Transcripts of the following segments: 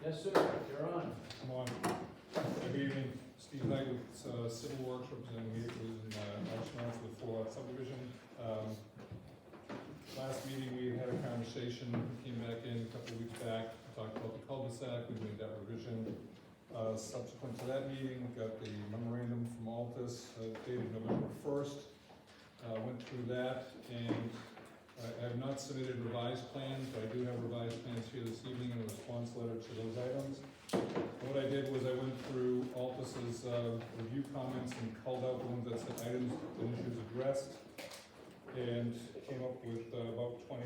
Yes, sir, you're on. Come on. Good evening, Steve Knight with Civil Works, representing vehicles in Ashland for the 4-lot subdivision. Last meeting, we had a conversation, we came back in a couple of weeks back, talked about the cul-de-sac, we made that revision. Subsequent to that meeting, got the memorandum from Altus dated November 1st. Went through that, and I have not submitted revised plans, but I do have revised plans here this evening in a response letter to those items. And what I did was I went through Altus's review comments and called out the ones that said items and issues addressed, and came up with about 20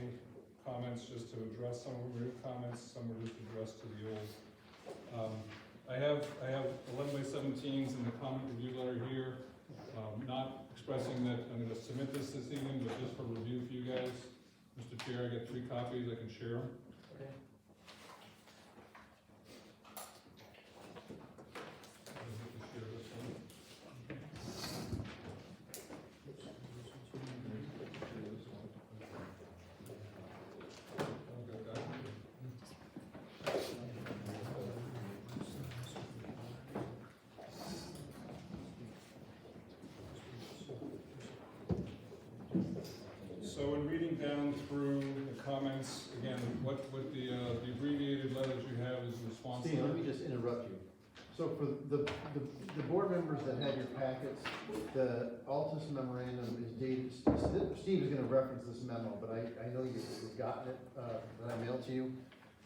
comments just to address. Some were new comments, some were just addressed to the old. I have 11 by 17s in the comment review letter here. Not expressing that I'm going to submit this evening, but just for review for you guys. Mr. Chair, I got 3 copies, I can share them. Okay. So in reading down through the comments, again, what the abbreviated letters you have is the response Steve, letter. let me just interrupt you. So for the board members that have your packets, the Altus memorandum is dated, Steve is gonna reference this memo, but I know you've gotten it, that I mailed to you.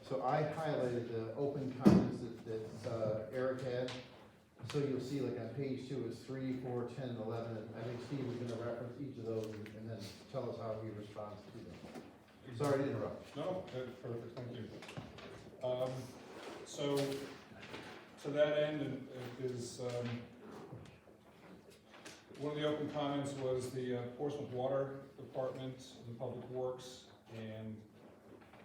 So I highlighted the open comments that Eric had. So you'll see like on page 2 is 3, 4, 10, and 11, and I think Steve is gonna reference each of those and then tell us how he responds to them. Sorry to interrupt. No, that's perfect, thank you. So, to that end, it is, one of the open comments was the Portsmouth Water Department, the Public Works, and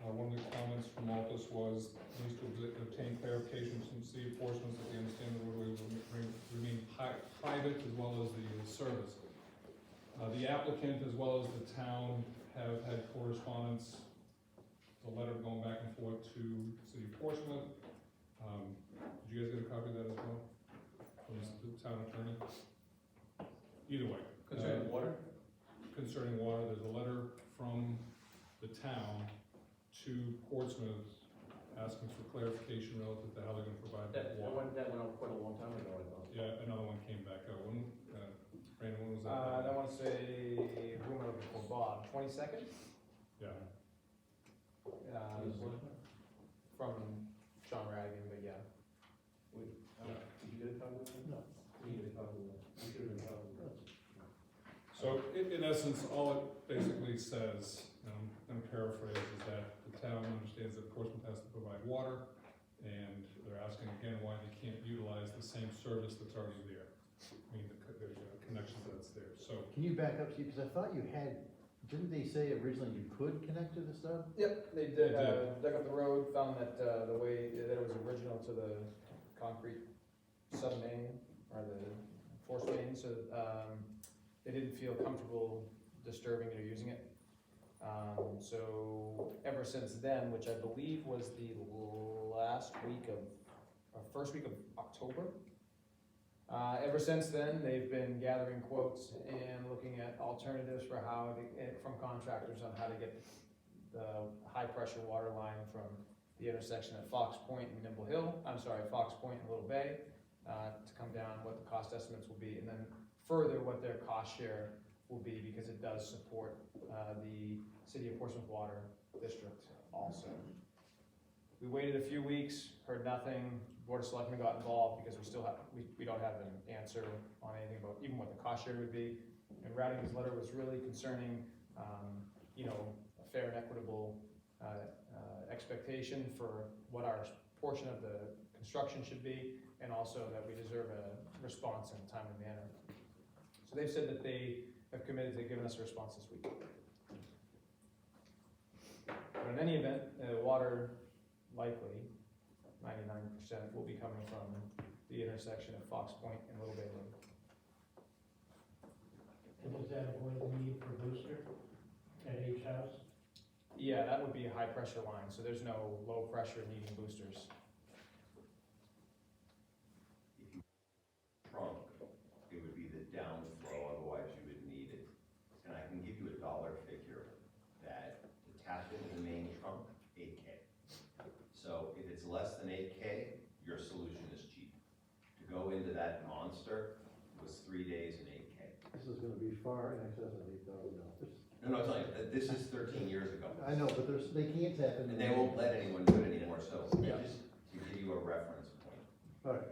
one of the comments from Altus was needs to obtain clarification from City of Portsmouth that they understand the roadway will remain private as well as the service. The applicant as well as the town have had correspondence, a letter going back and forth to City of Portsmouth. Did you guys get a copy of that as well? From the town attorney? Either way. Concerning water? Concerning water, there's a letter from the town to Portsmouth asking for clarification relative to how they're gonna provide that water. That went out quite a long time ago, I thought. Yeah, another one came back out. When, Brandon, when was that? I want to say, who am I looking for, Bob, 22nd? Yeah. From Sean Radigan, but yeah. Did you get a copy of it? No. We need a copy of it. We should have been a copy of it. So in essence, all it basically says, and I'm paraphrasing, is that the town understands that Portsmouth has to provide water, and they're asking again why they can't utilize the same service that's already there. I mean, the connection that's there, so. Can you back up, Steve, because I thought you had, didn't they say originally you could connect to the stuff? Yep, they They did, did. dug up the road, found that, the way, that it was original to the concrete sub main, or the force main, so, they didn't feel comfortable disturbing it or using it. So ever since then, which I believe was the last week of, or first week of October, ever since then, they've been gathering quotes and looking at alternatives for how to, from contractors on how to get the high pressure water line from the intersection at Fox Point and Nimble Hill, Fox Point and Little Bay, to come down, what the cost estimates will be, and then further what their cost share will be, because it does support the City of Portsmouth Water District also. We waited a few weeks, heard nothing. Board of Selectmen got involved because we don't have an answer on anything about even what the cost share would be. And Radigan's letter was really concerning, a fair and equitable expectation for what our portion of the construction should be, and also that we deserve a response in a timely manner. So they've said that they have committed to giving us a response this week. But in any event, water likely, 99% will be coming from the intersection of Fox Point and Little Bay Road. And does that avoid the need for booster at each house? Yeah, that would be a high pressure line, so there's no low pressure needing boosters. trunk, it would be the downflow, otherwise you would need it. And I can give you a dollar figure that to tap into the main trunk, 8K. So if it's less than 8K, your solution is cheap. To go into that monster was 3 days and 8K. This is gonna be far in excess of $8,000. No, I'm telling you, this is 13 years ago. I know, but they can't tap into. And they won't let anyone do it anymore, so Yeah. just to give you a reference point. All right,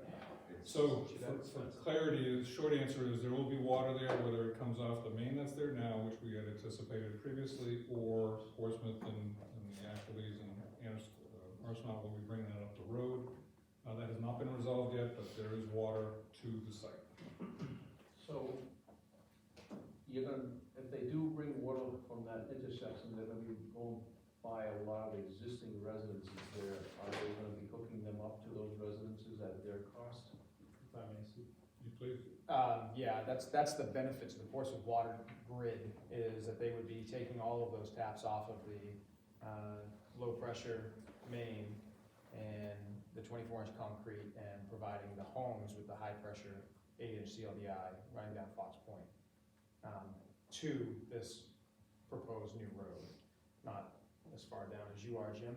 it's- So, for clarity, the short answer is there will be water there, whether it comes off the main that's there now, which we had anticipated previously, or Portsmouth and the Achilles and Arsenal will be bringing that up the road. That has not been resolved yet, but there is water to the site. So, you're gonna, if they do bring water from that intersection, they're gonna be going by a lot of existing residences there. Are they gonna be hooking them up to those residences at their cost? If I may see. You please? Yeah, that's the benefit to the Portsmouth water grid, is that they would be taking all of those taps off of the, low pressure main and the 24-inch concrete and providing the homes with the high pressure 8-inch CLDI running down Fox Point, to this proposed new road, not as far down as you are, Jim.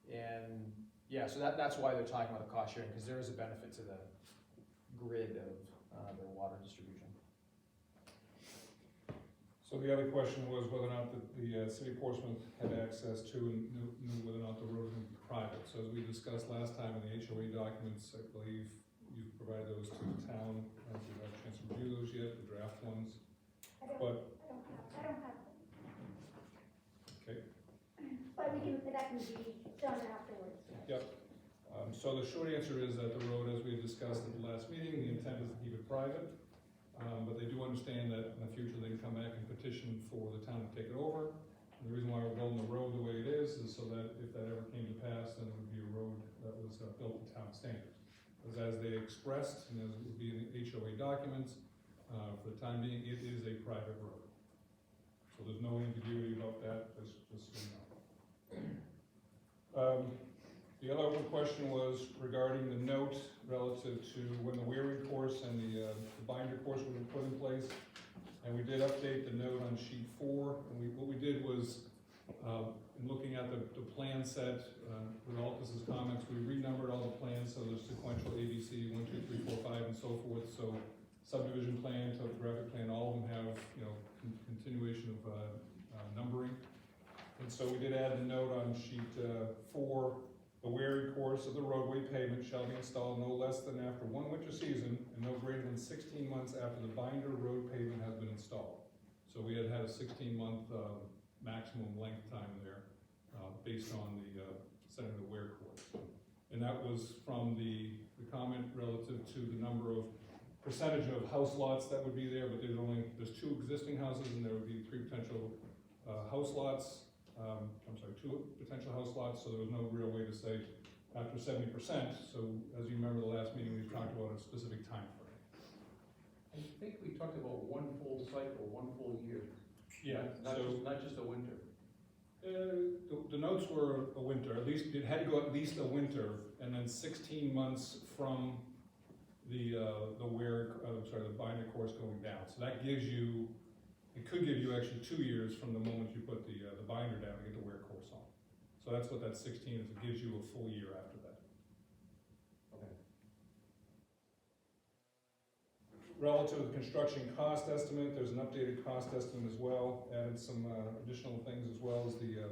And, yeah, so that's why they're talking about the cost sharing, because there is a benefit to the grid of their water distribution. So the other question was whether or not the city of Portsmouth had access to and knew whether or not the road would be private. So as we discussed last time in the HOA documents, I believe you've provided those to the town. I don't know if you've had a chance to review those yet, the draft ones. I But, don't have them. okay, But that can be done afterwards. so the short answer is that the road, as we discussed at the last meeting, the intent is to keep it private. But they do understand that in the future they can come back and petition for the town to take it over. And the reason why we're building the road the way it is so that if that ever came to pass, then it would be a road that was built to town standards. Because as they expressed, and as it would be in the HOA documents, for the time being, it is a private road. So there's no ambiguity about that, just so you know. The other question was regarding the note relative to when the wearing course and the binder course were put in place. And we did update the note on sheet 4. And what we did was, in looking at the plan set, with Altus's comments, we renumbered all the plans, so there's sequential ABC, 1, 2, 3, 4, 5, and so forth. So subdivision plan, topographic plan, all of them have, continuation of numbering. And so we did add the note on sheet 4. The wearing course of the roadway pavement shall be installed no less than after 1 winter season and no greater than 16 months after the binder road pavement has been installed. So we had a 16-month maximum length time there, based on the setting of the wear course. And that was from the comment relative to the number of percentage of house lots that would be there, but there's 2 existing houses and there would be 3 potential house lots. 2 potential house lots, so there was no real way to say after 70%. So as you remember the last meeting, we talked about a specific time frame. I think we talked about 1 full cycle, 1 full year. Yeah, Not just a winter. the notes were a winter, at least, it had to go at least a winter, and then 16 months from the binder course going down. So that gives you, it could give you actually 2 years from the moment you put the binder down to get the wear course on. So that's what that 16 is, it gives you a full year after that. Okay. Relative to the construction cost estimate, there's an updated cost estimate as well, added some additional things as well as the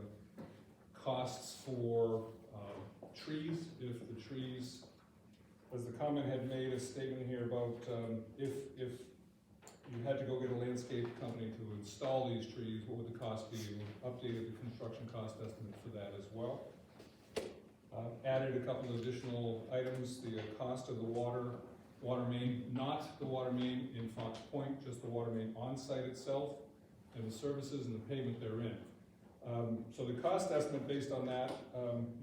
costs for trees, if the trees, as the comment had made a statement here about if you had to go get a landscape company to install these trees, what would the cost be? We updated the construction cost estimate for that as well. Added a couple of additional items, the cost of the water main, not the water main in Fox Point, just the water main on site itself, and the services and the payment therein. So the cost estimate based on that,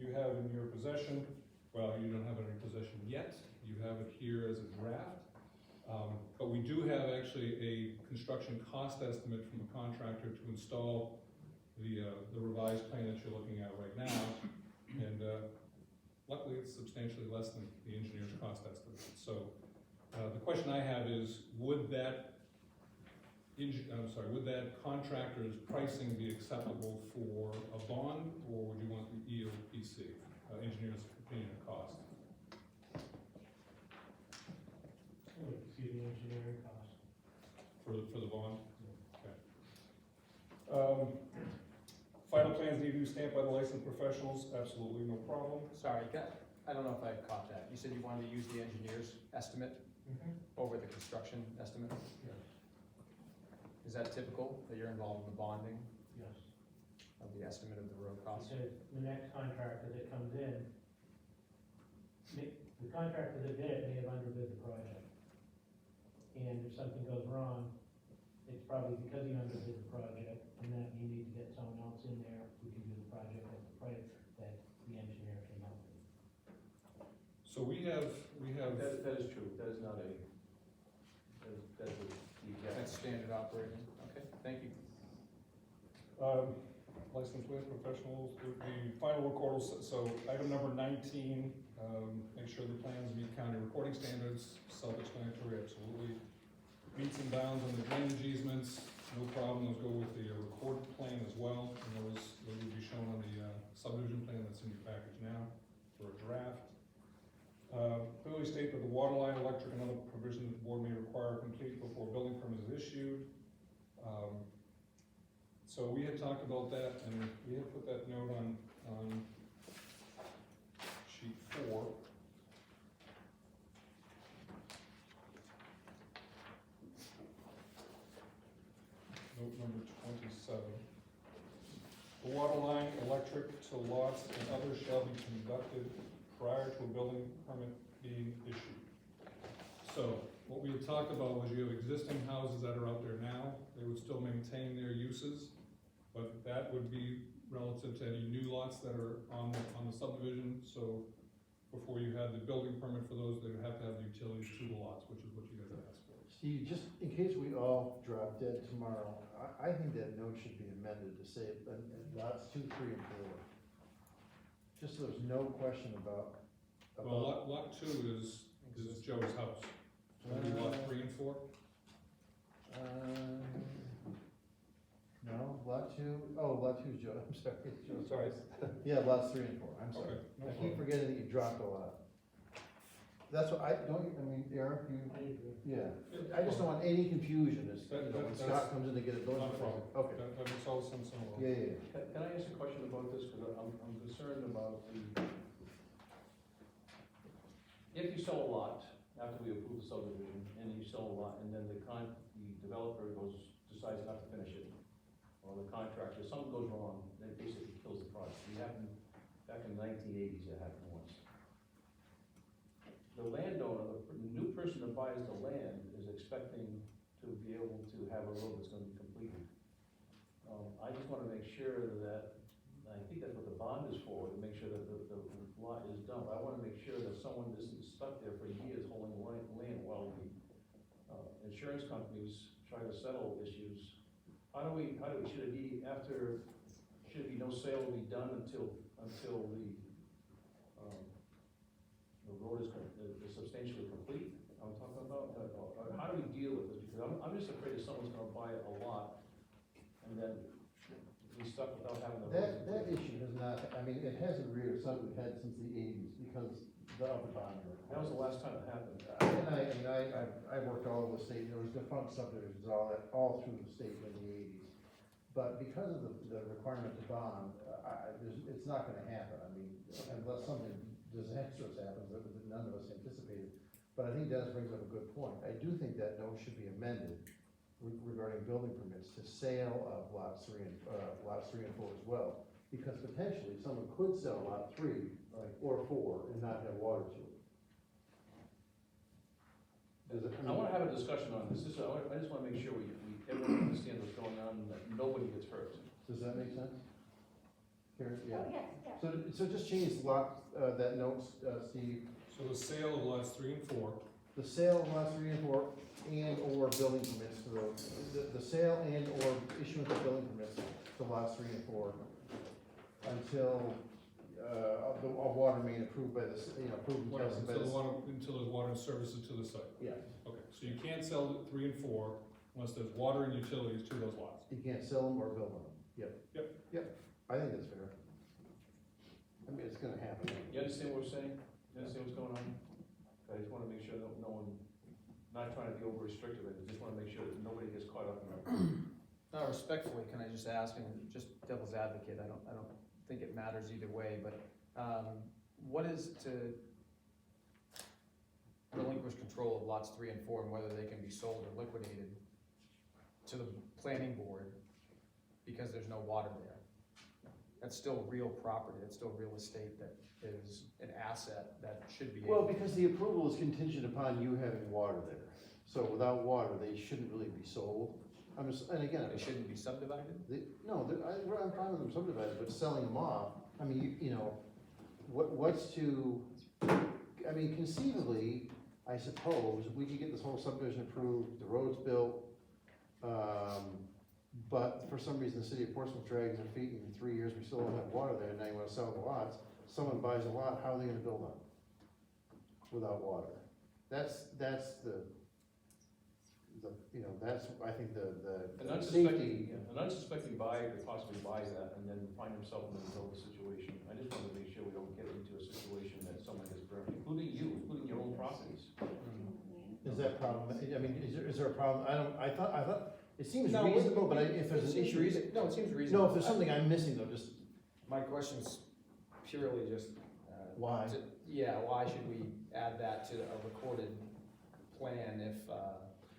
you have in your possession. Well, you don't have it in your possession yet. You have it here as a draft. But we do have actually a construction cost estimate from a contractor to install the revised plan that you're looking at right now. And luckily, it's substantially less than the engineer's cost estimate. So The question I have is, would that would that contractor's pricing be acceptable for a bond, or would you want the EOPC, engineer's opinion of cost? Excuse me, engineering cost. For the bond? Okay. Final plans need to be stamped by the licensed professionals, absolutely no problem. Sorry, I don't know if I caught that. You said you wanted to use the engineer's estimate over the construction estimate? Yes, Is that typical, that you're involved in the bonding yes. of the estimate of the road costs? Because the next contractor that comes in, the contractor that did it may have underbid the project. And if something goes wrong, it's probably because he underbid the project, and that you need to get someone else in there who can do the project at the price that the engineer came up with. So we have, That is true, that is not a, that is the That's exact. standard operating, okay, thank you. licensed land professionals, the final recordal, so item number 19, make sure the plans meet county recording standards, self-explanatory, absolutely. Meets and bounds on the drainage easements, no problem, those go with the recorded plan as well, and those will be shown on the subdivision plan that's in your package now for a draft. Clearly state that the water line, electric, and other provisions the board may require complete before a building permit is issued. So we had talked about that, and we had put that note on sheet 4. Note number 27. The water line, electric to lots and others shall be conducted prior to a building permit being issued. So, what we had talked about was you have existing houses that are out there now, they would still maintain their uses, but that would be relative to any new lots that are on the subdivision, so before you had the building permit for those, they would have to have the utilities to the lots, which is what you guys asked for. Steve, just in case we all drop dead tomorrow, I think that note should be amended to say lots 2, 3, and 4. Just so there's no question about. Well, lot 2 is Joe's house, so maybe lot 3 and 4? No, lot 2, lot 2 is Joe, I'm sorry. it's Joe's Sorry. house. Yeah, lots 3 and 4, I'm sorry. Okay, no I keep problem. forgetting that you dropped a lot. That's what Eric, you, I agree. yeah, I just don't want any confusion as, when That's Scott comes in to get a building Not a permit. problem. Okay, That makes all sense in the world. yeah. Can I ask a question about this, because I'm concerned about if you sell a lot, after we approve the subdivision, and you sell a lot, and then the developer decides not to finish it, or the contractor, something goes wrong, that basically kills the project. It happened, back in the 1980s, it happened once. The landowner, the new person that buys the land is expecting to be able to have a road that's gonna be completed. I just wanna make sure that, I think that's what the bond is for, to make sure that the lot is done. But I wanna make sure that someone isn't stuck there for years holding land while the, insurance companies try to settle issues. Should it be no sale will be done until the road is substantially complete? I'm talking about, or how do we deal with this? Because I'm just afraid that someone's gonna buy a lot and then be stuck without having the. That issue has not, it hasn't reared its ugly head since the 80s because of the bond. That was the last time it happened. I worked all over the state, there was defunct subdivisions, all through the state in the 80s. But because of the requirement to bond, it's not gonna happen, unless something disastrous happens that none of us anticipated. But I think Dennis brings up a good point. I do think that note should be amended regarding building permits to sale of lots 3 and 4 as well. Because potentially, someone could sell lot 3 or 4 and not have water to it. I wanna have a discussion on this. I just wanna make sure everyone understands what's going on and that nobody gets hurt. Does that make sense? Karen, Oh, yeah. yes. So just change that note, Steve. So the sale of lots 3 and 4, The sale of lots 3 and 4 and/or building permits to the sale and/or issuance of building permits to lots 3 and 4 until a water main approved by the, approved and Whatever, tested by until there's water and services to the site. Yeah, Okay, so you can't sell 3 and 4 unless there's water and utilities to those lots. you can't sell them or build on them, yep, I think that's fair. I mean, it's gonna happen. You understand what we're saying? You understand what's going on? I just wanna make sure that no one, not trying to be over restrictive, I just wanna make sure that nobody gets caught up in that. No, respectfully, can I just ask, and just devil's advocate, I don't think it matters either way, but, what is to relinquish control of lots 3 and 4 and whether they can be sold or liquidated to the planning board because there's no water there? That's still real property, that's still real estate that is an asset that should be Well, able. because the approval is contingent upon you having water there, so without water, they shouldn't really be sold. And again, They shouldn't be subdivided? I'm fine with them subdivided, but selling them off, I mean, what's to, I mean, conceivably, I suppose, we could get this whole subdivision approved, the road's built, but for some reason, the city of Portsmouth drags their feet, and in 3 years, we still don't have water there, and now you wanna sell the lots, someone buys a lot, how are they gonna build on it without water? That's the, that's, I think, An the unsuspecting, safety. an unsuspecting buyer could possibly buy that and then find himself in the middle of the situation. I just wanted to make sure we don't get into a situation that someone gets burned, including you, including your own properties. Is that problem, I mean, is there a problem, I thought, it seems No, reasonable, but if there's an issue. No, it seems No, reasonable. if there's something I'm missing though, just My question's purely just, why? why should we add that to a recorded plan if,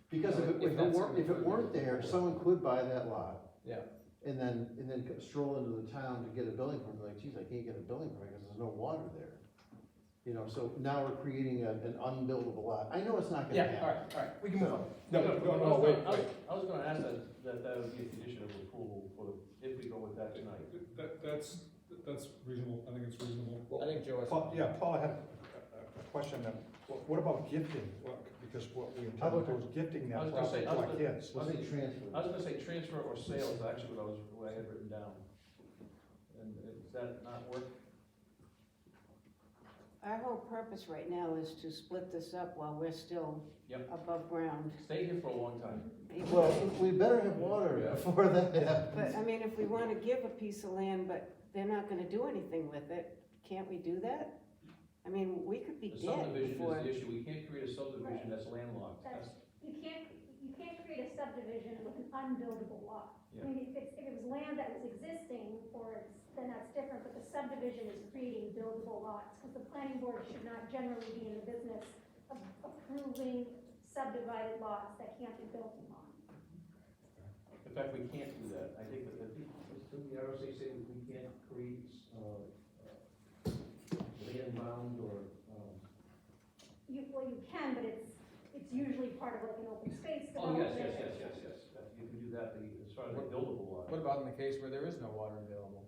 Because if it weren't there, someone could buy that lot. Yeah. And then stroll into the town to get a building permit, like, geez, I can't get a building permit because there's no water there. So now we're creating an unbuildable lot. I know it's not gonna happen. all right, we can move on. I was gonna ask that would be a condition of approval for, if we go with that tonight. That's reasonable, I think it's reasonable. I think Joe has. Paul, I had a question then. What about gifting? Because what we How about- intended was gifting I was that gonna say- property to our kids. Let's say transfer. I was gonna say transfer or sale is actually what I had written down. And does that not work? Our whole purpose right now is to split this up while we're still Yep. above ground. Stay here for a long time. Well, we better have water Yeah. before that But, happens. I mean, if we wanna give a piece of land, but they're not gonna do anything with it, can't we do that? I mean, we could be The dead subdivision before. is the issue, we can't create a subdivision that's landlocked. You can't create a subdivision with an unbuildable lot. I mean, if it was land that was existing, then that's different, but the subdivision is creating buildable lots, because the planning board should not generally be in the business of approving subdivided lots that can't be built upon. In fact, we can't do that. I think that the RSA say we can't create, land bound or, You can, but it's usually part of like an open space oh, yes, development. yes. You can do that, as far as the buildable lot. What about in the case where there is no water available?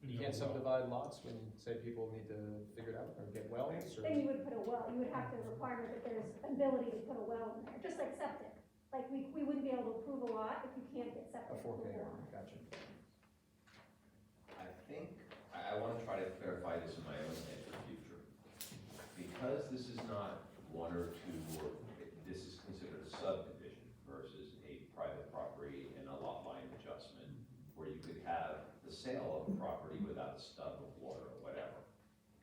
You can't subdivide lots when, say, people need to figure it out or get wells or? Then you would put a well, you would have the requirement that there's ability to put a well in there, just like septic. Like, we wouldn't be able to approve a lot if you can't get A septic 4K, approval. gotcha. I think, I wanna try to clarify this in my own head for the future. Because this is not one or two, or this is considered a subdivision versus a private property and a lot line adjustment, where you could have the sale of property without a stub of water or whatever.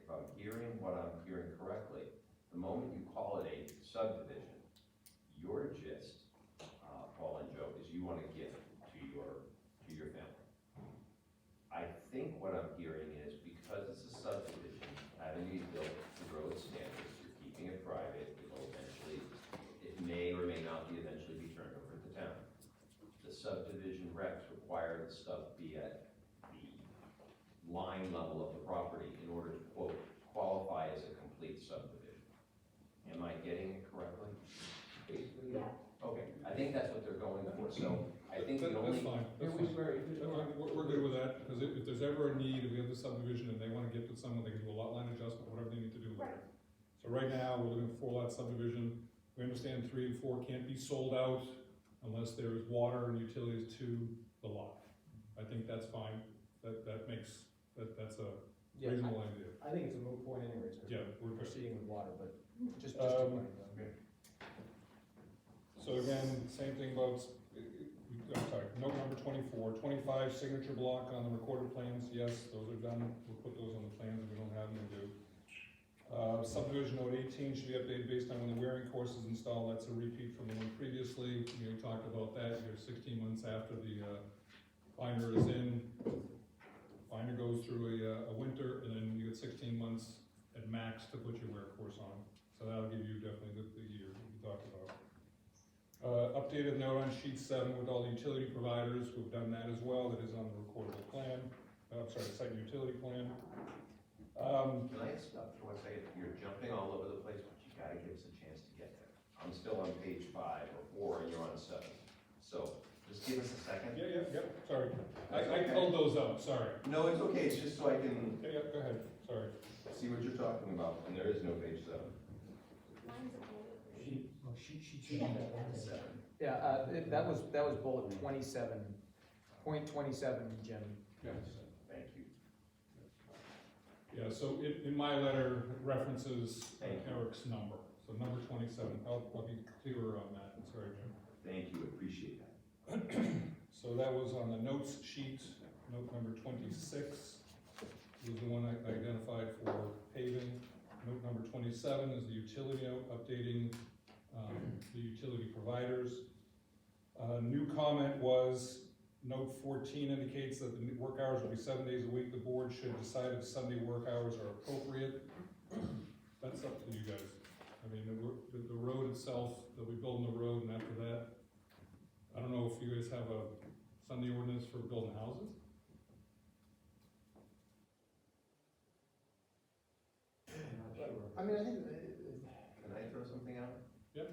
If I'm hearing what I'm hearing correctly, the moment you call it a subdivision, your gist, Paul and Joe, is you want to give to your family. I think what I'm hearing is because it's a subdivision, having to be built to road standards, you're keeping it private, it will eventually, it may or may not be eventually be turned over to the town. The subdivision regs require the stuff be at the line level of the property in order to quote, qualify as a complete subdivision. Am I getting it correctly? Basically, Yeah. Okay, I think that's what they're going for, so I think the That's only. fine, Here that's we fine. swear. We're good with that, because if there's ever a need, if we have the subdivision and they wanna gift it to someone, they can do a lot line adjustment, whatever they need to do later. So right now, we're looking at 4-lot subdivision, we understand 3 and 4 can't be sold out unless there is water and utilities to the lot. I think that's fine, that's a Yeah, reasonable idea. I think it's a moot point anyways, because Yeah, we're proceeding with water, but just to Um, remind them. So again, same thing about, I'm sorry, note number 24, 25 signature block on the recorded plans, yes, those are done, we'll put those on the plans, if we don't have them, we do. Subdivision note 18 should be updated based on when the wearing course is installed, that's a repeat from the one previously, we talked about that, you're 16 months after the, binder is in. Binder goes through a winter, and then you get 16 months at max to put your wear course on, so that'll give you definitely the year that we talked about. Updated note on sheet 7 with all the utility providers, we've done that as well, that is on the recordable plan, I'm sorry, site utility plan. Can I stop for 1 second? You're jumping all over the place, but you gotta give us a chance to get there. I'm still on page 5 or 4, and you're on 7. So, just give us a second. Yeah, sorry, I pulled those up, sorry. No, it's okay, it's just so I can Yeah, go ahead, sorry. see what you're talking about, and there is no page 7. Mine's a bullet. She did that one. 7. Yeah, that was bullet 27, point 27, Jim. Thank you. Yeah, so in my letter, it references Thank you. Eric's number, so number 27, I'll be clearer on that, sorry, Jim. Thank you, appreciate that. So that was on the notes sheet, note number 26 was the one I identified for paving. Note number 27 is the utility note, updating the utility providers. New comment was, note 14 indicates that the work hours will be 7 days a week. The board should decide if Sunday work hours are appropriate. That's up to you guys. I mean, the road itself, they'll be building the road, and after that, I don't know if you guys have a Sunday ordinance for building houses? I'm not sure. I mean, I think, Can I throw something out? Yeah.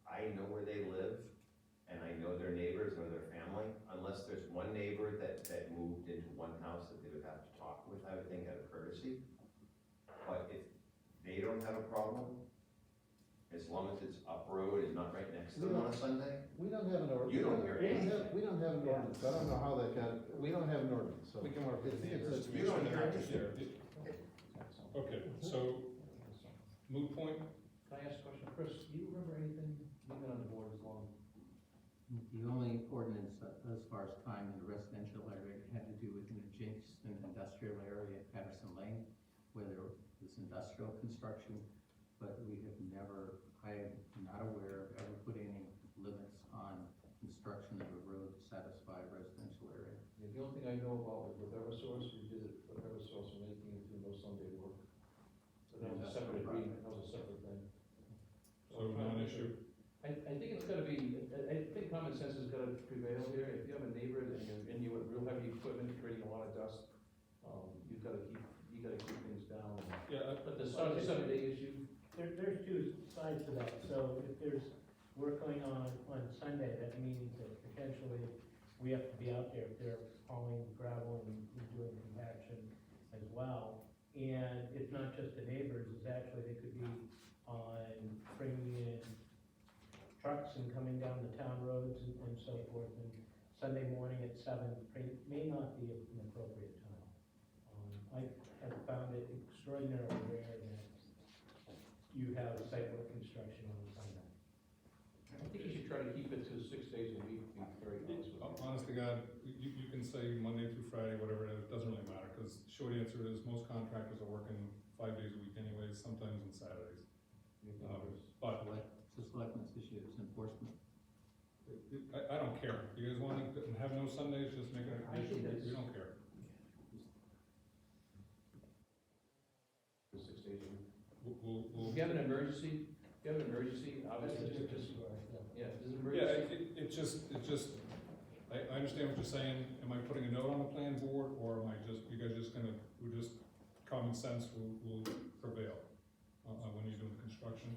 I know where they live, and I know their neighbors or their family, unless there's one neighbor that moved into one house that they would have to talk with, I would think, out of courtesy. But if they don't have a problem, as long as it's up road and not right next to them on a Sunday, we don't have an ordinance. You don't hear anything. We don't have an ordinance, I don't know how that got, we don't have an ordinance, so. We can work with the It's- neighbors. it's a- you don't hear Yeah. anything. Okay, so, moot point, Can I ask a question? Chris, do you remember anything, you've been on the board as long? The only ordinance as far as time in the residential area had to do with an adjacent industrial area at Patterson Lane, where there was industrial construction, but we have never, I am not aware of ever putting any limits on construction of a road to satisfy a residential area. The only thing I know about was with Eversource, we did it with Eversource when anything to do no Sunday work. So that was a separate agreement, that was a separate thing. so non-issue. I think it's gotta be, I think common sense has gotta prevail here. If you have a neighbor and you're with real heavy equipment creating a lot of dust, you gotta keep things down. Yeah, But the Sunday issue, There's two sides to that, so if there's work going on Sunday, that means that potentially we have to be out there if they're hauling gravel and doing compaction as well. And it's not just the neighbors, it's actually, they could be on bringing in trucks and coming down the town roads and so forth. And Sunday morning at 7 may not be an appropriate time. I have found it extraordinarily rare that you have site work construction on Sunday. I think you should try to keep it to 6 days a week, to be very honest with you. honest to God, you can say Monday through Friday, whatever it is, it doesn't really matter, because short answer is, most contractors are working 5 days a week anyways, sometimes on Saturdays. But It's a selectmen's issue, it's enforcement. I don't care, you guys want to have no Sundays, just make it a I think condition, that's- we don't care. 6 days a week. We'll, If you have an emergency, obviously, just, yeah, if there's an yeah, emergency. it's just, I understand what you're saying, am I putting a note on the plan board, or am I just, you guys just gonna, we're just, common sense will prevail when you're doing the construction?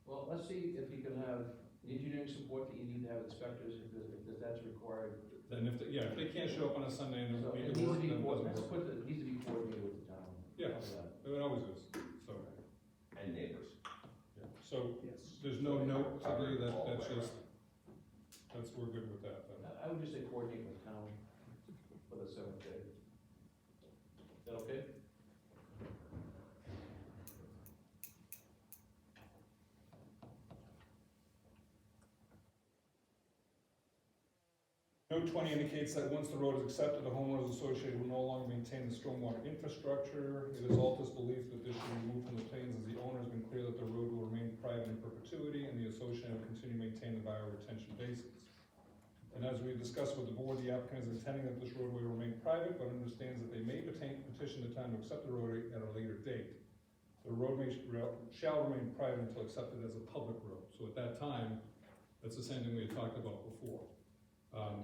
Well, let's see if you can have the engineering support that you need to have inspectors, if that's required. Then if, if they can't show up on a Sunday and So they're it making needs to work, be, then it doesn't let's work. put it needs to be coordinated with the town. Yeah. How's that? It always is, so, And neighbors. so, there's no note to do, that's just, we're good with that, then. I would just say coordinate with town. for the 7th day. Is that okay? Note 20 indicates that once the road is accepted, the homeowners association will no longer maintain the stormwater infrastructure. It is Altus' belief that this should be removed from the plans as the owner has been clear that the road will remain private in perpetuity and the association will continue to maintain the bioretention basins. And as we discussed with the board, the applicant is intending that this roadway remain private, but understands that they may petition the town to accept the roadway at a later date. The roadway shall remain private until accepted as a public road. So at that time, that's the same thing we had talked about before.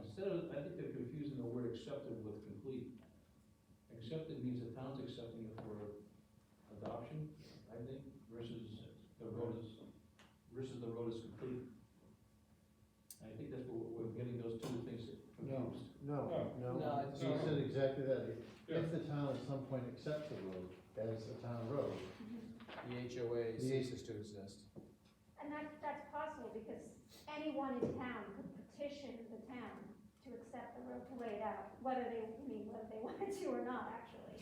Instead of, I think they're confusing the word accepted with complete. Accepted means the town's accepting it for adoption, I think, versus the road is complete. I think that's what we're getting those two things confused. No, No, he said exactly that. If the town at some point accepts the road as a town road, The HOA ceases to exist. And that's possible because anyone in town could petition the town to accept the road, to lay it out, whether they wanted to or not, actually.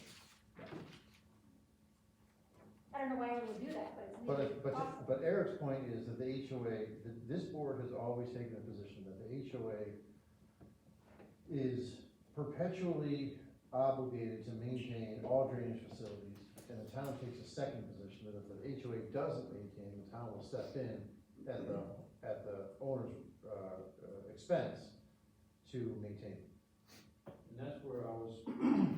I don't know why anyone would do that, but it's legally possible. but Eric's point is that the HOA, this board has always taken a position that the HOA is perpetually obligated to maintain all drainage facilities, and the town takes a second position that if the HOA doesn't maintain, the town will step in at the owner's expense to maintain. And that's where I was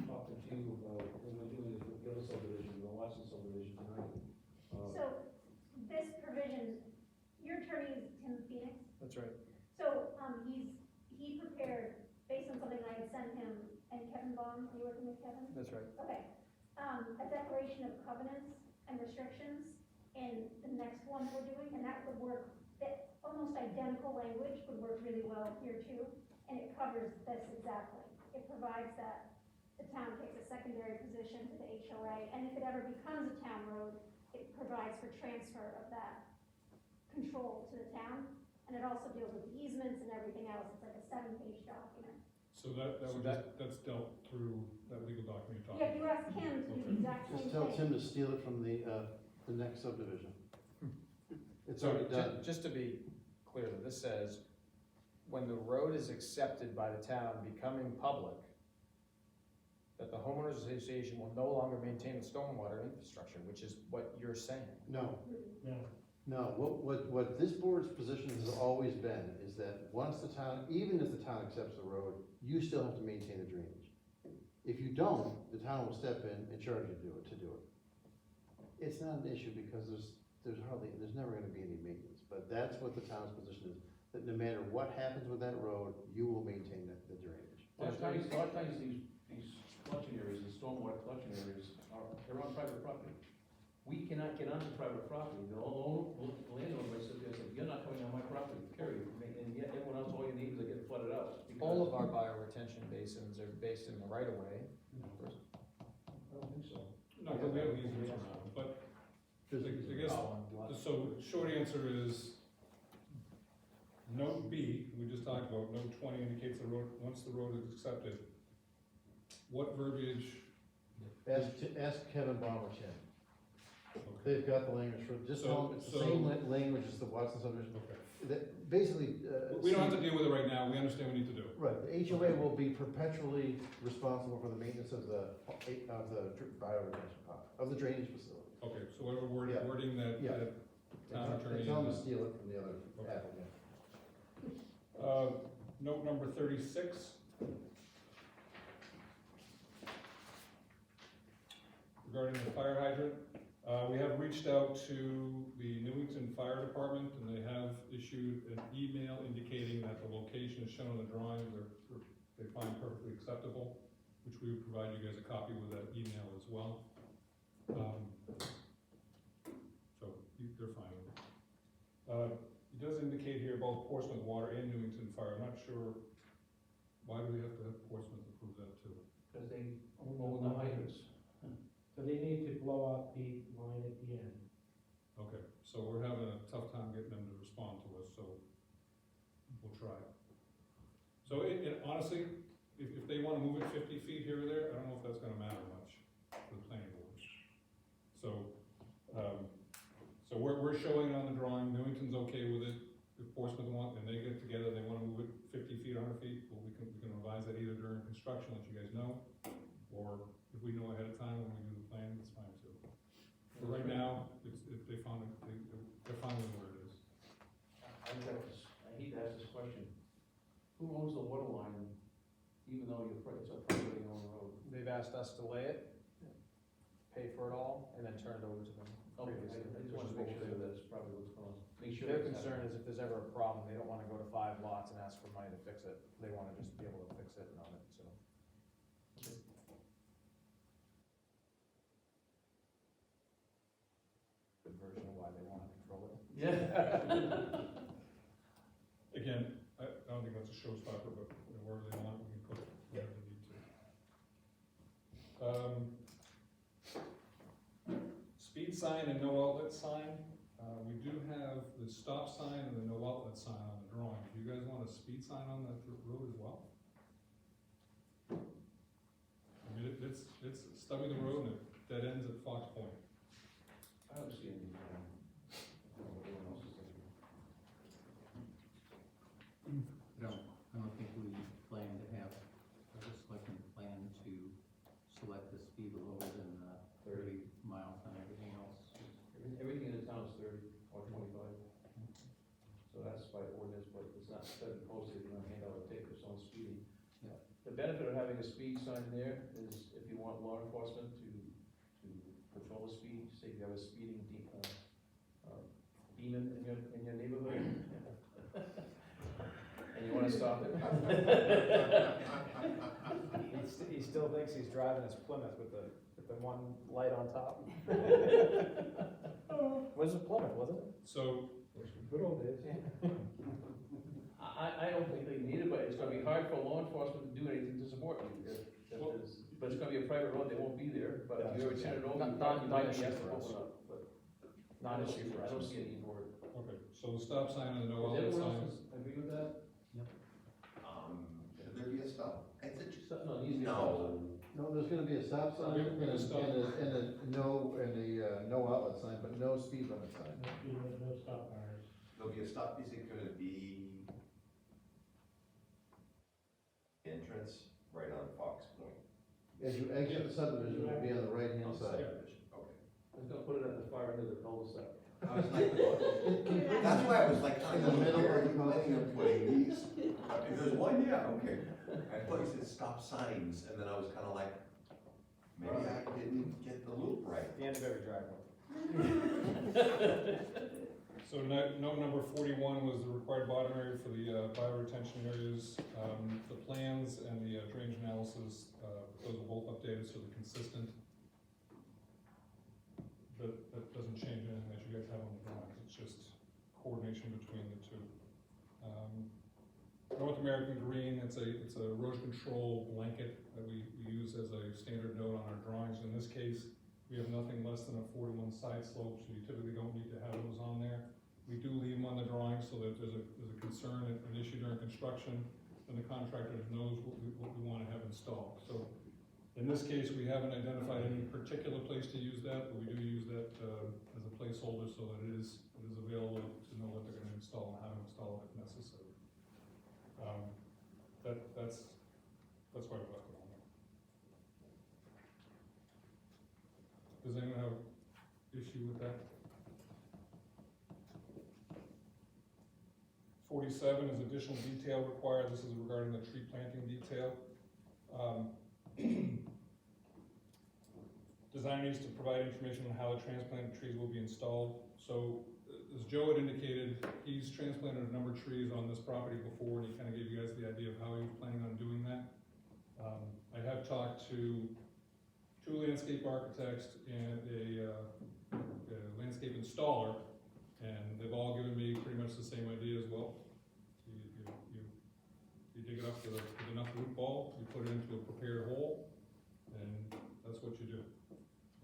talking to you about when we're doing the other subdivision, the Watson subdivision tonight. So this provision, your attorney is Tim Phoenix. That's right. So, he prepared, based on something I had sent him, and Kevin Baum, are you working with Kevin? That's right. Okay, a declaration of covenants and restrictions in the next one that we're doing, and that would work, that almost identical language would work really well here too, and it covers this exactly. It provides that the town takes a secondary position to the HOA, and if it ever becomes a town road, it provides for transfer of that control to the town, and it also deals with the easements and everything else. It's like a 7-page document. So that's dealt through that legal document you're Yeah, talking you ask Kim to do the exact same Just thing. tell Tim to steal it from the next subdivision. It's So, already done. just to be clear, this says, when the road is accepted by the town becoming public, that the homeowners association will no longer maintain the stormwater infrastructure, which is what you're saying. No, No, what this board's position has always been is that once the town, even if the town accepts the road, you still have to maintain the drainage. If you don't, the town will step in and charge you to do it. It's not an issue because there's never gonna be any maintenance, but that's what the town's position is, that no matter what happens with that road, you will maintain the drainage. A lot of times these collection areas, the stormwater collection areas, they're on private property. We cannot get onto private property. The landowner might sit there and say, you're not coming on my property, period. And yet everyone else, all your neighbors are getting flooded out. All of our bioretention basins are based in the right of way. I don't think so. No, but we have easements around, but I guess, so short answer is, note B, we just talked about, note 20 indicates the road, once the road is accepted, what verbiage? Ask Kevin Baum or Tim. Okay. They've got the language for, just tell them it's the So- same language as the Watson subdivision. Okay. That, basically, We don't have to deal with it right now, we understand we need to do it. right, the HOA will be perpetually responsible for the maintenance of the bioretention pond, of the drainage facility. Okay, so whatever Yeah. wording that, Yeah. that town attorney. Tell them to steal it from the other Okay. applicant. Note number 36. Regarding the fire hydrant, we have reached out to the Newington Fire Department, and they have issued an email indicating that the location is shown on the drawings, they find perfectly acceptable, which we would provide you guys a copy with that email as well. So, they're fine with it. It does indicate here both Portsmouth Water and Newington Fire. I'm not sure, why do we have to have Portsmouth approve that too? Because they own the hydrants. so they need to blow up the line at the end. Okay, so we're having a tough time getting them to respond to us, so we'll try. So it honestly, if they wanna move it 50 feet here or there, I don't know if that's gonna matter much to the planning board. So, so we're showing on the drawing, Newington's okay with it, if Portsmouth want, and they get together, they wanna move it 50 feet, 100 feet, well, we can revise that either during construction, let you guys know, or if we know ahead of time when we do the plan, it's fine too. But right now, they're fine with where it is. I hate to ask this question. Who owns the water line, even though it's a privately owned road? They've asked us to lay it, pay for it all, and then turn it over to them. Okay, I previously, just which want is to what make we'll sure do. that's probably what's going on. Make sure. Their it's concern happening. is if there's ever a problem, they don't wanna go to 5 lots and ask for money to fix it, they wanna just be able to fix it and own it, so. Good version of why they wanna control it. Yeah. Again, I don't think that's a showstopper, but wherever they want, we can put it wherever they need to. Speed sign and no outlet sign, we do have the stop sign and the no outlet sign on the drawing. Do you guys want a speed sign on that road as well? I mean, it's stubbing the road and it dead ends at Fox Point. I don't see any, I don't know what anyone else is thinking. I don't think we plan to have, the selectmen plan to select the speed lower than 30 miles on everything else. Everything in the town is 30 or 25. So that's by ordinance, but it's not set and posted, you don't hand out a ticket if someone's speeding. Yeah. The benefit of having a speed sign there is if you want law enforcement to patrol the speed, say if you have a speeding demon in your neighborhood, and you wanna stop it. He still thinks he's driving his Plymouth with the one light on top. Was it Plymouth, wasn't it? So, Good old days. I don't think they need it, but it's gonna be hard for law enforcement to do anything to support you. But it's gonna be a private road, they won't be there, but if you're a tenant road, you might be asked to open up, but. Not an issue for us. I don't see any for it. okay, so the stop sign and the no Does outlet everyone sign. else agree with that? Should there be a stop? No, it needs to be a stop sign. No, there's gonna be a stop sign and We're gonna stop. a no outlet sign, but no speed limit sign. No stop bars. There'll be a stop, is it gonna be entrance right on Fox Point? As you exit the subdivision, it'll be on the right-hand side. Okay. I was gonna put it at the far end of the cul-de-sac. I was like, that's why I was like, In the middle of the planning on putting these, if there's one, yeah, okay. I thought you said stop signs, and then I was kinda like, maybe I didn't get the loop right. The end of every driveway. So note number 41 was the required bottom area for the bioretention areas. The plans and the drainage analysis, those are both updated so they're consistent. That doesn't change anything that you guys have on the drawings, it's just coordination between the two. North American Green, it's a erosion control blanket that we use as a standard note on our drawings. In this case, we have nothing less than a 41 side slope, so you typically don't need to have those on there. We do leave them on the drawing so that there's a concern, an issue during construction, and the contractor knows what we want to have installed. So in this case, we haven't identified any particular place to use that, but we do use that as a placeholder so that it is available to know what they're going to install and how to install it if necessary. That's why we left it on there. Does anyone have issue with that? 47 is additional detail required. This is regarding the tree planting detail. Design needs to provide information on how the transplanted trees will be installed. So, as Joe had indicated, he's transplanted a number of trees on this property before, and he kind of gave you guys the idea of how he was planning on doing that. I have talked to 2 landscape architects and a landscape installer, and they've all given me pretty much the same idea as well. You dig it up with enough root ball, you put it into a prepared hole, and that's what you do.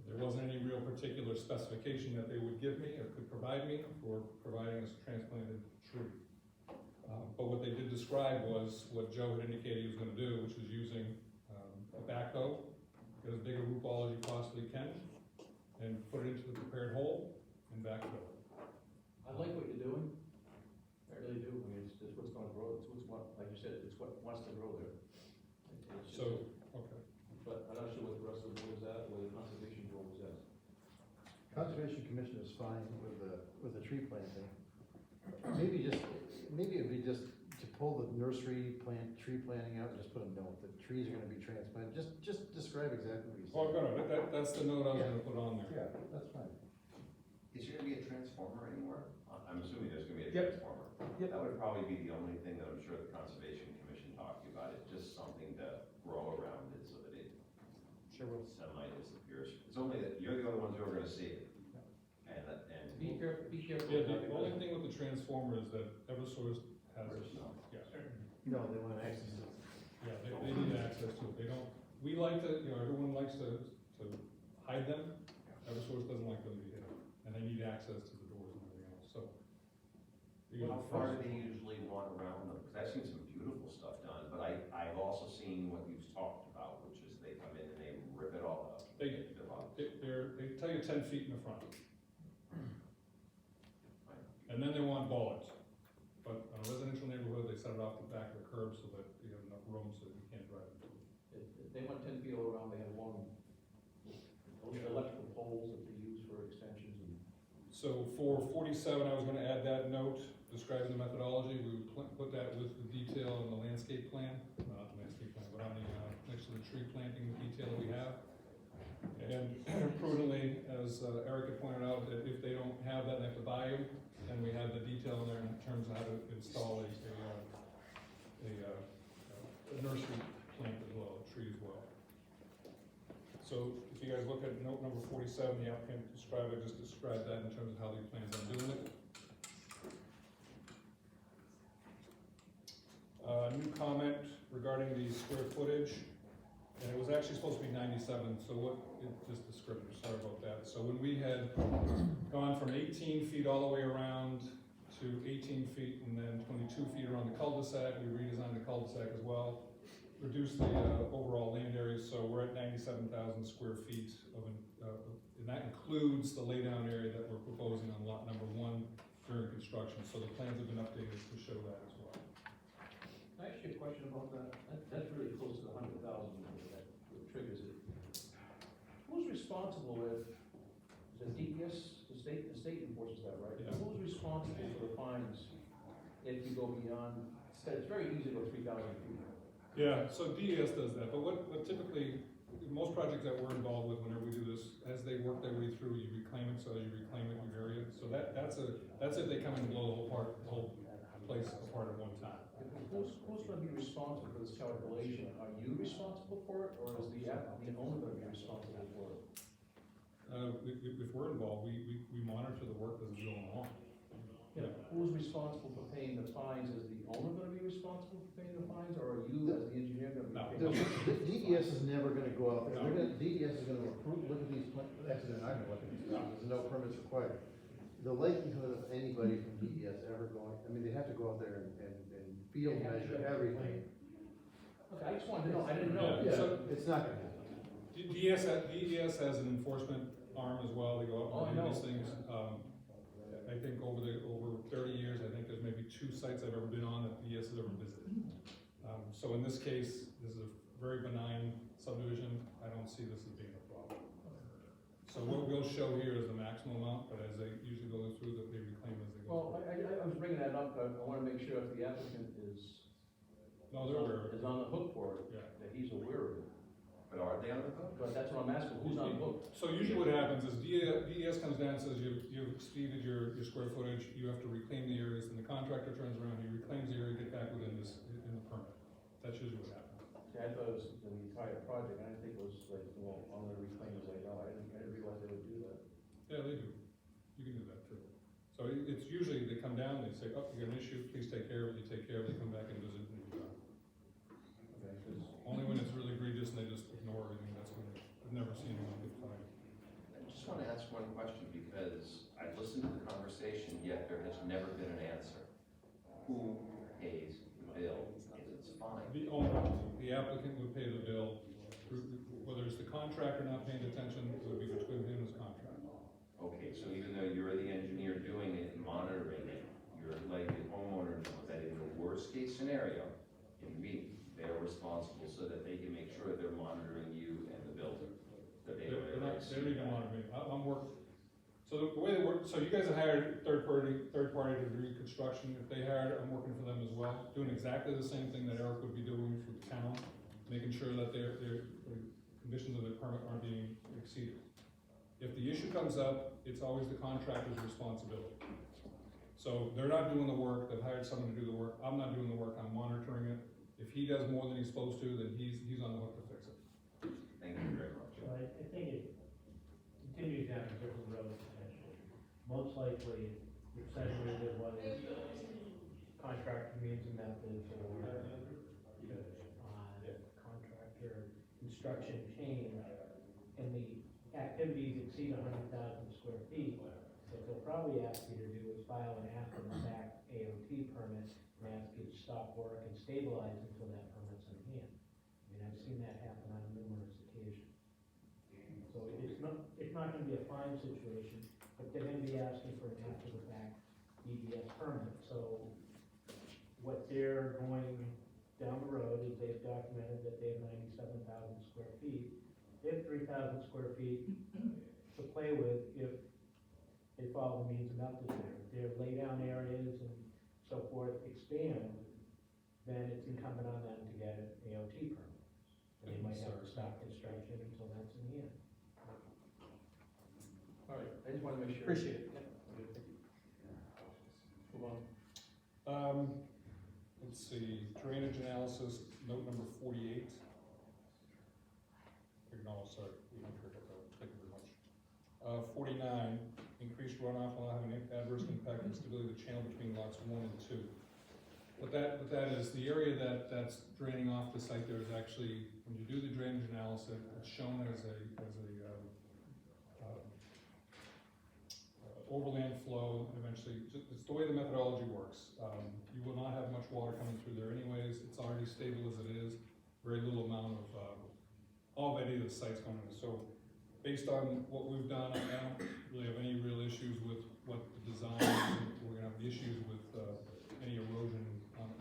There wasn't any real particular specification that they would give me or could provide me for providing us a transplanted tree. But what they did describe was what Joe had indicated he was going to do, which is using is fine with the tree planting. Maybe it'd be just to pull the tree planting out and just put a note that trees are gonna be transplanted, just describe exactly what you Well, said. that's the note I was gonna put on there. Yeah, that's fine. Is there gonna be a transformer anywhere? I'm assuming there's gonna be a Yep. transformer. Yep. That would probably be the only thing that I'm sure the Conservation Commission talked about, is just something to grow around it so that it Sure will. semi-disappears. It's only that, you're the only ones who are gonna see it. And. Be careful, be careful. Yeah, with that, the because- only thing with the transformer is that Eversource has, yeah, No, they want access to it. yeah, they need access to it, they don't, we like to, everyone likes to hide them, Eversource doesn't like them to be hidden, and they need access to the doors and everything else, so. How far do they usually want around them? Because I've seen some beautiful stuff done, but I've also seen what you've talked about, which is they come in and they rip it all up. They tell you 10 feet in the front. And then they want bollards, but on a residential neighborhood, they set it off the back of the curb so that you have enough room so that you can't drive into it. They want 10 feet all around, they have long electrical poles that they use for extensions and. So for 47, I was gonna add that note describing the methodology, we would put that with the detail in the landscape plan, not the landscape plan, but on the, next to the tree planting detail that we have. And prudently, as Eric had pointed out, that if they don't have that, they have to buy them, and we have the detail in there in terms of how to install a nursery plant as well, a tree as well. So if you guys look at note number 47, the applicant described that in terms of how he plans on doing it. New comment regarding the square footage, and it was actually supposed to be 97, so just descriptive, sorry about that. So when we had gone from 18 feet all the way around to 18 feet and then 22 feet around the cul-de-sac, we redesigned the cul-de-sac as well, reduced the overall land area, so we're at 97,000 square feet and that includes the laydown area that we're proposing on lot number 1 during construction, so the plans have been updated to show that as well. Can I ask you a question about that? That's really close to the 100,000 that triggers it. Who's responsible if, the DES, the state enforces that, right? Yeah. Who's responsible for the fines if you go beyond, it's very easy to go 3,000 feet. Yeah, so DES does that, but what typically, most projects that we're involved with, whenever we do this, as they work their way through, you reclaim it, so as you reclaim it, you vary it, so that's if they come in and blow the whole place apart at one time. Who's gonna be responsible for this calculation? Are you responsible for it, or is the owner gonna be responsible for it? If we're involved, we monitor the work that's going on. Yeah, who's responsible for paying the fines? Is the owner gonna be responsible for paying the fines, or are you as the engineer gonna be paying? The DES is never gonna go out there, DES is gonna look at these, actually, they're not gonna look at these plans, there's no permits required. The likelihood of anybody from DES ever going, I mean, they have to go out there and field measure everything. Okay, I just wanted to know, I didn't know. Yeah, so- It's not gonna happen. DES has an enforcement arm as well, they go Oh, out I and do know. these things. I think over 30 years, I think there's maybe 2 sites I've ever been on that DES has ever visited. So in this case, this is a very benign subdivision, I don't see this as being a problem. So what we'll show here is the maximum amount, but as they usually go through, that they reclaim as they go Well, through. I was bringing that up, I wanna make sure if the applicant No, they're aware of it. is on the hook for it, Yeah. that he's aware of it. But are they on the hook? But that's what I'm asking, who's on the hook? So usually what happens is DES comes down and says you've exceeded your square footage, you have to reclaim the areas, and the contractor turns around, he reclaims the area, get back within in the permit. That's usually what happens. See, I thought it was the entire project, I didn't think it was like, well, I'm gonna reclaim it, like, no, I didn't realize they would do that. Yeah, they do. You can do that too. So it's usually, they come down, they say, oh, you got an issue, please take care of it, you take care of it, they come back and visit and you're done. Okay, 'cause Only when it's really egregious and they just ignore everything, that's when I've never seen anyone get fined. I just want to ask one question, because I've listened to the conversation, yet there has never been an answer. Who pays the bill if it's fine? The owner, the applicant would pay the bill, whether it's the contractor not paying attention, it would be between him and his contractor. Okay, so even though you're the engineer doing it and monitoring it, you're letting the homeowner know that in the worst case scenario, in me, they're responsible so that they can make sure they're monitoring you and the builder. That they They're not, they don't even monitor me. So the way they work, so you guys have hired third party to do construction. If they hired, I'm working for them as well, doing exactly the same thing that Eric would be doing for the town, making sure that the conditions of the permit aren't being exceeded. If the issue comes up, it's always the contractor's responsibility. So they're not doing the work, they've hired someone to do the work, I'm not doing the work, I'm monitoring it. If he does more than he's supposed to, then he's on the hook to fix it. Thank you very much. So I think it continues down a different road potentially. Most likely, essentially there was contractor means and methods or contractor construction change, and the activities exceed 100,000 square feet. So what they'll probably ask you to do is file an after the fact AOT permit and ask you to stop work and stabilize until that permit's in hand. I mean, I've seen that happen on numerous occasions. So it's not gonna be a fine situation, but they're gonna be asking for an after the fact EDS permit. So what they're going down the road is they've documented that they have 97,000 square feet. They have 3,000 square feet to play with if they follow the means and methods there. If their lay down areas and so forth expand, then it's incumbent on them to get an AOT permit. And they might have to stop construction until that's in the end. All right, I just wanna make sure. Appreciate it. Move on. Let's see, drainage analysis, note number 48. No, sorry, we don't care about that, thank you very much. 49, increased runoff will have an adverse impact on the stability of the channel between lots 1 and 2. What that is, the area that's draining off the site there is actually, when you do the drainage analysis, it's shown as a overland flow, eventually, it's the way the methodology works. You will not have much water coming through there anyways, it's already stable as it is, very little amount of any of the sites going in. So based on what we've done, I don't really have any real issues with what the design is. We're gonna have issues with any erosion on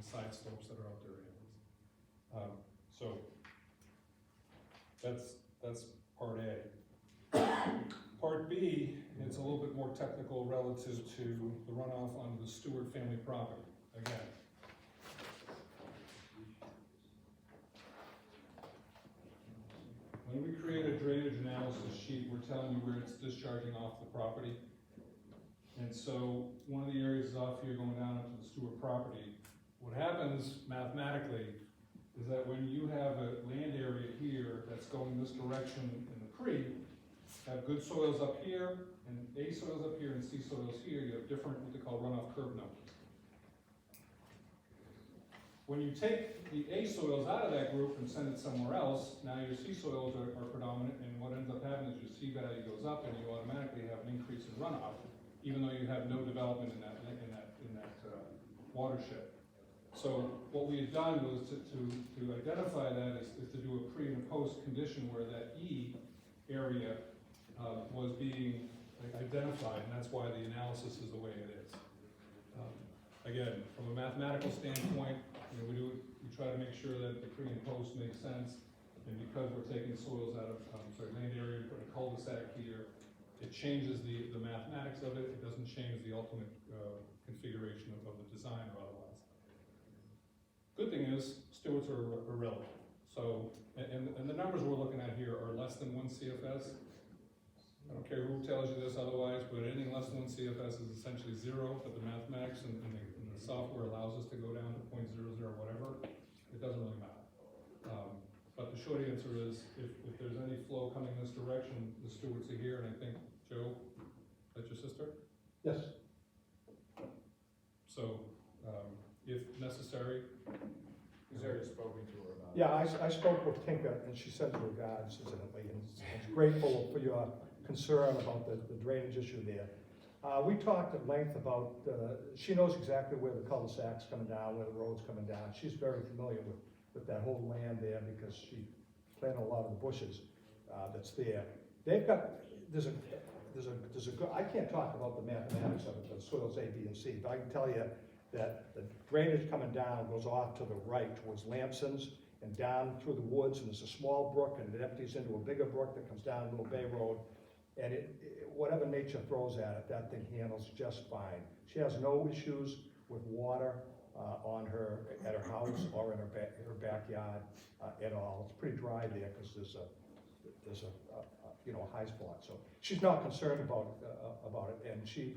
the side slopes that are out there anyways. So that's part A. Part B, it's a little bit more technical relative to the runoff onto the Stewart family property. Again, when we create a drainage analysis sheet, we're telling you where it's discharging off the property. And so one of the areas is off here going down into the Stewart property. What happens mathematically is that when you have a land area here that's going this direction in the creek, have good soils up here, and A soils up here, and C soils here, you have different, what they call runoff curve numbers. When you take the A soils out of that group and send it somewhere else, now your C soils are predominant, and what ends up happening is your C value goes up, and you automatically have an increase in runoff, even though you have no development in that watershed. So what we had done was to identify that is to do a pre and post condition where that E area was being identified, and that's why the analysis is the way it is. Again, from a mathematical standpoint, we try to make sure that the pre and post makes sense, and because we're taking soils out of land area and putting a cul-de-sac here, it changes the mathematics of it. It doesn't change the ultimate configuration of the design or otherwise. Good thing is, Stewart's are irrelevant. So, and the numbers we're looking at here are less than 1 CFS. I don't care who tells you this otherwise, but anything less than 1 CFS is essentially 0, but the mathematics and the software allows us to go down to 0.00 whatever. It doesn't really matter. But the short answer is, if there's any flow coming this direction, the Stewarts are here, and I think, Joe, that's your sister? Yes. So, if necessary. He's already spoken to her about it. Yeah, I spoke with Tinka, and she sends regards, incidentally, and is grateful for your concern about the drainage issue there. We talked at length about, she knows exactly where the cul-de-sac's coming down, where the road's coming down. She's very familiar with that whole land there because she planted a lot of the bushes that's there. They've got, there's a good, I can't talk about the mathematics of it, the soils A, B, and C, but I can tell you that the drainage coming down goes off to the right towards Lampson's and down through the woods, and there's a small brook, and it empties into a bigger brook that comes down Little Bay Road. And whatever nature throws at it, that thing handles just fine. She has no issues with water at her house or in her backyard at all. It's pretty dry there because there's a high spot. So she's not concerned about it, and she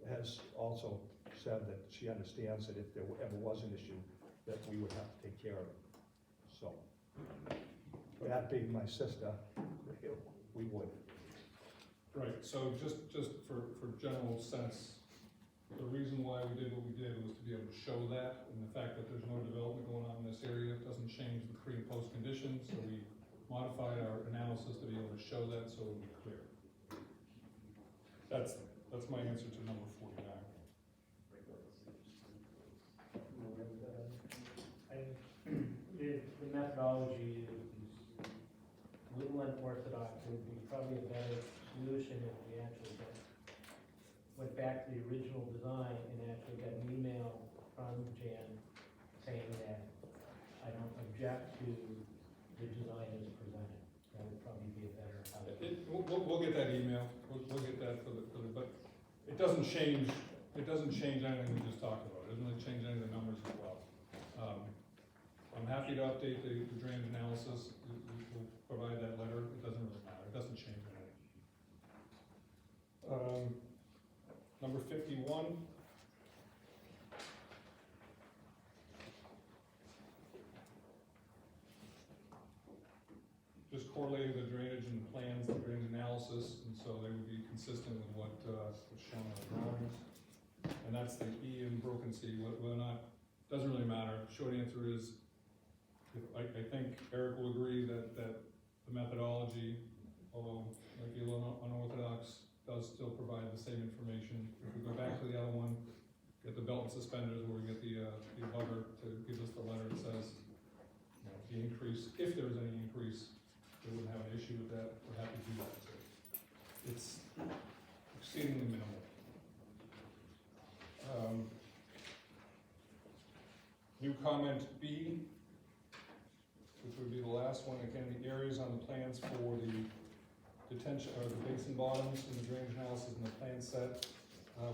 has also said that she understands that if there ever was an issue, that we would have to take care of it. So, that being my sister, we would. Right, so just for general sense, the reason why we did what we did was to be able to show that, and the fact that there's no development going on in this area doesn't change the pre and post conditions, so we modified our analysis to be able to show that so it would be clear. That's my answer to number 49. The methodology is a little unorthodox. It would be probably a better solution if we actually went back to the original design and actually got an email from Jan saying that I don't object to the design as presented. That would probably be a better outcome. We'll get that email, we'll get that but it doesn't change anything we just talked about. It doesn't really change any of the numbers as well. I'm happy to update the drainage analysis. We'll provide that letter. It doesn't really matter. It doesn't change anything. Number 51. Just correlating the drainage and the plans, the drainage analysis, and so they would be consistent with what was shown on the drawings. And that's the E in Broken Sea. Whether or not, doesn't really matter. Short answer is, I think Eric will agree that the methodology, although might be a little unorthodox, does still provide the same information. If we go back to the other one, get the belt and suspenders, where we get the abugger to give us the letter that says, you know, the increase, if there's any increase, we wouldn't have an issue with that. We're happy to do that. So it's exceedingly minimal. New comment B, which would be the last one. Again, the areas on the plans for the detention, or the basin bottoms and the drainage analysis and the plan set.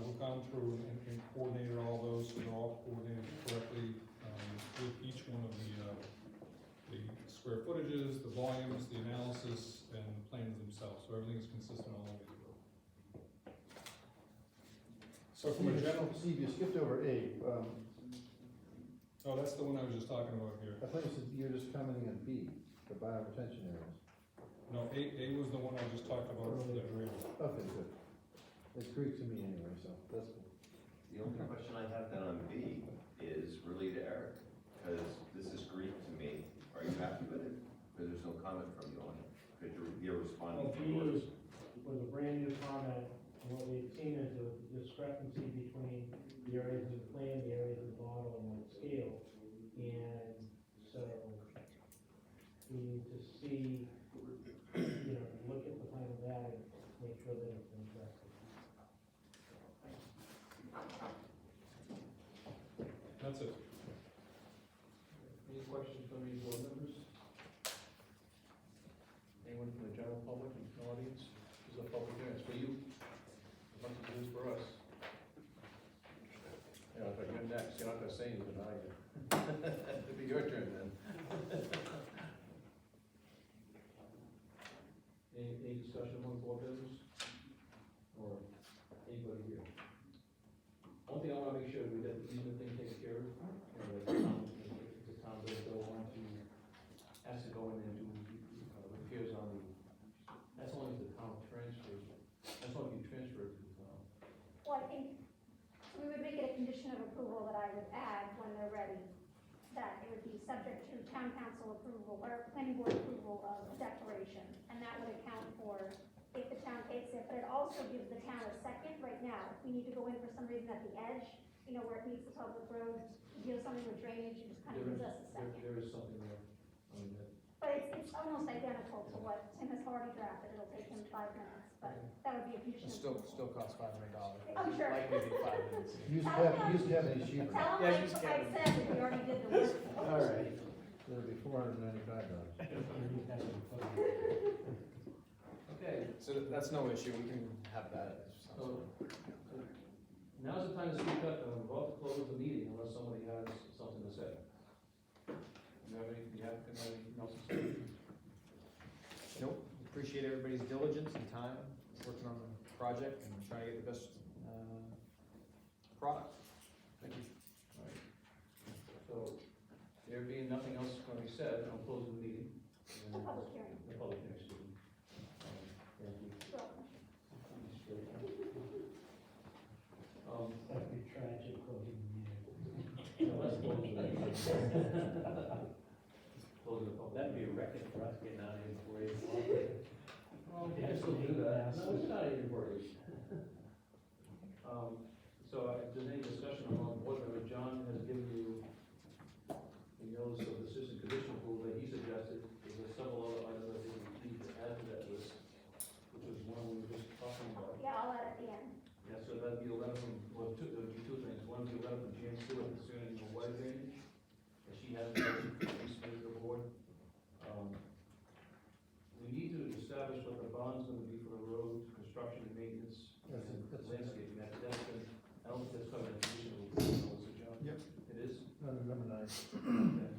We've gone through and coordinated all those, so they're all coordinated correctly with each one of the square footages, the volumes, the analysis, and the plans themselves. So everything is consistent all the way through. So from a general, Steve, you skipped over A. oh, that's the one I was just talking about here. I thought you said you were just commenting on B, the bioretention areas. No, A was the one I just talked about for the drainage. Okay, good. It's Greek to me anyway, so that's cool. The only question I have then on B is really to Eric, because this is Greek to me. Are you happy with it? Because there's no comment from you on it, because you're responding Well, to B yours. was a brand new comment, and what we've seen is a discrepancy between the areas of the plan, the areas of the model, and the scale. And so we need to see, look at the final data, make sure that it's been corrected. That's it. Any questions from any board members? Anyone from the general public and audience? This is a public hearing, it's for you, as much as it is for us. You know, if you're next, you're not gonna say anything, are you? It'll be your turn then. Any discussion among board members? Or anybody here? One thing I wanna make sure we get the easement thing taken care of, if the town does go on to, has to go in and do repairs on the, that's only if the town transfers, that's only if you transfer it to the town. Well, I think we would make it a condition of approval that I would add when they're ready, that it would be subject to town council approval or planning board approval of a declaration. And that would account for if the town takes it, but it also gives the town a second. Right now, if we need to go in for some reason at the edge, where it meets the public road, do something with drainage, it just kind of gives us a second. There is something there, I mean, that. But it's almost identical to what Tim has already drafted. It'll take him 5 minutes, but that would be a condition. It of still approval. costs $500. I'm sure. Like maybe 5 minutes. You used to have any cheaper. Tell Yeah, him she's I kidding. said that we already did the work. All right. It'll be $495. Okay, So that's no issue, we can have that. So, now's the time to speak up, and I'm about to close the meeting unless somebody has something to say. You have anything else to say? Nope, appreciate everybody's diligence and time working on the project and trying to get the best, product. Thank you. So, there being nothing else going to be said, I'll close the meeting. The public hearing. The public hearing, excuse me. Thank you. That'd be tragic, closing the meeting. Let's close the meeting. Close the public. That'd be a record for us getting out of here before 8 o'clock. Well, we can still do that. No, it's not 8:40. So, if there's any discussion among board members, John has given you the notice of the citizen condition rule that he suggested. There's several other items I think we need to add to that list, which was one we were just talking about. Yeah, I'll add at the end. Yeah, so that'd be a letter from, well, there would be two things. One would be a letter from James Stewart concerning the water drainage, that she has resubmitted to the board. We need to establish what the bond's gonna be for the road, construction and maintenance, That's it, and that's it. landscaping. That's been, I don't think that's covered in the condition of the John. Yep. It is? Number 9. Okay.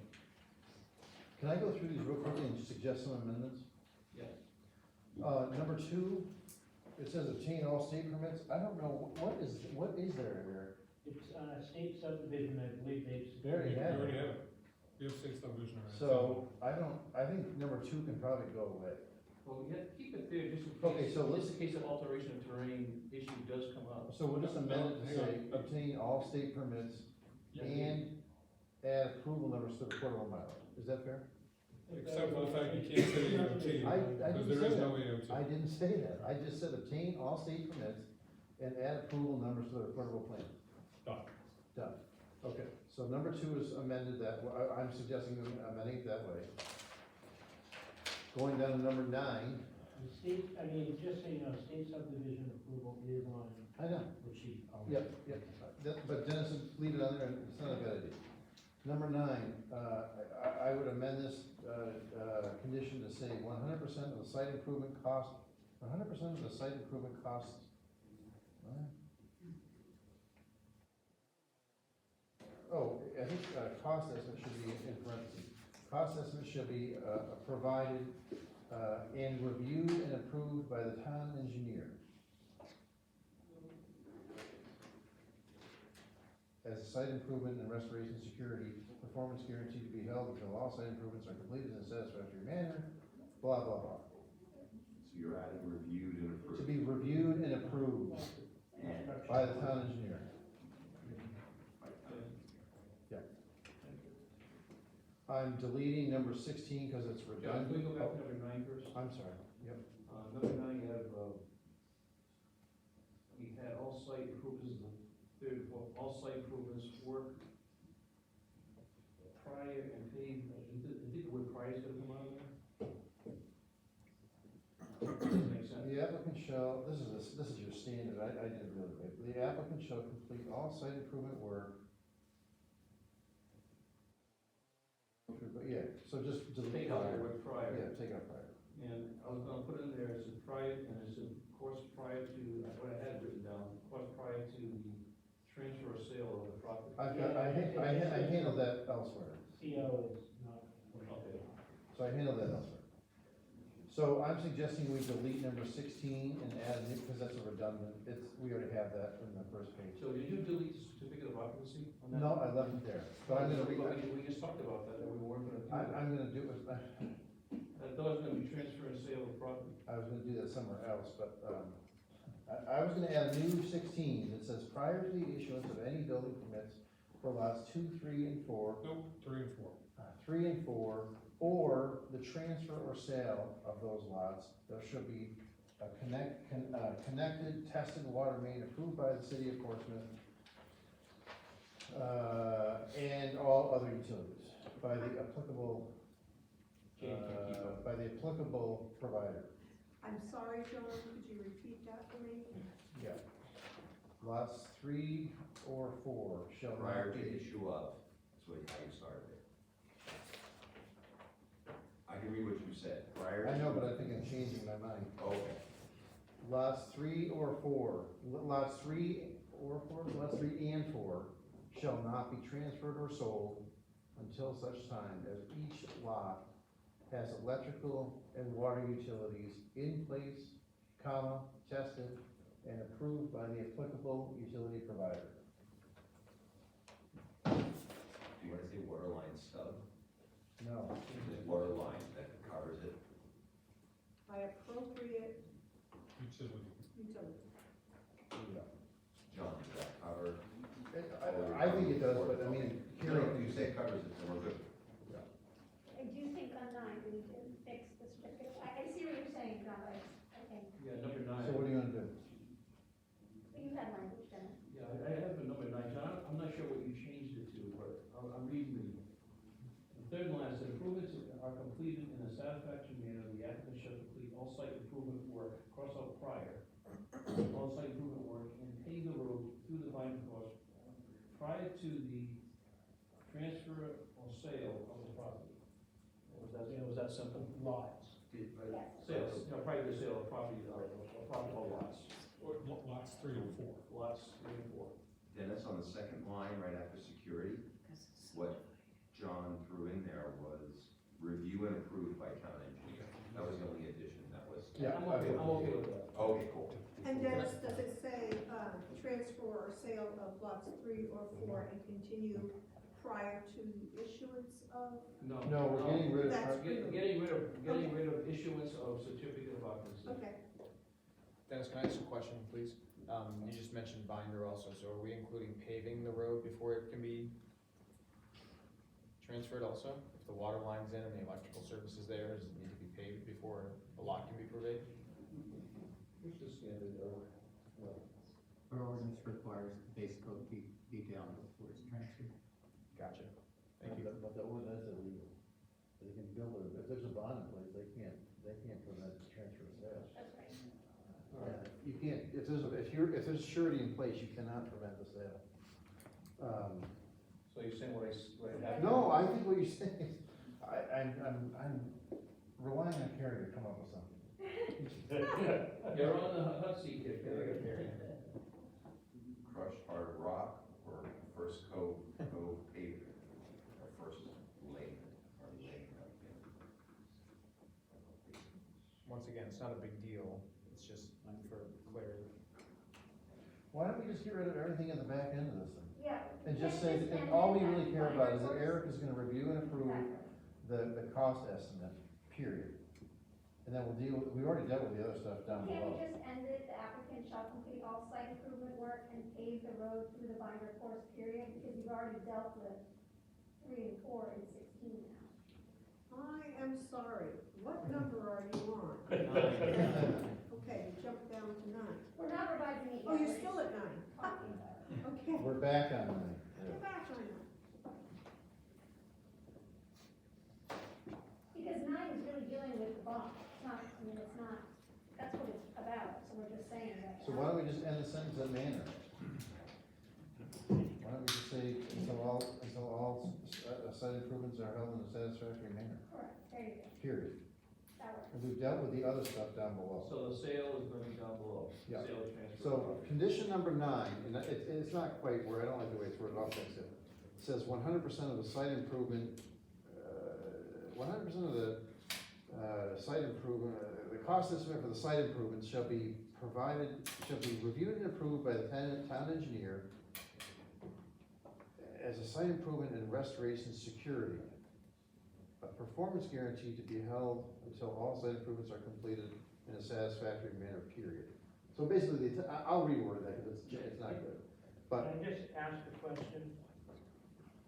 Can I go through these real quickly and suggest some amendments? Yeah. Number 2, it says obtain all state permits. I don't know, what is there there? It's, state subdivision, I believe they've. They already We have already it. have it. We have state subdivision already. So, I think number 2 can probably go away. Well, we have to keep it there just in case. Okay, so let's- Just in case an alteration of terrain issue does come up. So we'll just amend it to Hang say, on. obtain all state permits and add approval numbers to the Port of Rhode Island. Is that fair? Except for the fact you can't say AOT, I because didn't there say is that. no AOT. I didn't say that. I just said obtain all state permits and add approval numbers to the recordable plan. Done. Done. Okay, so number 2 is amended that, I'm suggesting amending it that way. Going down to number 9, The state, I mean, just so you know, state subdivision approval is on I know, the sheet. yep, but Dennis, leave it on there, and it's not a good idea. Number 9, I would amend this, condition to say 100% of the site improvement cost, 100% of the site improvement costs. Oh, I think, cost estimate should be in parentheses. Cost estimate should be, provided, and reviewed and approved by the town engineer. As a site improvement and restoration security, performance guarantee to be held until all site improvements are completed in a satisfactory manner, blah, blah, blah. So you're adding reviewed and To approved. be reviewed and approved And by the town engineer. I'm deleting number 16 because it's John, can we go redundant. back to number 9 first? I'm sorry, yep. Number 9, you have, we had all site improvements, the third, all site improvements work prior and paid, I think the word prior is gonna come out of there? Doesn't make sense. The applicant shall, this is your standard, I did it really quick. The applicant shall complete all site improvement work. Yeah, so just delete Take out the prior. word prior. Yeah, take out prior. And I was gonna put in there, it says prior, and it says, of course, prior to, what I had written down, of course, prior to the transfer or sale of the property. I handled that elsewhere. CO is not. Okay. So I handled that elsewhere. So I'm suggesting we delete number 16 and add, because that's a redundant, we already have that in the first page. So did you delete the certificate of occupancy on that? No, I left it there, but I'm gonna We just talked about that we weren't gonna do that. I'm gonna do it, I thought it was gonna be transfer and sale of property. I was gonna do that somewhere else, but, I was gonna add a new 16 that says prior to the issuance of any building permits for lots 2, 3, and 4, Nope, 3 and 4. 3 and 4, or the transfer or sale of those lots, there should be a connected, tested water main approved by the city of Portsmouth, and all other utilities by the applicable, provider. I'm sorry, John, could you repeat that for me? Yeah. Lots 3 or 4 shall prior not to be. issue of, that's what, how you started it. I can read what you said, prior to. I know, but I think I'm changing my mind. Okay. lots 3 or 4, lots 3 or 4, lots 3 and 4 shall not be transferred or sold until such time as each lot has electrical and water utilities in place, comma, tested, and approved by the applicable utility provider. Do you wanna say water line stub? No. The water line that covers it? By appropriate Utility. utility. John, does that cover? I think it does, but I mean, No, no, you say it covers it, then we're good. I do think on 9, we need to fix the certificate. I see what you're saying, John, but I think, Yeah, number so 9. what are you gonna do? but you had language, Dennis. Yeah, I have a number 9, John, I'm not sure what you changed it to, but I'm reading the third line, said improvements are completed in a satisfactory manner, the applicant shall complete all site improvement work, cross out prior, all site improvement work, and pave the road through the binder course prior to the transfer or sale of the property. Was that simple? Lots. Yes. Sales, prior to the sale of property, or property or lots. Or lots 3 and 4. Lots 3 and 4. Dennis, on the second line, right after security, what John threw in there was review and approved by town engineer. That was the only addition, that was. Yeah, I'm okay with that. Okay, cool. And Dennis, does it say, transfer or sale of lots 3 or 4 and continue prior to the issuance of? No, we're getting rid of. That's- Getting rid of issuance of certificate of occupancy. Okay, Dennis, can I ask a question, please? You just mentioned binder also, so are we including paving the road before it can be transferred also? If the water line's in and the electrical service is there, does it need to be paved before the lot can be purveyed? What's the standard, Our ordinance requires the base coat be down before it's transferred. Gotcha. Thank you. But the ordinance is illegal. They can build it, if there's a bond in place, they can't prevent the transfer of sales. That's right. You can't, if there's surety in place, you cannot prevent the sale. So you're saying what I have? No, I think what you're saying is, I'm relying on Carrie to come up with something. You're on the hot seat here, Gary. Crushed hard rock or first coat pavement, or first laying, or laying. Once again, it's not a big deal, it's just for clarity. Why don't we just get rid of everything in the back end of this thing? Yeah. And just say, and all we really care about is that Eric is gonna review and approve the cost estimate, period. And then we'll deal, we already dealt with the other stuff down Can't we below. just end it, the applicant shall complete all site improvement work and pave the road through the binder course period, because you've already dealt with 3 and 4 and 16 now. I am sorry, what number are you on? Okay, you jumped down to 9. We're not revising it yet. Oh, you're we're still just at 9. talking about it. Okay, We're back on that. go back on 9. Because 9 is really dealing with the bond, it's not, I mean, it's not, that's what it's about, so we're just saying that. So why don't we just end the sentence in manner? Why don't we just say, until all site improvements are held in a satisfactory manner, Correct, there you go, period. that works. And we've dealt with the other stuff down below. So the sale is gonna be down below. Yeah. Sale or transfer. So, condition number 9, and it's not quite where, I don't like the way it's worded, I'll fix it. It says 100% of the site improvement, 100% of the site improvement, the cost estimate for the site improvements shall be reviewed and approved by the town engineer as a site improvement and restoration security. A performance guarantee to be held until all site improvements are completed in a satisfactory manner, period. So basically, I'll reword that because it's not good. But, Can I just ask a question?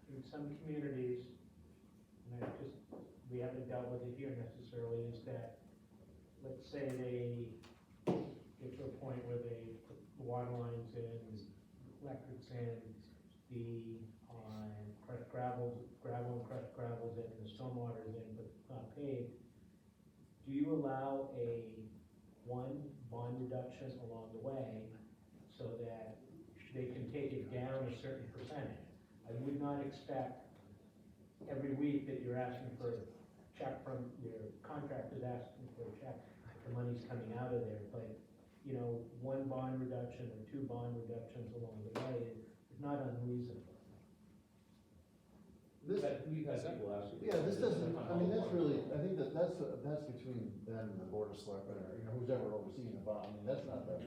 In some communities, and we haven't dealt with it here necessarily, is that, let's say they get to a point where they put the water lines in, electrics in, the, crushed gravel and crushed gravel's in, the stormwater's in, but it's not paved. Do you allow a bond reduction along the way so that they can take it down a certain percentage? I would not expect every week that you're asking for a check from your contractor's asking for a check, the money's coming out of there, but you know, one bond reduction or two bond reductions along the way is not unreasonable. This, We've had people ask. yeah, this doesn't, I mean, that's really, I think that's between them and the board of selectmen, or, you know, who's ever overseeing the bond, I mean, that's not the,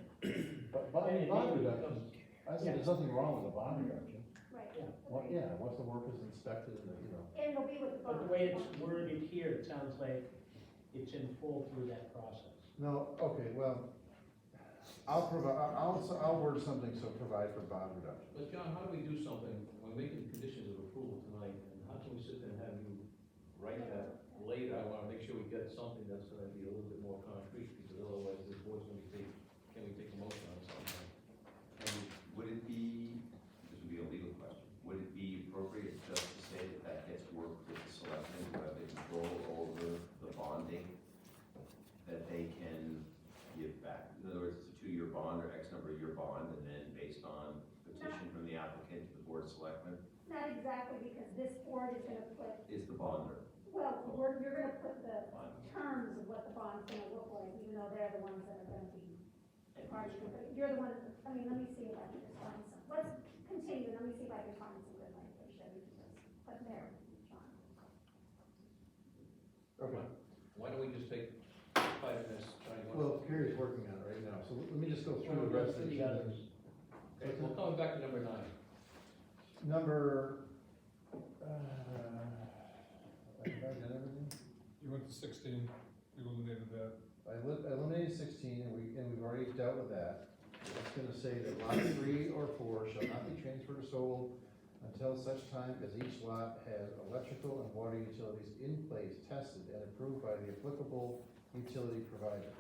but And it bond may be reduction, I think there's nothing wrong with a bond reduction. Right. Yeah. Well, yeah, once the work is inspected, and, you know, And it'll be with the But bond. the way it's worded here, it sounds like it's in full through that process. no, okay, well, I'll word something, so provide for bond reduction. But John, how do we do something, we're making conditions of approval tonight, and how can we sit there and have you write that later? I wanna make sure we get something that's gonna be a little bit more concrete, because otherwise this board's gonna be can we take a motion on something? And would it be, this would be a legal question, would it be appropriate just to say that that gets worked with the selectmen, who have the control over the bonding, that they can give back? In other words, it's a 2-year bond or X number of year bond, and then based on petition from the applicant to the board of selectmen, Not exactly, because this board is gonna put, is the bonder. well, you're gonna put the terms of what the bond's gonna look like, even though they're the ones that are gonna be party. But you're the one, I mean, let me see if I can just find some, let's continue, let me see if I can find some good language that we can just put there, John. Okay, Why don't we just take 5 minutes, trying to. well, Carrie's working on it right now, so let me just go through the rest of The the others. Okay, we're coming back to number 9. Number, have I done everything? You went to 16, we eliminated that. I eliminated 16, and we've already dealt with that. It's gonna say that lot 3 or 4 shall not be transferred or sold until such time as each lot has electrical and water utilities in place, tested, and approved by the applicable utility provider.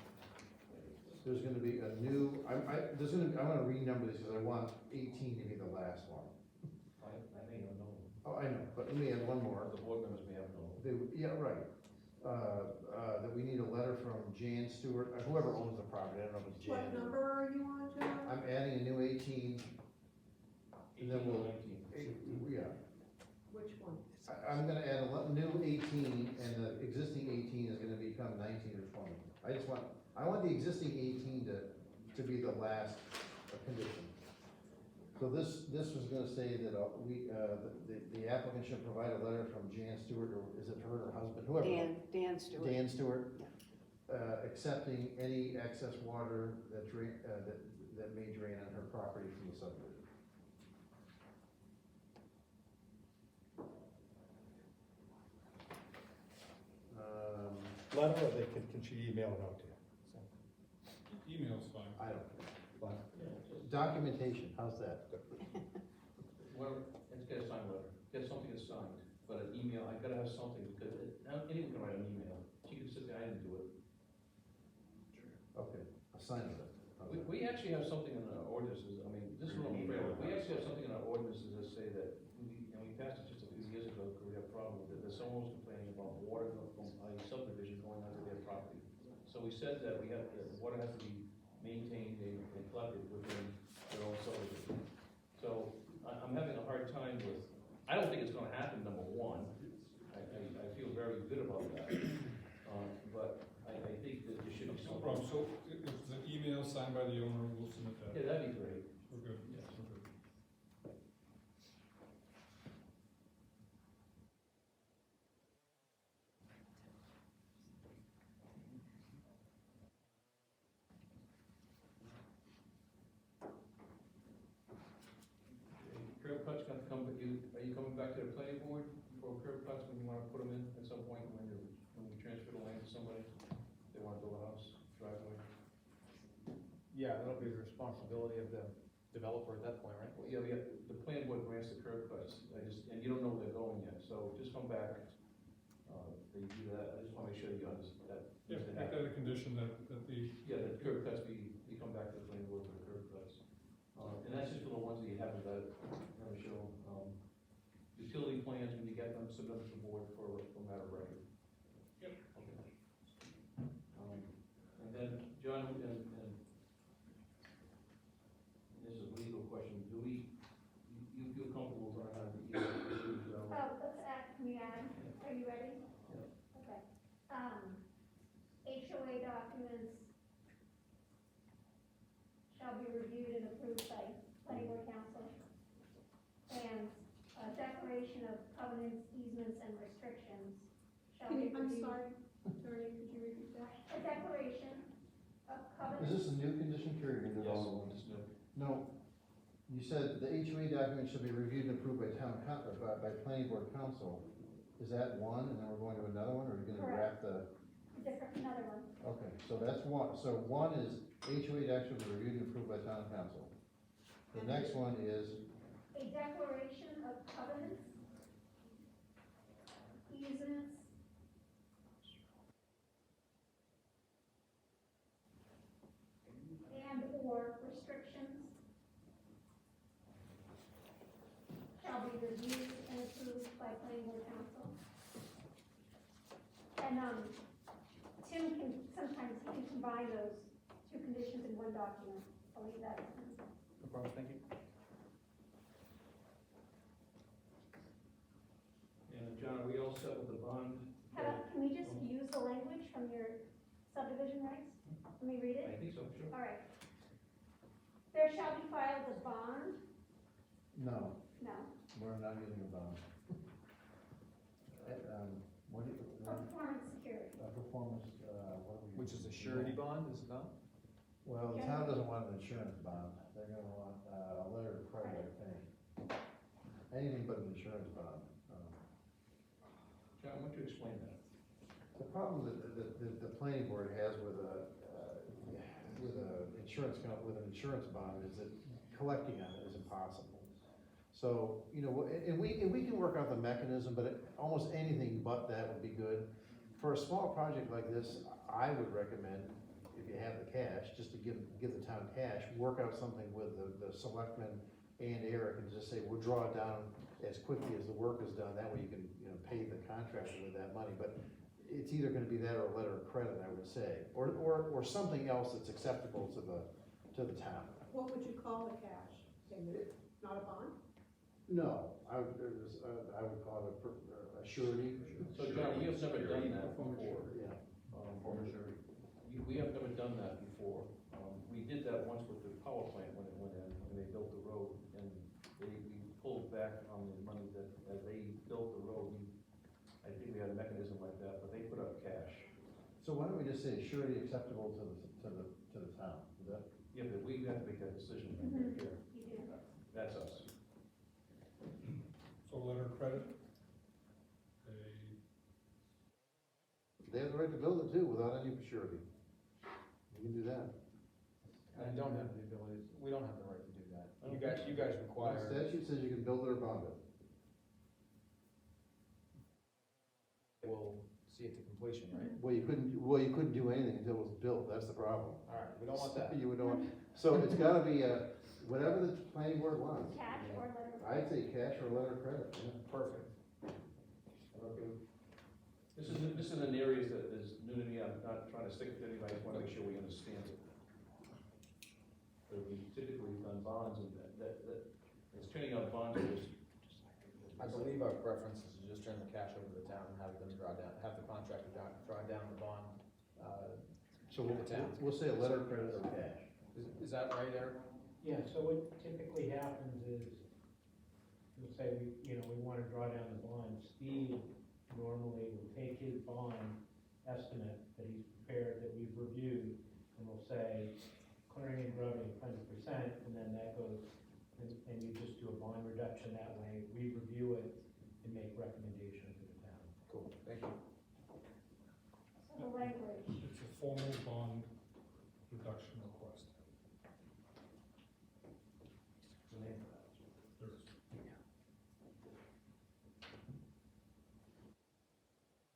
There's gonna be a new, I'm gonna renumber these, because I want 18 to be the last one. I may not know, Oh, I know, but let me add one more. the board members may have known. Yeah, right. That we need a letter from Jan Stewart, whoever owns the property, I don't know if it's Jan. What number are you on, John? I'm adding a new 18, and then we'll, 19. yeah. Which one? I'm gonna add a new 18, and the existing 18 is gonna become 19 or 20. I want the existing 18 to be the last condition. So this was gonna say that the applicant should provide a letter from Jan Stewart, or is it her or husband, whoever. Dan Stewart. Dan Stewart, accepting any excess water that may drain on her property from the subdivision. Letter, or can she email it out to you? Email's fine. I don't, documentation, how's that? Well, let's get a signed letter, get something that's signed, but an email, I gotta have something, because anyone can write an email. She can sit there, I didn't do it. Okay, a sign of it. How's that? We actually have something in our ordinances, I mean, this is what I'm afraid of, we actually have something in our ordinances that say that, we passed it just a few years ago, because we had a problem with it, that someone was complaining about water from a subdivision going onto their property. So we said that the water has to be maintained and collected within their own subdivision. So I'm having a hard time with, I don't think it's gonna happen, number one, I feel very good about that. But I think that there should be No some. problem, so if it's an email signed by the owner, we'll submit that. Yeah, that'd be great. We're good. Yes. We're good. Curb cuts gonna come, but are you coming back to the planning board for curb cuts when you wanna put them in at some point when we transfer the land to somebody? They wanna build a house, driveway? Yeah, that'll be the responsibility of the developer at that point, right? Well, yeah, the planning board grants the curb cuts, and you don't know where they're going yet, so just come back. They do that, I just wanna make sure you understand that. Yeah, make that a condition that the, Yeah, the curb cuts you come back to the planning board for the curb cuts. And that's just for the ones that you haven't got, never show. Utility plans, when you get them, submit them to the board for matter of record. Yep. Okay. And then, John, and this is a legal question, do you feel comfortable running out of the issues? Oh, let's add, can we add, are you ready? Yeah. Okay. HOA documents, shall be reviewed and approved by planning board council. And a declaration of covenants, easements, and restrictions shall Can be you, I'm reviewed. sorry, attorney, could you repeat that? A declaration of Is covenants. this a new condition period or old one? Yes, no. No, you said the HOA document should be reviewed and approved by by planning board council. Is that one, and then we're going to another one, or are you gonna wrap the, Another one. okay, so that's one, so one is HOA document should be reviewed and approved by town council. The next one is, A declaration of covenants, easements, and or restrictions shall be reviewed and approved by planning board council. And, Tim can, sometimes he can combine those two conditions in one document. I'll leave that. No problem, thank you. And John, are we all set with the bond? Can we just use the language from your subdivision rights? Let me read I it. think so, sure. All right. There shall be filed a bond, no, no, we're not using a bond. What do you, performance security. performance, what do we? Which is a surety bond, is it not? Well, the town doesn't want an insurance bond, they're gonna want, a letter of credit, I think. Anything but an insurance bond. John, why don't you explain that? The problem that the planning board has with an insurance bond is that collecting on it is impossible. So, you know, and we can work out the mechanism, but almost anything but that would be good. For a small project like this, I would recommend, if you have the cash, just to give the town cash, work out something with the selectmen and Eric and just say, we'll draw it down as quickly as the work is done. That way you can, you know, pay the contractor with that money. But it's either gonna be that or a letter of credit, I would say, or something else that's acceptable to the town. What would you call the cash? Not a bond? No, I would call it a surety. So John, we have never done that before. Yeah. We have never done that before. We did that once with the power plant when it went in, when they built the road, and we pulled back on the money that, as they built the road, I think we had a mechanism like that, but they put up cash. So why don't we just say surety acceptable to the town? Is that? Yeah, but we have to make that decision right Mhm. here. You do. That's us. So letter of credit, They have the right to build it too, without any surety. You can do that. I don't have the ability, we don't have the right to do that. I don't You guys The require, statute says you can build it or bond it. we'll see it to completion, right? Well, you couldn't do anything until it was built, that's the problem. All right, we don't want that. You would want, so it's gotta be whatever the planning board wants. Cash or letter of I'd say cash or letter of credit, yeah. Perfect. This is an area that is new to me. I'm not trying to stick it to anybody. I just want to make sure we understand it. But we typically done bonds and that it's turning out bonds are just. I believe our preference is to just turn the cash over to the town and have them draw down, have the contractor draw down the bond. So The town. we'll say a letter of credit or cash. Is that right, Eric? Yeah, so what typically happens is, let's say we wanna draw down the bond, Steve normally will take his bond estimate that he's prepared, that we've reviewed, and will say, clearing and grubbing 100%, and then that goes, and you just do a bond reduction that way, we review it and make recommendation to the town. Cool, thank you. So the language. it's a formal bond reduction request. The name for that. There's,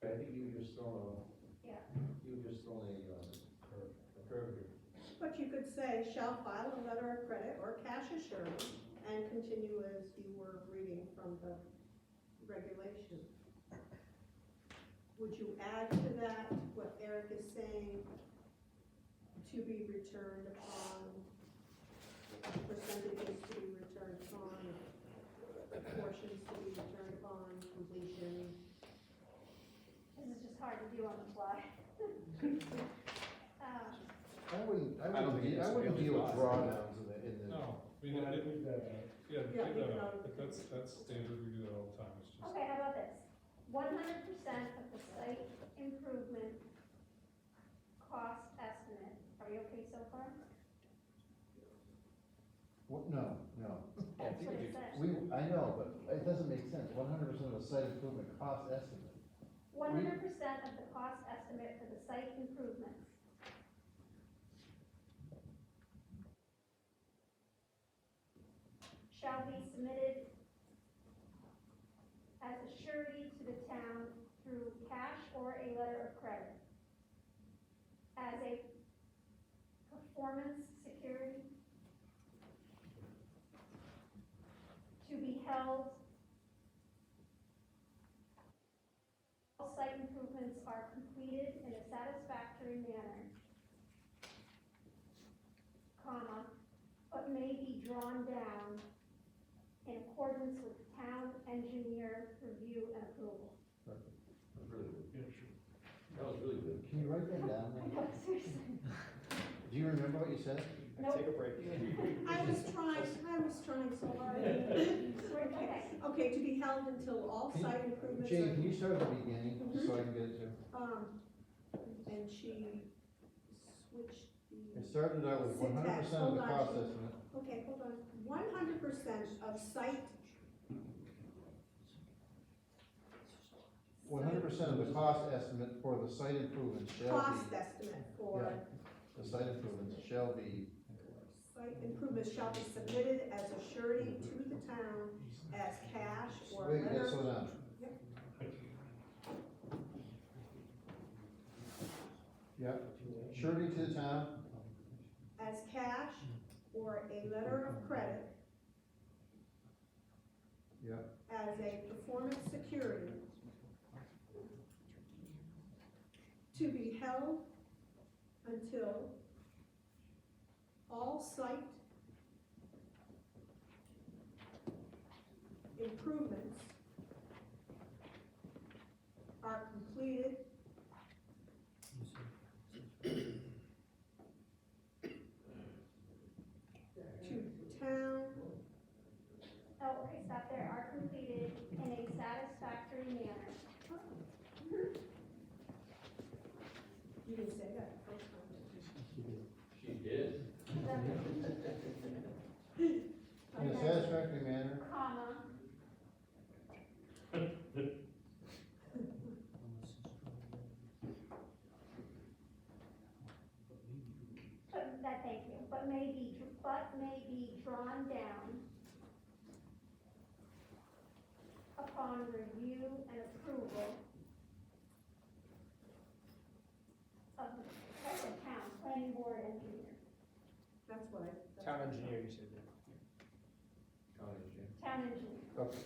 I think you were just throwing Yeah. a curve here. But you could say, shall file a letter of credit or cash assurance and continue as you were reading from the regulation. Would you add to that what Eric is saying, to be returned upon, percentages to be returned upon, portions to be returned upon, completion? This is just hard to do on the fly. I wouldn't I don't think it needs to be on the deal with fly. drawdowns mean, Yeah, it- leave that out. yeah, Yeah, take leave that it out, out. but that's standard, we do that all the time, it's just. Okay, how about this? 100% of the site improvement cost estimate. Are you okay so far? What, no, no. That's what it says. I know, but it doesn't make sense, 100% of the site improvement cost estimate. 100% of the cost estimate for the site improvements. Shall be submitted as a surety to the town through cash or a letter of credit. As a performance security to be held. All site improvements are completed in a satisfactory manner, comma, but may be drawn down in accordance with town engineer review and approval. That was really good. That was really good. Can you write that down? I know, seriously. Do you remember what you said? Nope. Take a break. I was trying so hard. Okay. Okay, to be held until all Can you- site improvements Jane, are, can you start at the beginning, so I can get it to? and she switched the. It started out with 100% of the cost estimate. Okay, hold on. 100% of site. 100% of the cost estimate for the site improvements shall Cost be, estimate for Yeah. the site improvements shall be, site improvements shall be submitted as a surety to the town as cash or wait, letter. yeah, slow down. Yeah, surety to the town, As cash or a letter of credit. Yeah. As a performance security. To be held until all site improvements are completed to town. Oh, okay, stop there, are completed in a satisfactory manner. You didn't say that the first time. She did. in a satisfactory manner, Comma, thank you, but may be drawn down upon review and approval of the town, planning board engineer, That's what I. that's Town what I engineer, you said that. town engineer. okay.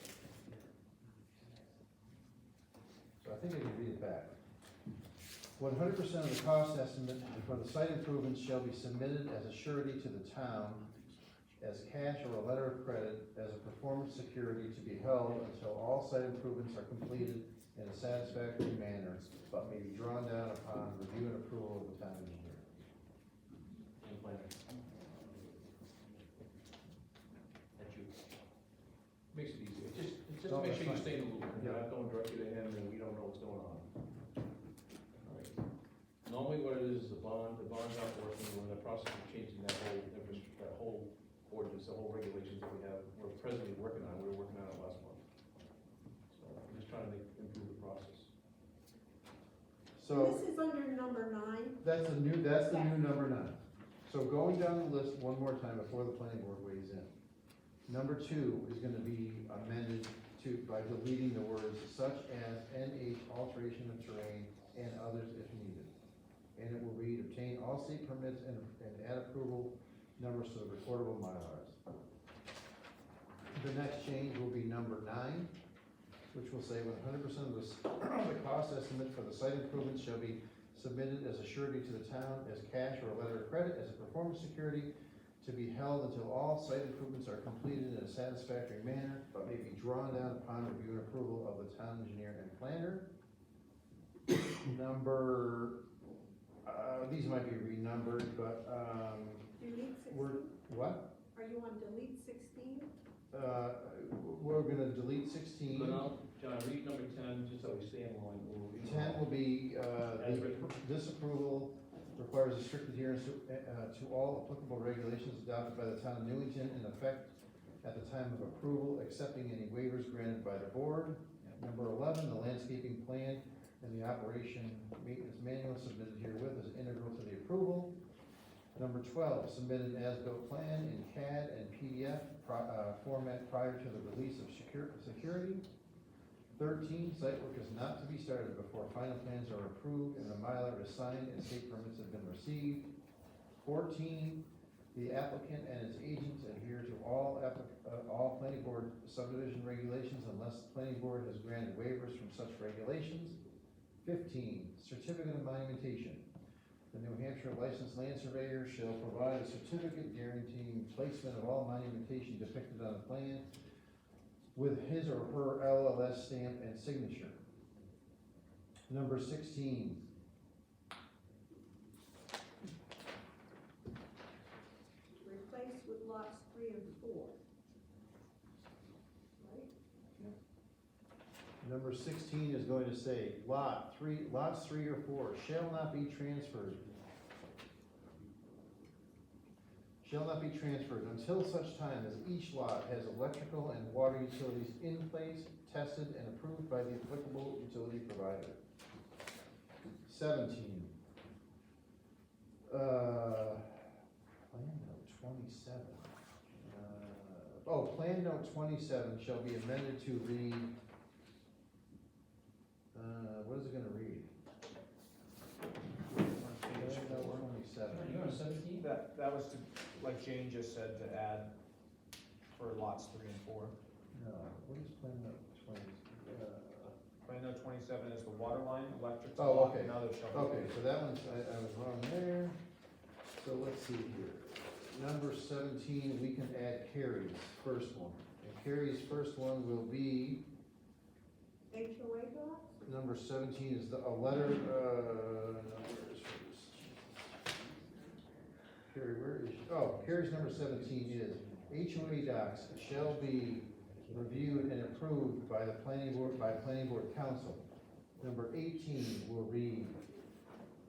So I think I can read it back. 100% of the cost estimate for the site improvements shall be submitted as a surety to the town as cash or a letter of credit as a performance security to be held until all site improvements are completed in a satisfactory manner, but may be drawn down upon review and approval of the town engineer. And planner. That's you. Makes it easy. It's just No, to make that's sure you fine. stay in the loop. You're Yeah. not going directly to him and we don't know what's going on. All right. Normally what it is the bond's not working, we're in the process of changing that whole ordinance, the whole regulations that we have, we're presently working on, we were working on it last month. So I'm just trying to improve the process. So. This is under number 9. That's the new number 9. So going down the list one more time before the planning board weighs in. Number 2 is gonna be amended by deleting the words such as NH alteration of terrain and others if needed. And it will read, obtain all state permits and add approval numbers to the recordable Mylars. The next change will be number 9, which will say 100% of the cost estimate for the site improvements shall be submitted as a surety to the town as cash or a letter of credit as a performance security to be held until all site improvements are completed in a satisfactory manner, but may be drawn down upon review and approval of the town engineer and planner. Number, these might be renumbered, but, Do you need 16? what? Are you on delete 16? We're gonna delete 16. But now, John, read number 10, just so we stay in line. We'll read 10 will be, As written. disapproval requires a strict adherence to all applicable regulations adopted by the town of Newington in effect at the time of approval, accepting any waivers granted by the board. Number 11, the landscaping plan and the operation maintenance manual submitted herewith is integral to the approval. Number 12, submit an as-built plan in CAD and PDF format prior to the release of security. 13, site work is not to be started before final plans are approved and the Mylar is signed and state permits have been received. 14, the applicant and its agents adhere to all planning board subdivision regulations unless the planning board has granted waivers from such regulations. 15, certificate of monumentation. The New Hampshire licensed land surveyor shall provide a certificate guaranteeing placement of all monumentation depicted on the plan with his or her LLS stamp and signature. Number 16. Replace with lots 3 and 4. Right? Number 16 is going to say, lots 3 or 4 shall not be transferred. Shall not be transferred until such time as each lot has electrical and water utilities in place, tested, and approved by the applicable utility provider. 17. Plan note 27. Plan note 27 shall be amended to read, what is it gonna read? Plan note 27. You're on 17? That was to, like Jane just said, to add for lots 3 and 4. No, what is plan note 20? Plan note 27 is the water line, electric. Oh, okay. And others shall be. Okay, so that one's, I was wrong there. So let's see here. Number 17, we can add Carrie's first one. And Carrie's first one will be, HOA docs? number 17 is a letter, Carrie, where is she? Oh, Carrie's number 17 is, HOA docs shall be reviewed and approved by the planning board council. Number 18 will read,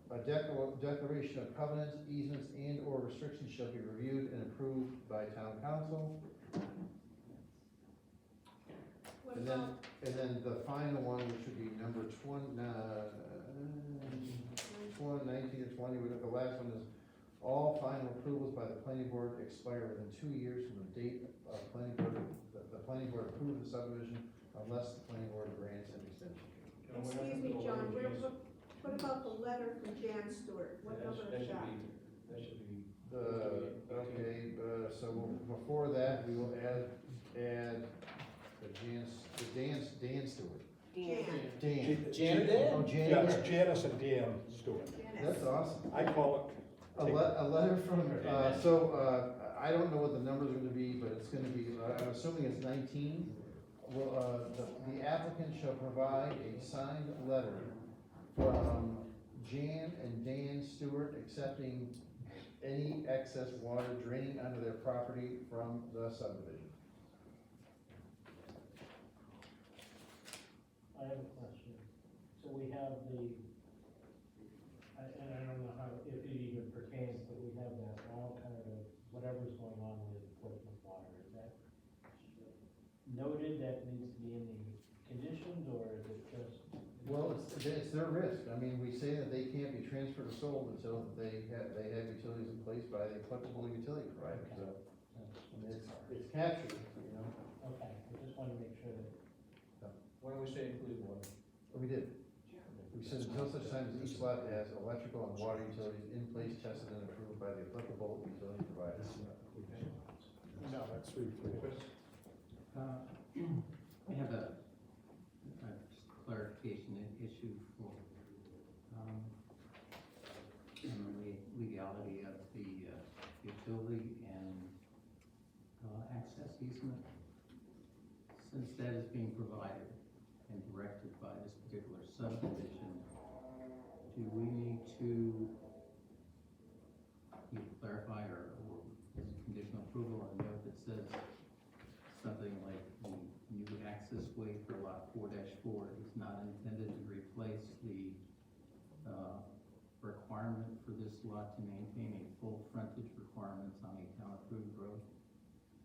a declaration of covenants, easements, and or restrictions shall be reviewed and approved by town council. What And about then the final one, which would be number 19 or 20, the last one is, all final approvals by the planning board expire within 2 years from the date of the planning board approved the subdivision unless the planning board grants an extension. excuse me, John, what about the letter from Jan Stewart? What number is that? That should be. So before that, we will add Dan Stewart. Dan. Dan. Jan or Dan? Oh, Jan. Yeah, it's Janice and Dan Stewart. Janice. That's awesome. I call A letter from, I don't know what the number's gonna be, but it's gonna be, I'm assuming it's 19. Well, the applicant shall provide a signed letter from Jan and Dan Stewart accepting any excess water draining onto their property from the subdivision. I have a question. So we have and I don't know how, if it even pertains, but we have that all kind of, whatever's going on with Portsmouth water, is that noted that needs to be in the conditions, or is it just? Well, it's their risk. I mean, we say that they can't be transferred or sold until they have utilities in place by the applicable utility provider, so. I mean, it's captured, you know. Okay, I just wanted to make sure that. Why don't we say include water? We did. We said until such time as each lot has electrical and water utilities in place, tested and approved by the applicable utility providers. No, that's 3. I have a clarification issue for, in the legality of the utility and access easement. Since that is being provided and directed by this particular subdivision, do we need to either clarify or as a conditional approval or note 4-4 is not intended to replace the, requirement for this lot to maintain a full frontage requirements on a town-approved road.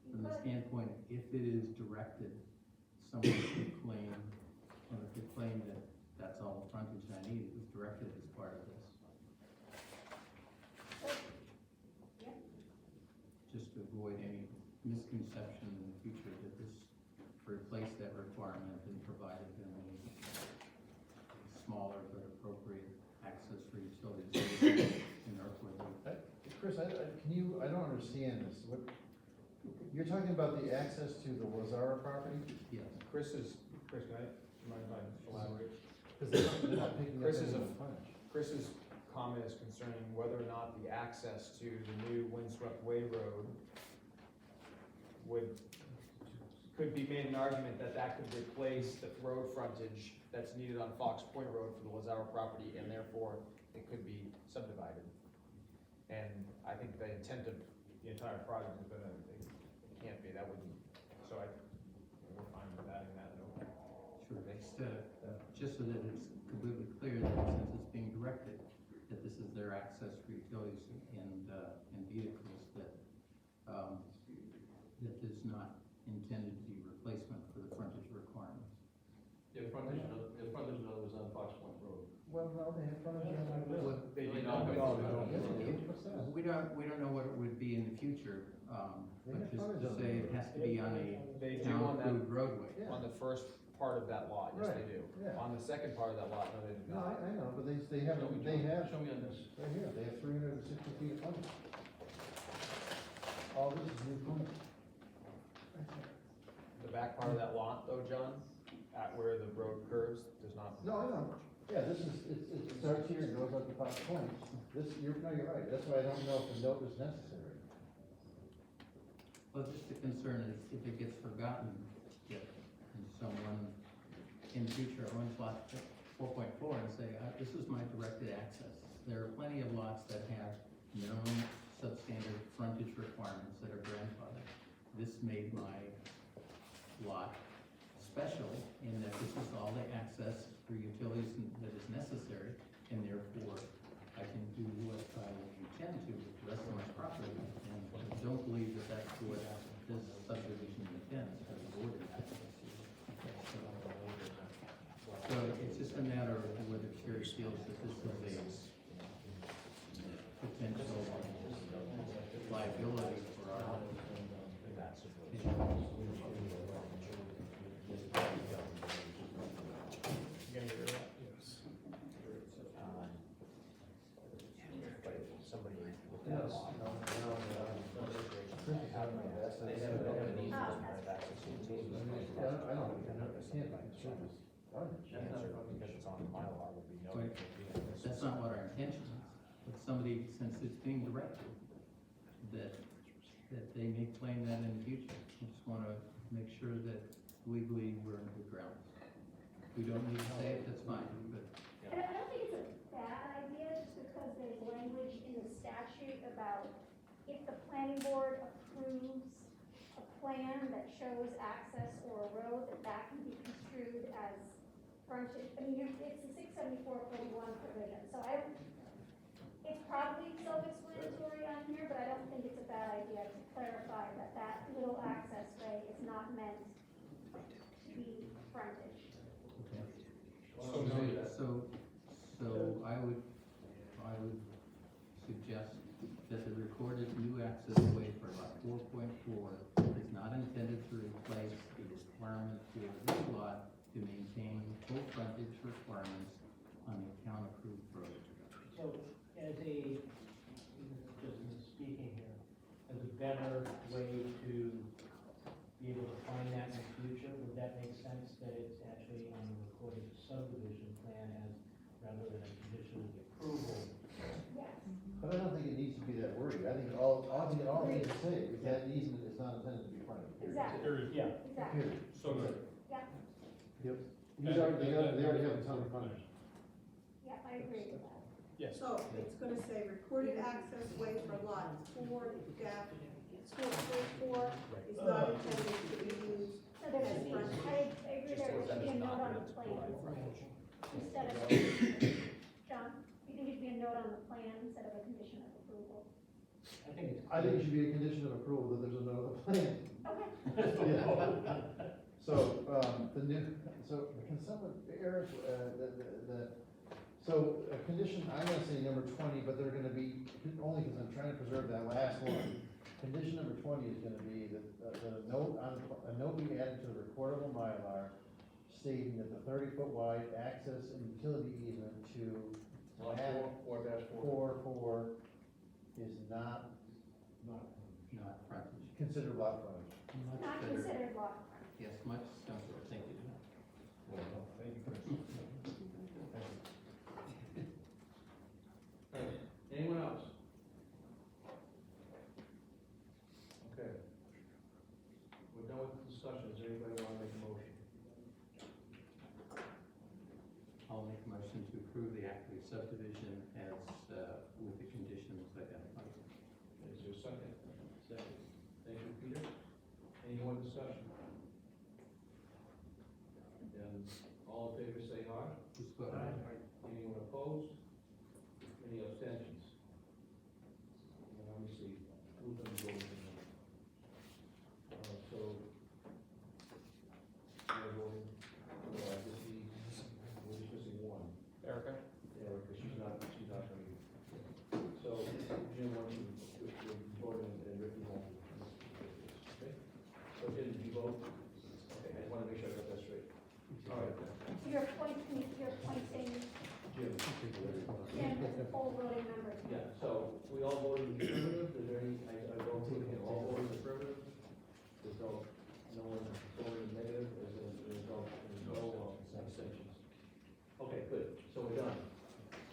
From the standpoint, if it is directed, someone could claim, or could claim that that's all the frontage I need, it was directed as part of this. Just to avoid any misconception in the future that this replaced that requirement and provided them a smaller but appropriate access for utilities in Northwood. Chris, I don't understand this, what, you're talking about the access to the Lazara property? Yes. Chris, can I, do you mind if I elaborate? Because they're not picking up Chris is any a- of the frontage. Chris's comment is concerning whether or not the access to the new Windswept Way Road could be made an argument that that could replace the road frontage that's needed on Fox Point Road for the Lazaro property, and therefore it could be subdivided. And I think the intent of the entire project is that it can't be, that wouldn't, so we're fine with adding that note. Sure, just so that it's completely clear that since it's being directed, that this is their access for utilities and vehicles, that, that is not intended to be replacement for the frontage requirements. The frontage note was on Fox Point Road. Well, no, they have frontage on that road. They do No, not. no, We don't know what it would be in the future, They but have just frontage to on say that it has to be on They a do on that, town-approved roadway. Yeah. on the first part of that lot, yes, they Right, do. yeah. On the second part of that lot, no, they do No, not. I know, but they Show have, me, they have, Show me on this. right here, they have 360 feet of frontage. All this is new frontage. The back part of that lot though, John, at where the road curves, does not. No, I know, yeah, this is, it starts here and goes up to Fox Point. This, you're right, that's why I don't know if the note is necessary. Well, just the concern is if it gets forgotten, if someone in the future owns lot 4.4 and say, this is my directed access. There are plenty of lots that have minimum substandard frontage requirements that are grandfathered. This made my lot special in that this is all the access for utilities that is necessary, and therefore I can do what I intend to with the rest of my property. And I don't believe that that's what this subdivision intends, for the board access. So it's just a matter of whether Sherry feels that this is a potential liability for our. You gonna get rid of that? Yes. But if somebody with Yes. that lot. Chris is talking about that, so They they have have an easement. access to utilities. Yeah, I don't, it can't be construed as frontage. The answer, because it's on my lot, would be no. Right. That's not what our intention is, but somebody, since it's being directed, that they may claim that in the future. We just wanna make sure that legally we're on good grounds. If we don't need to say it, that's fine, but And I don't think it's a bad idea, just because there's language in the statute about if the planning board approves a plan that shows access or a road, that can be construed as frontage. I mean, it's a 674:41 provision, so it's probably self-explanatory on here, but I don't think it's a bad idea to clarify that that little access way is not meant to be frontage. So I would suggest that the recorded new access way for lot 4.4 is not intended to replace the requirement for this lot to maintain full frontage requirements on a town-approved road. So as a, just speaking here, as a better way to be able to find that in the future, would that make sense that it's actually on the recorded subdivision plan as, rather than a condition of approval? Yes. But I don't think it needs to be that wordy, I think all it needs to say is that easement is not intended to be frontage. Exactly, Period. Yeah. exactly. Period. So good. Yep. They already have a ton of frontage. Yeah, I agree with that. Yes. So it's gonna say recorded access way for lot 4-4 is not intended to be used So there's, I agree there should be a note on the plan instead of, John, you think it should be a note on the plan instead of a condition of approval? I think it should be a condition of approval that there's a note of the plan. Okay. Yeah. So, can someone, Eric, so a condition, I'm gonna say number 20, but they're gonna be, only because I'm trying to preserve that last one. Condition number 20 is gonna be that, a note be added to the recordable Mylar stating that the 30-foot wide access and utility easement to Lot map 4-4. 4 is not Not frontage. considered lot frontage. Not considered lot. Yes, much simpler, thank you. Anyone else? Okay. We're done with the discussion. Does anybody want to make a motion? I'll make a motion to approve the Ackley subdivision as, with the conditions identified. Is there a second? Second. Thank you, Peter. Any more discussion? Then all in favor say aye. Who's voting? Anyone opposed? Any abstentions? And let me see, who's going to go with it? So, we're voting, I just need, we're just missing one. Erica? Erica, she's not going to. So, Jim, why don't you, you're voting and Ricky won't. Okay? So, Jim, did you vote? Okay, I just want to make sure I got that straight. All right, then. So you're appointing Jim. Jim as the full voting member. Yeah, so we all voted in the affirmative, is there any, I don't think we all voted in the affirmative? There's no one voted in negative, there's no abstentions. Okay, good, so we're done.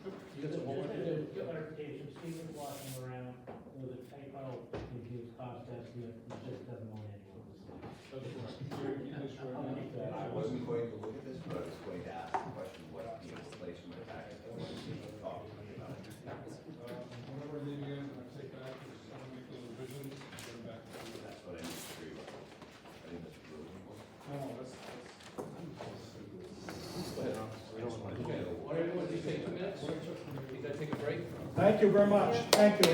You got some homework to do? Just a clarification, Steve was walking around with a typo in his cost estimate, he just doesn't want anyone to see. That's right. Keep this short. I wasn't going to look at this, but I was going to ask the question, what the installation of the packet was talking about. Whenever our meeting ends, I'm gonna take back, someone make those revisions, get them back to you. That's what I disagree with. I think that's really important. No, that's. Okay, all right, everyone, just take 2 minutes, you gotta take a break? Thank you very much, thank you.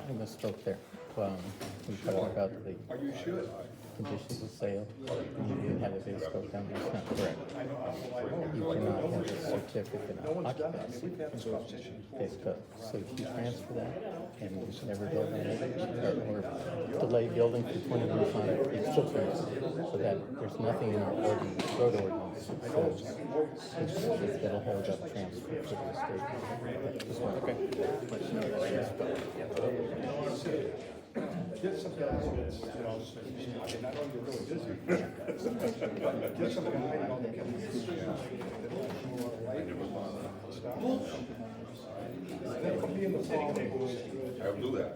I misspoke there. We talked about the conditions of sale. You didn't have a base coat down, that's not correct. You cannot have a certificate of occupancy base coat. So if you transfer that and never build on it, or delay building for 20 years on it, it's still transferred. So that, there's nothing in our road ordinance that says that'll hold up transfer to the state. Just want to let you know that I misspoke. Get some guys, you know, I mean, I know you're really busy. But get some guy, you know, that can. Then put me in the fall. I'll do that.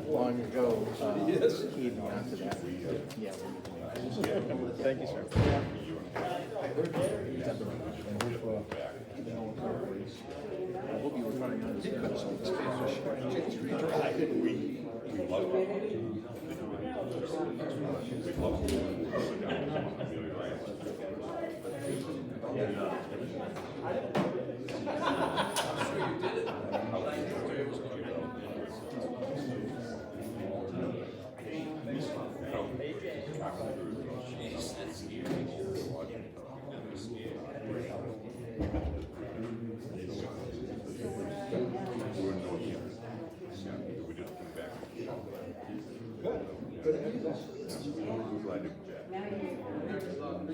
Long ago, even after that, yeah. Thank you, sir.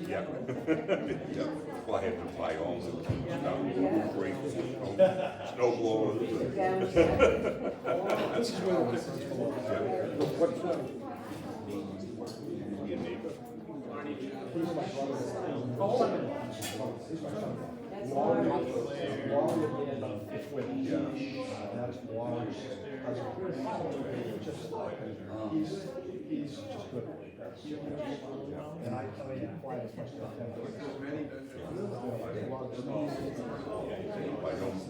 Yeah. Yeah. Well, I had to buy all the great snow blowers. This is where the difference from. Your neighbor. He's my brother. He's my son. That's Laurie, Laurie. That's Laurie's husband. He's just good. And I tell you, quiet must have been.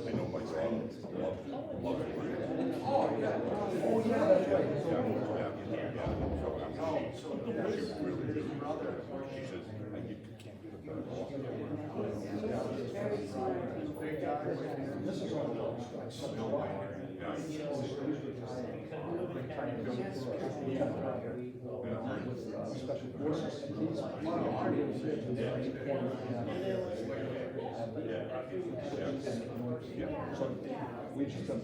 I know my son loves it. Oh, yeah, that's right. She really did. She says, I can't get a better offer. This is all. Special forces. So we just have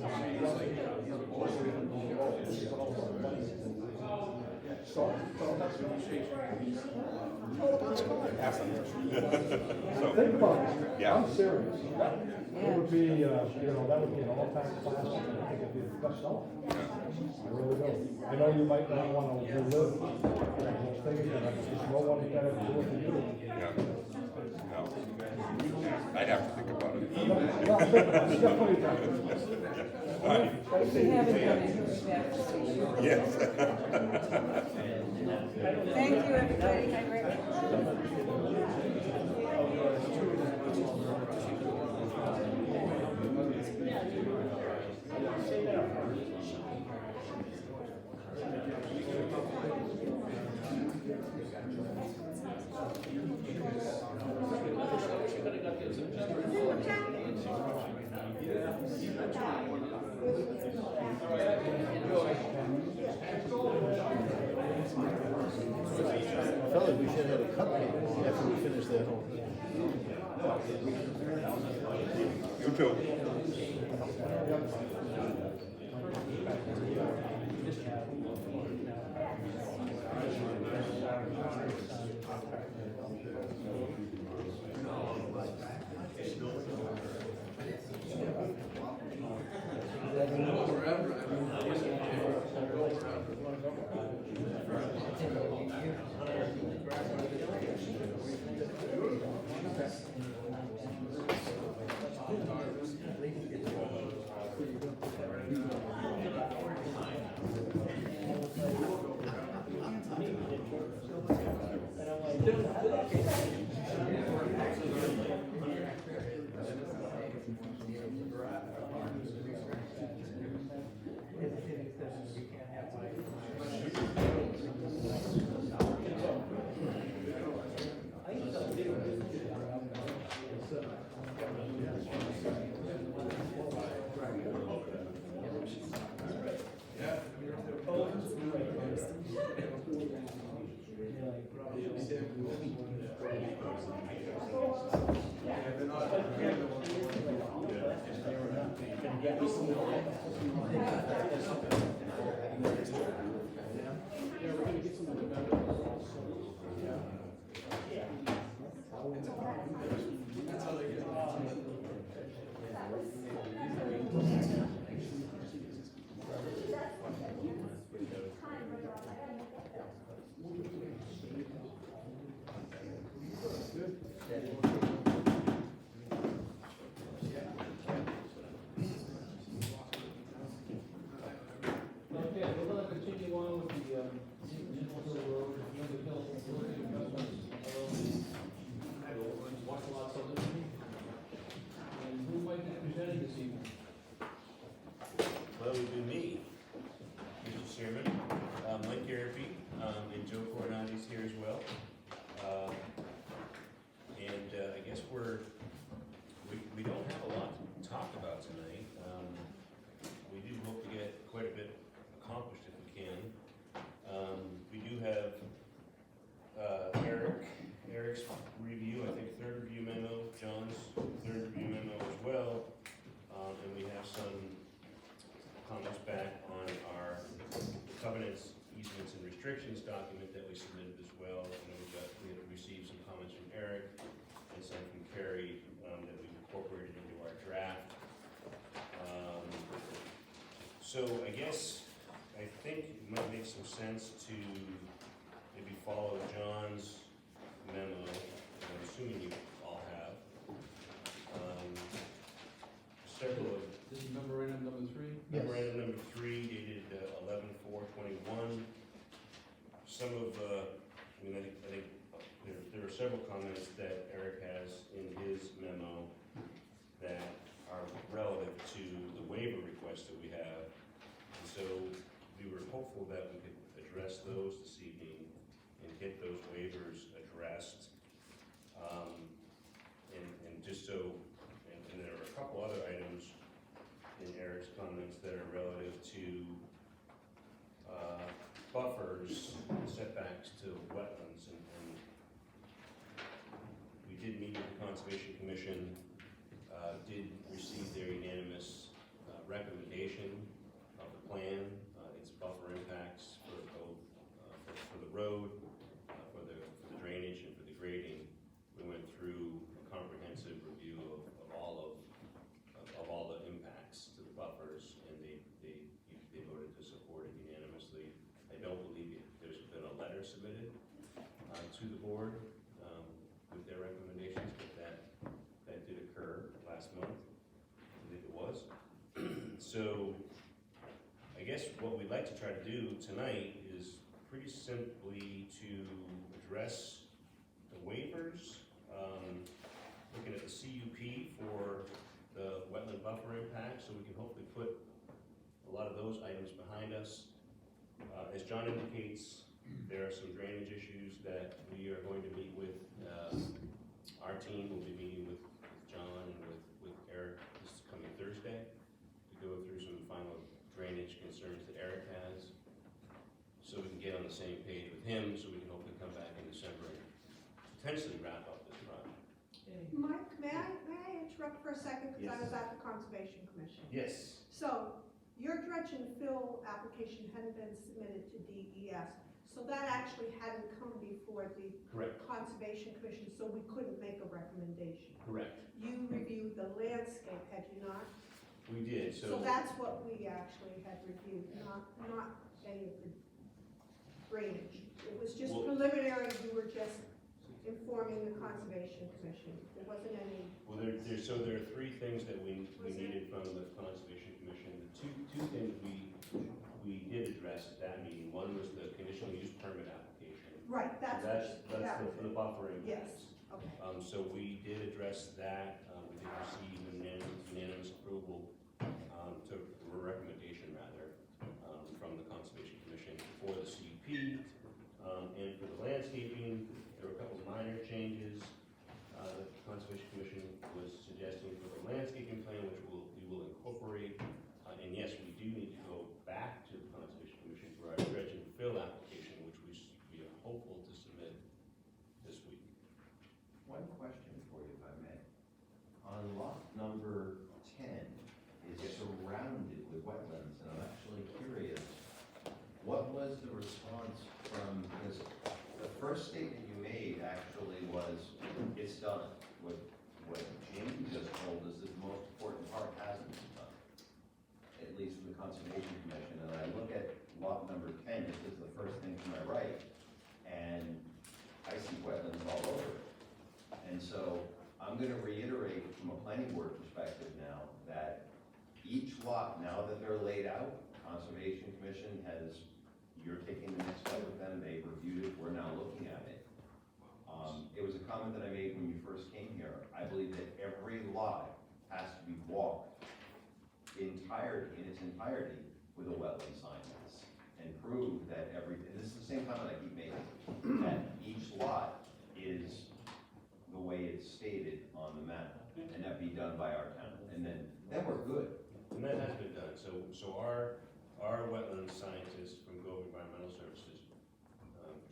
so think about it. Yeah. I'm serious. It would be, you know, that would be an all-time classic, and I think it'd be the best seller. I really do. I know you might not wanna relive those things, but there's no one better to do it than you. Yeah. No. I'd have to think about it. No, you got plenty of time. If we haven't done it, we have to see. Yes. Thank you, everybody. Have a great I felt like we should have had a cupcake after we finished that whole thing. You too. Okay, we're gonna continue on with the, road, Union Hill, road investments, watch a lot subdivision. And who might be presenting this evening? Well, it would be me, Mr. Chairman, Mike Garapi, and Joe Coronati's here as well. I guess we don't have a lot to talk about tonight. We do hope to get quite a bit accomplished if we can. We do have, Eric's review, I think third review memo, John's third review memo as well. And we have some comments back on our covenants, easements, and restrictions document that we submitted as well. And we have received some comments from Eric and some from Carrie that we've incorporated into our draft. So I guess, I think it might make some sense to maybe follow John's memo several comments that Eric has in his memo that are relative to the waiver request that we have. And so we were hopeful that we could address those this evening and get those waivers addressed. And just so, and there are a couple other items in Eric's comments that are relative to buffers, setbacks to wetlands, and we did meet with the Conservation Commission, did receive their unanimous recommendation of the plan, its buffer impacts for both, for the road, for the drainage and for the grading. We went through a comprehensive review of all the impacts to the buffers, and they voted to support it unanimously. I don't believe there's been a letter submitted to the board with their recommendations, but that did occur last month, I believe it was. So I guess what we'd like to try to do tonight is pretty simply to address the waivers, looking at the CUP for the wetland buffer impact, so we can hopefully put a lot of those items behind us. As John indicates, there are some drainage issues that we are going to meet with. Our team will be meeting with John and with Eric this coming Thursday to go through some final drainage concerns that Eric has, so we can get on the same page with him, so we can hopefully come back in December and potentially wrap up this project. Mike, may I interrupt for a second, because I was at the Conservation Commission? Yes. So, your dredge and fill application hadn't been submitted to DES, so that actually hadn't come before the Correct. Conservation Commission, so we couldn't make a recommendation. Correct. You reviewed the landscape, had you not? We did, So that's what we actually had reviewed, not any of the drainage. It was just Well- preliminary, you were just informing the Conservation Commission. There wasn't any, well, so there are three things that we needed from the Conservation Commission. The two things we did address at that meeting. One was the conditional use permit application. right, that's what, that That's was for the it. buffering. Yes, okay. So we did address that, we did receive unanimous approval, or recommendation rather, from the Conservation Commission for the CUP. And for the landscaping, there were a couple minor changes, that the Conservation Commission was suggesting for the landscaping plan, which we will incorporate. And yes, we do need to go back to the Conservation Commission for our dredge and fill application, which we are hopeful to submit this week. One question for you, if I may. On lot number 10, is surrounded with wetlands, and I'm actually curious, what was the response from, because the first statement you made actually was, it's done. What Jamie just told us is the most important part hasn't been done, at least from the Conservation Commission. And I look at lot number 10, this is the first thing to my right, and I see wetlands all over it. And so I'm gonna reiterate from a planning board perspective now, that each lot, now that they're laid out, Conservation Commission has, you're taking the next step with them, they've reviewed it, we're now looking at it. It was a comment that I made when you first came here. I believe that every lot has to be walked in its entirety with a wetland sign and prove that and this is the same comment I keep making, that each lot is the way it's stated on the map, and that be done by our town, and then we're good. And that has been done, so our wetland scientist from Gove Environmental Services,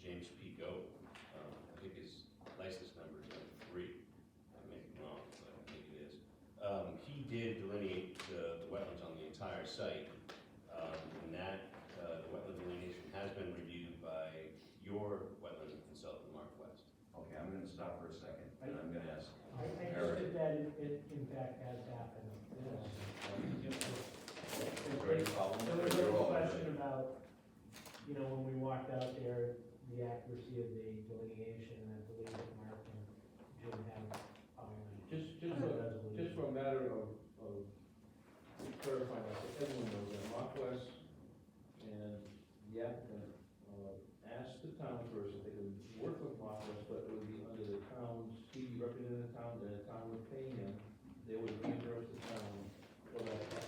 James P. Gove, I think his license number is number 3, I may be wrong, but I think it is. He did delineate the wetlands on the entire site, and that, the wetland delineation has been reviewed by your wetland consultant, Mark West. Okay, I'm gonna stop for a second, and I'm gonna ask I just Eric. think that it in fact has happened. Is there any problem? There was a question about, when we walked out there, the accuracy of the delineation, and I believe that Mark and Jim have, Just for a matter of clarifying, so everyone knows that Mark West and the applicant asked the town first if they could work with Mark West, but it would be under the town, and the town would pay him, they would reimburse the town for that cost.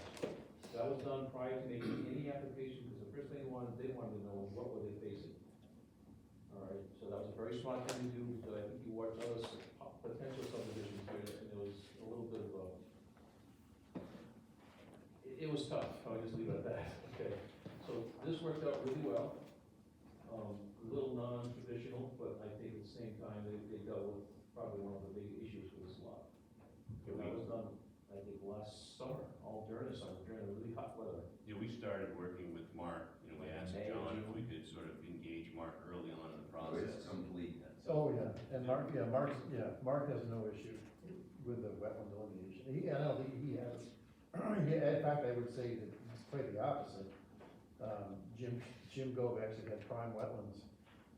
That was done prior to making any application, because the first thing they wanted to know was what were they facing. All right, so that was a very smart thing to do, because I think you watched other potential subdivisions here, and there was a little bit of a, it was tough, I'll just leave it at that, okay? So this worked out really well, a little non-traditional, but I think at the same time, they dealt with probably one of the big issues with this lot. And that was done, I think, last summer, all during the summer, during the really hot weather. Yeah, we started working with Mark, you know, we asked May, John if June. we could sort of engage Mark early on in the It's process. complete. Oh, yeah, and Mark has no issue with the wetland delineation. I don't think he has, in fact, I would say that it's quite the opposite. Jim Gove actually had prime wetlands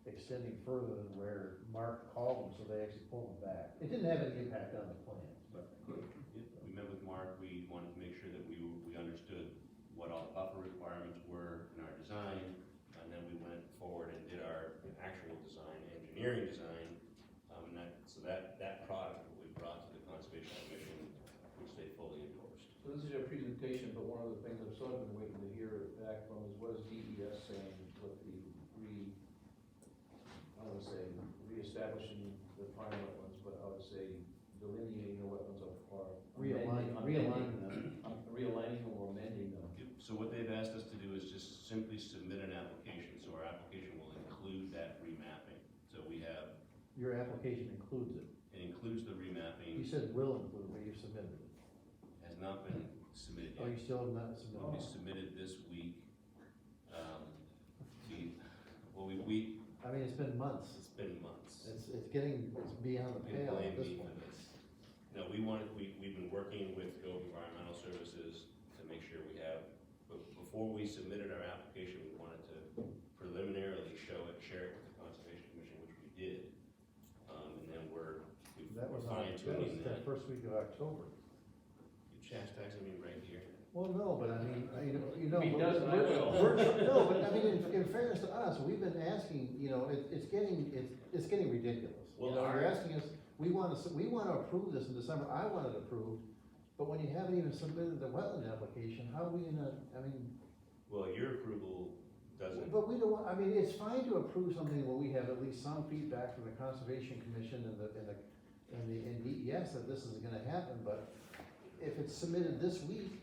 extending further than where Mark called them, so they actually pulled them back. It didn't have any impact on the plans, but. We met with Mark, we wanted to make sure that we understood what all the buffer requirements were in our design, and then we went forward and did our actual design, engineering design, so that product we brought to the Conservation Commission, which they fully endorsed. So this is your presentation, but one of the things I've sort of been waiting to hear back from is what is DES saying with the reestablishing the prime wetlands, but I would say delineating the wetlands or Realigning them. Realigning them or amending them. So what they've asked us to do is just simply submit an application, so our application will include that remapping. So we have, Your application includes it. it includes the You remapping, said will include, but you submitted it. has not been submitted Oh, yet. you still have not Will be submitted? submitted this week. I mean, it's been months. It's been months. It's beyond the You can pale blame at this me for point. this. No, we've been working with Gove Environmental Services to make sure we have, but before we submitted our application, we wanted to preliminarily share it with the Conservation Commission, which we did. And then we're fine tuning that that. first week of October. You chastising me right here. Well, no, but I mean, you know. If he doesn't, I will. No, but I mean, in fairness to us, we've been asking, it's getting ridiculous. Well, You're asking us, we wanna approve this in December, I want it approved, but when you haven't even submitted the wetland application, how are we gonna, Well, your approval doesn't, but we don't want, it's fine to approve something when we have at least some feedback from the Conservation Commission and the DES that this is gonna happen, but if it's submitted this week,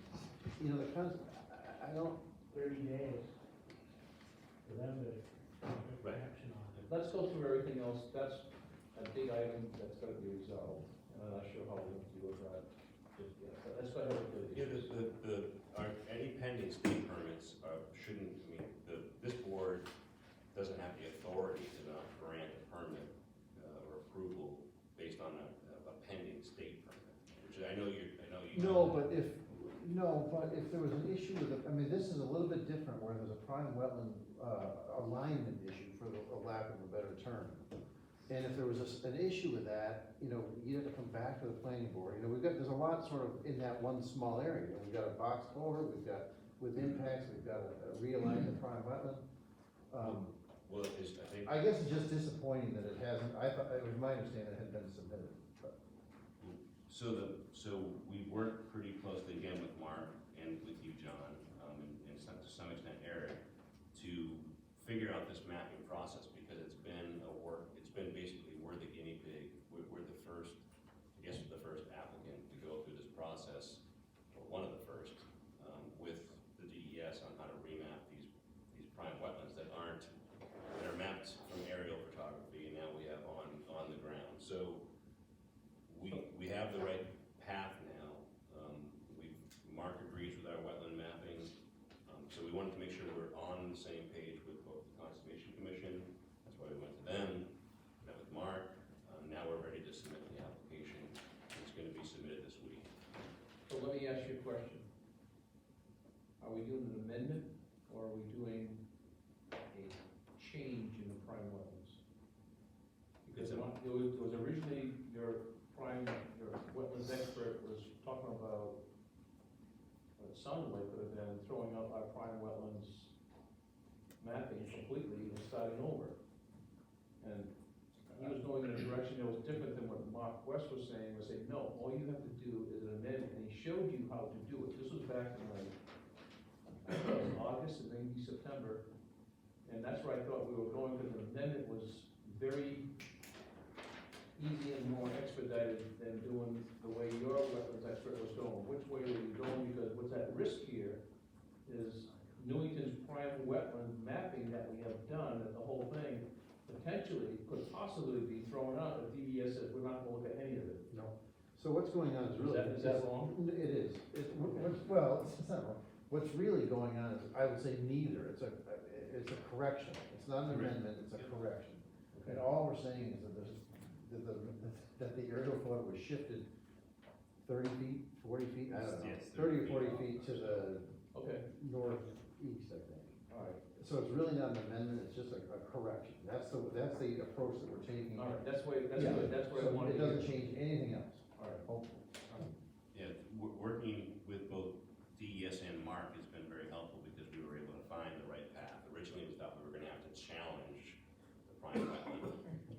I don't, 30 days for them to Right. take action on it. Let's go through everything else, that's a big item that's gotta be resolved, and I'm not sure how we're gonna deal with that just yet, but let's go ahead with yeah, the any pending state permits shouldn't, this board doesn't have the authority to not grant a permit or approval based on a pending state permit, which I know you. No, but if there was an issue with it, this is a little bit different where there's a prime wetland, alignment issue for the lack of a better term. And if there was an issue with that, you'd have to come back to the planning board. There's a lot sort of in that one small area. We've got a box culvert, we've got, with impacts, we've got to realign the prime wetland. Well, I think. I guess it's just disappointing that it hasn't, I thought, it was my understanding it had been submitted, but. So we worked pretty closely again with Mark and with you, John, and to some extent Eric, to figure out this mapping process, because it's been basically, we're the guinea pig, we're the first, I guess the first applicant to go through this process, or one of the first, with the DES on how to remap these prime wetlands that are mapped from aerial photography, and now we have on the ground. So we have the right path now. Mark agrees with our wetland mapping, so we wanted to make sure we're on the same page with both the Conservation Commission. That's why we went to them, met with Mark. Now we're ready to submit the application. It's going to be submitted this week. So let me ask you a question. Are we doing an amendment, or are we doing a change in the prime wetlands? Because it was originally your wetlands expert was talking about, what it sounded like could have been throwing out our prime wetlands mapping completely and starting over. And he was going in a direction that was was different than what Mark West was saying, was saying, no, all you have to do is an amendment, and he showed you how to do it. This was back in like, I think it was August and maybe September, and that's where I thought we were going, because the amendment was very easy and more expedited than doing the way your wetlands expert was going. Which way were you going? Because what's at risk here is Newington's prime wetland mapping that we have done, that the whole thing potentially could possibly be thrown out if DES says we're not gonna look at any of it. No. So what's going on is really. Is that wrong? It is. Well, it's not wrong. What's really going on is, I would say neither. It's a correction. It's not an amendment, it's a correction. And all we're saying is that that the aerial photo was shifted 30 feet, 40 feet, I don't know, Yes, 30 or 40 feet to the Okay, northeast, I think. all right, So it's really not an amendment, it's just a correction. That's the approach that we're taking. all right, that's good, that's what I So wanted it to hear. doesn't change anything else, All right, hopefully. Yeah, working with both DES and Mark has been very helpful because we were able to find the right path. Originally, we thought we were gonna have to challenge the prime wetland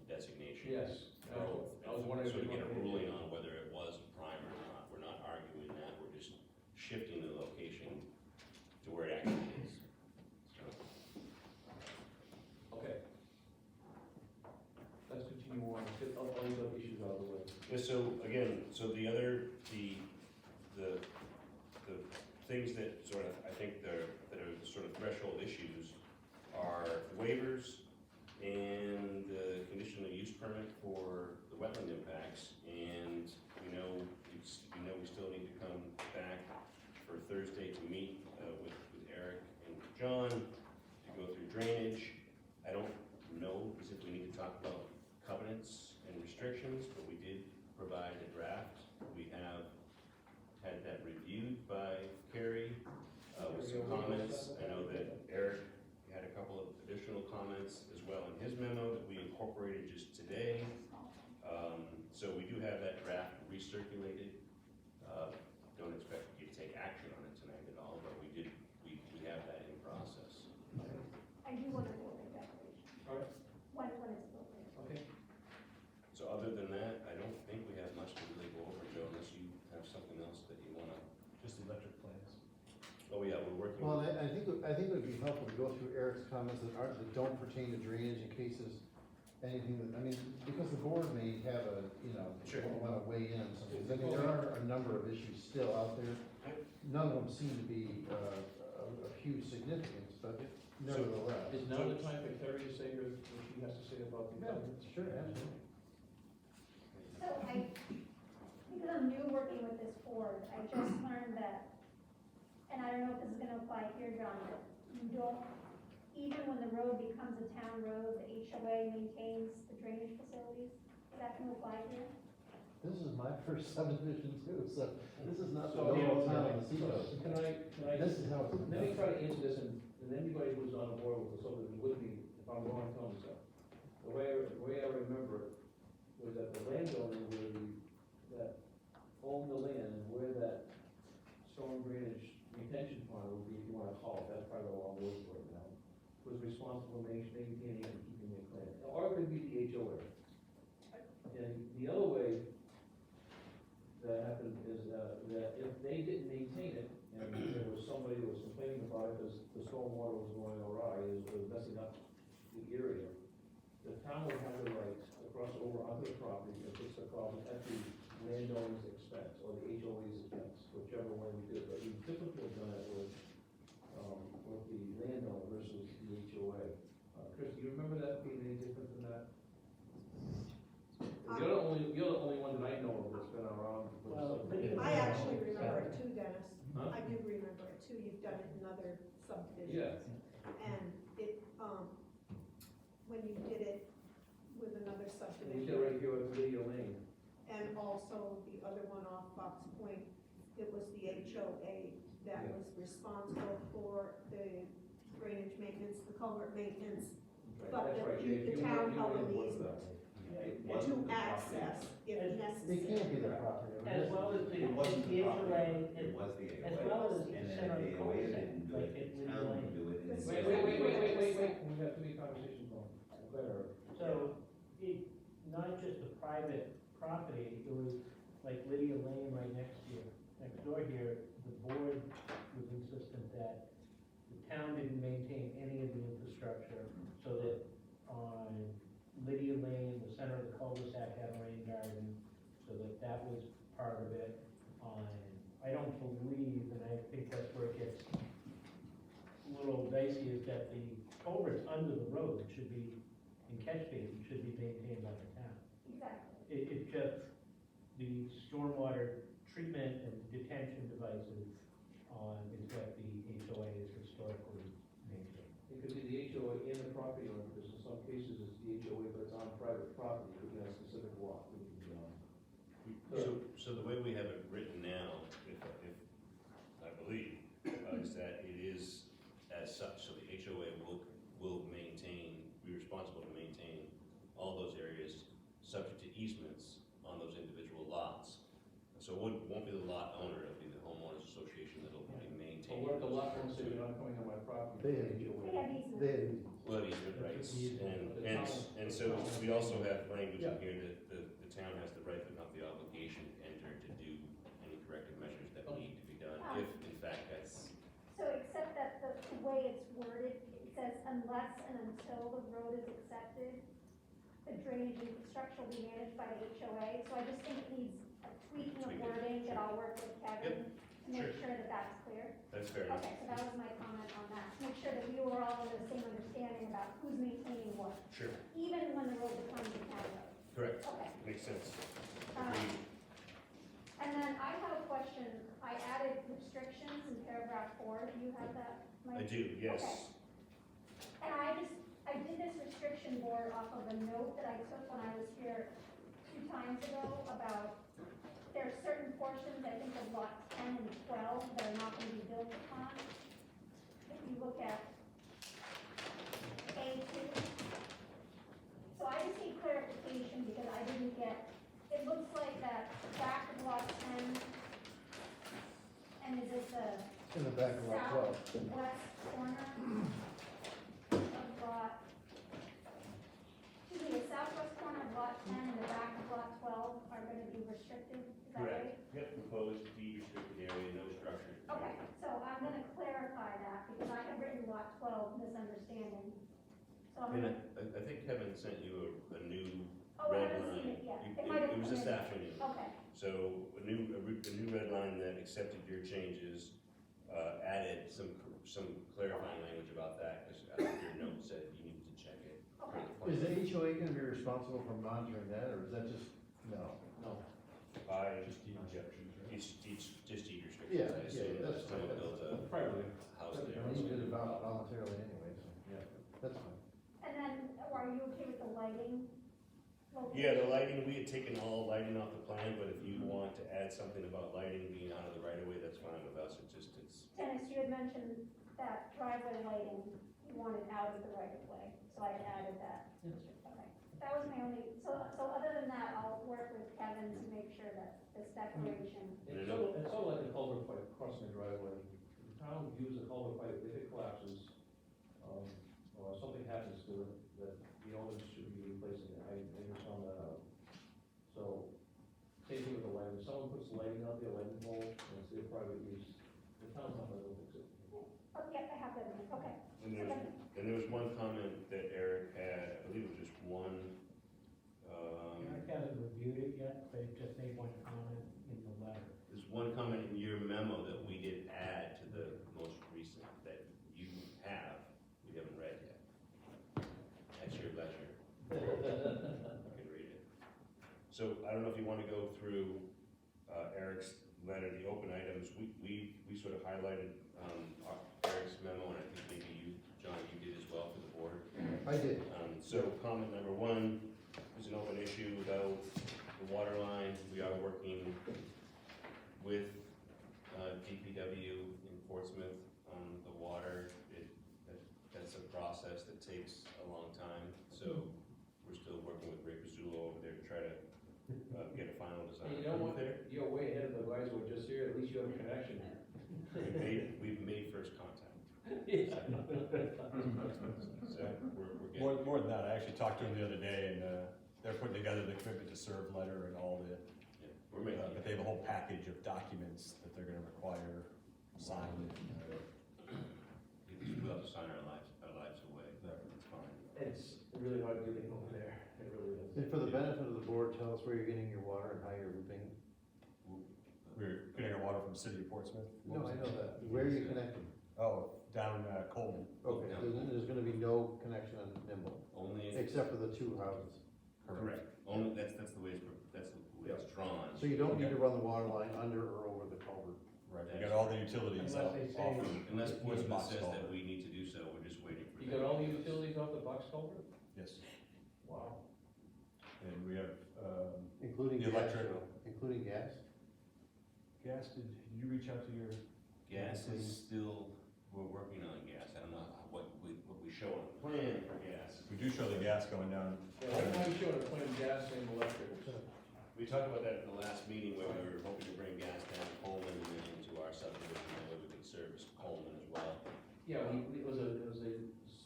designation. yes, I was wondering if So to you get a wanted to- ruling on whether it was prime or not, we're not arguing that, we're just shifting the location to where it actually is. So, Okay. Let's continue on, let's get all these other issues out of the way. yeah, so again, so the other, the things that sort of, I think that are sort of threshold issues are waivers and the conditional use permit for the wetland impacts. And we know we still need to come back for Thursday to meet with Eric and John to go through drainage. I don't know as if we need to talk about covenants and restrictions, but we did provide a draft. We have had that reviewed by Carrie with some comments. I know that Eric had a couple of additional comments as well in his memo that we incorporated just today. So we do have that draft recirculated. Don't expect you to take action on it tonight at all, but we have that in process. I do want to build a declaration, All right, when it's built. okay. So other than that, I don't think we have much to really go over, Joe, unless you have something else that you wanna. Just electric plants. Oh, yeah, we're working. Well, I think it would be helpful to go through Eric's comments that don't pertain to drainage in cases anything that, I mean, because the board may have Sure. want to weigh in on some things. I mean, there are a number of issues still out there. None of them seem to be of huge significance, but nevertheless. Is now the time for Terry to say what she has to say about the covenants? Sure, absolutely. So because I'm new working with this board, I just learned that, and I don't know if this is gonna apply here, John, but you don't, even when the road becomes a town road, the HOA maintains the drainage facilities. Is that gonna apply here? This is my first subdivision too, so this is not the So, normal town on the so seacoast. can I, This is how it's. let me try to answer this, and anybody who's on board with the subdivision with me, if I'm wrong, tell me so. The way I remember it was that the landowner that owned the land, and where that storm drainage retention pond would be, if you wanna call it, that's probably the wrong word for it now, was responsible for maintaining and keeping it clean, or it could be the HOA. And the other way that happened is, that if they didn't maintain it, and there was somebody who was complaining about it because the stormwater was going awry, was messing up the area, the town would have the right to cross over onto the property and fix the problem at the landowner's expense, or the HOA's expense, whichever way we did, but we typically done it with the landowner versus the HOA. Chris, do you remember that being any different than that? You're the only one that I know of that's been around with Well, subdivision. I actually remember it too, Dennis. Huh? I do remember it too. You've done it in other subdivisions. Yeah. And it, when you did it with another We subdivision. did right here at Lydia Lane. And also the other one off Fox Point, it was the HOA that Yeah. was responsible for the drainage maintenance, the culvert maintenance, Right, but that's right, the Dave, you town were held on an board with easement. that. It And wasn't to the property. access if It It necessary. can't be their property. I mean, As this- well as the It wasn't the HOA, property, and it was the as HOA. well as the And center then of the the HOA cul-de-sac, didn't do like it, it the would town be would do it. and This then- Wait, we got too many conversations going. Better. So, not just the private property, it was like Lydia Lane right next door here, the board was insistent that the town didn't maintain any of the infrastructure, so that on Lydia Lane, the center of the cul-de-sac had a rain garden, so that was part of it. I don't believe, and I think that's where it gets a little dicey, is that the culverts under the road should be, in catch basin, should be maintained by the town. Exactly. It just, the stormwater treatment and detention devices is what the HOA is historically maintained. It could be the HOA and the property owner, because in some cases it's the HOA, but it's on private property, it could be on a specific lot. It could be on- So the way we have it written now, if I believe, is that it is as such, so the HOA will be responsible to maintain all those areas subject to easements on those individual lots. So it won't be the lot owner, it'll be the homeowners association that'll be Or maintaining. what if the those lot owner areas. said, you're not coming on my property? They have- HOA. They have easements. They had easements. Well, that easement rights, Easement, but the and so we also have language in here that the town has the right but not the obligation to enter to do any corrective measures that need to be done, if in fact that's. So except that the way it's worded, it says unless and until the road is accepted, the drainage infrastructure will be managed by the HOA. So I just think it needs a tweaking of Tweak it, wording that sure. I'll work with Kevin to make sure that that's clear. That's fair enough. Okay, so that was my comment on that, to make sure that we were all in the same understanding about who's maintaining what, Sure, even when the road becomes a county road. correct, Okay. makes sense. Um, Agreed. And then I have a question. I added restrictions in paragraph 4. Do you have that, I Mike? do, yes. And I did this restriction board off of a note that I took when I was here 2 times ago about there are certain portions, I think of lots 10 and 12 that are not gonna be built upon. If you look at A2. So I just need clarification because I didn't get, it looks like that back of lot 10, and is it the In the back of lot 12. southwest corner of lot, excuse me, the southwest corner of lot 10 and the back of lot 12 are gonna be restricted, is that right? Correct, yep, proposed deed restricted area, no structure. Okay, so I'm gonna clarify that, because I have written lot 12 misunderstanding. So I'm And gonna, I think Kevin sent you a new oh, I red haven't seen line. it yet. You- It might have It was come this in. afternoon. Okay, So a new red line that accepted your changes, added some clarifying language about that, because your note said you needed to check it. okay. Is the HOA gonna be responsible for monitoring that, or is that just, no? No. By, Just deed rejections, right? just deed restrictions, Yeah, I assume, yeah, that's someone fine. built a Privately. house there. And he did it voluntarily anyway, so, Yeah. that's fine. And then, are you okay with the lighting? Yeah, the lighting, we had taken all lighting off the plan, but if you want to add something about lighting being out of the right of way, that's fine with us, it's, Dennis, you had mentioned that driveway lighting you wanted out of the right of way, so I added that. Okay, that was my only, so other than that, I'll work with Kevin to make sure that this declaration. It's sort of like a culvert pipe crossing the driveway. The town views a culvert pipe, if it collapses, or something happens to it, that the owners should be replacing it. I just found that out. So, same thing with the lighting. If someone puts lighting out there, lighting pole, and it's their private use, the town's not gonna fix it. Oh, yeah, I have that, okay. and there was one comment that Eric had, I believe it was just one, Eric hasn't reviewed it yet, but he just made one comment in the letter. there's one comment in your memo that we did add to the most recent that you have, we haven't read yet. At your leisure. You can read it. So I don't know if you want to go through Eric's letter, the open items, we sort of highlighted Eric's memo, and I think maybe you, John, you did as well for the board. I did. So comment number 1 is an open issue about the water line. We are working with DPW in Portsmouth on the water. That's a process that takes a long time, so we're still working with Ray Pizzulo over there to try to get a final design And you know what, approved there. you're way ahead of the guys who are just here, at least you have a connection. We've made first contact. Yeah. So we're getting. More than that, I actually talked to him the other day, and they're putting together the commitment to serve letter and all the, Yeah, we're making, but they have a whole package of documents that they're gonna require signed. we'll have to sign our lives away, it's fine. It's really hard getting over there, it really is. And for the benefit of the board, tell us where you're getting your water and how you're looping. We're getting our water from the city of Portsmouth. No, I know that. Where are you connecting? Oh, down Coleman. Okay, there's gonna be no connection on Nimble, Only, except for the two houses. correct, only, that's the way that's the way it's drawn. So you don't need to run the water line under or over the culvert. Right, we got all the utilities Unless off. they say- off of Unless the Portsmouth box says culvert. that we need to do so, we're just waiting for You that. got all the utilities off the box culvert? Yes, Wow. and we have, Including The gas, electric. including gas? gas, did you reach out to your? Gas is still, we're working on gas, I don't know what we show on the plan for gas. We do show the gas going down. Yeah, why don't you show the plan gas and electric? We talked about that at the last meeting where we were hoping to bring gas down Coleman and then into our subdivision, that way we could service Coleman as well. Yeah, it was a,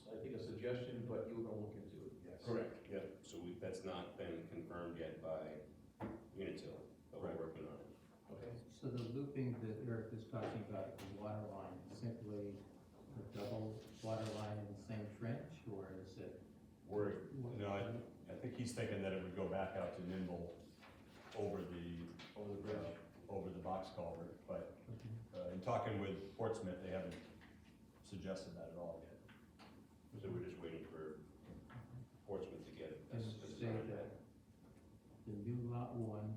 I think a suggestion, but you were gonna look into it, yes. Correct, yep, so that's not been confirmed yet by Unitil, but we're working on it. Okay. So the looping that Eric is talking about, the water line, is simply a double water line in the same trench, or is it? No, I think he's thinking that it would go back out to Nimble over the bridge, over the box culvert, but, in talking with Portsmouth, they haven't suggested that at all yet. So we're just waiting for Portsmouth to get it. And say that the new lot one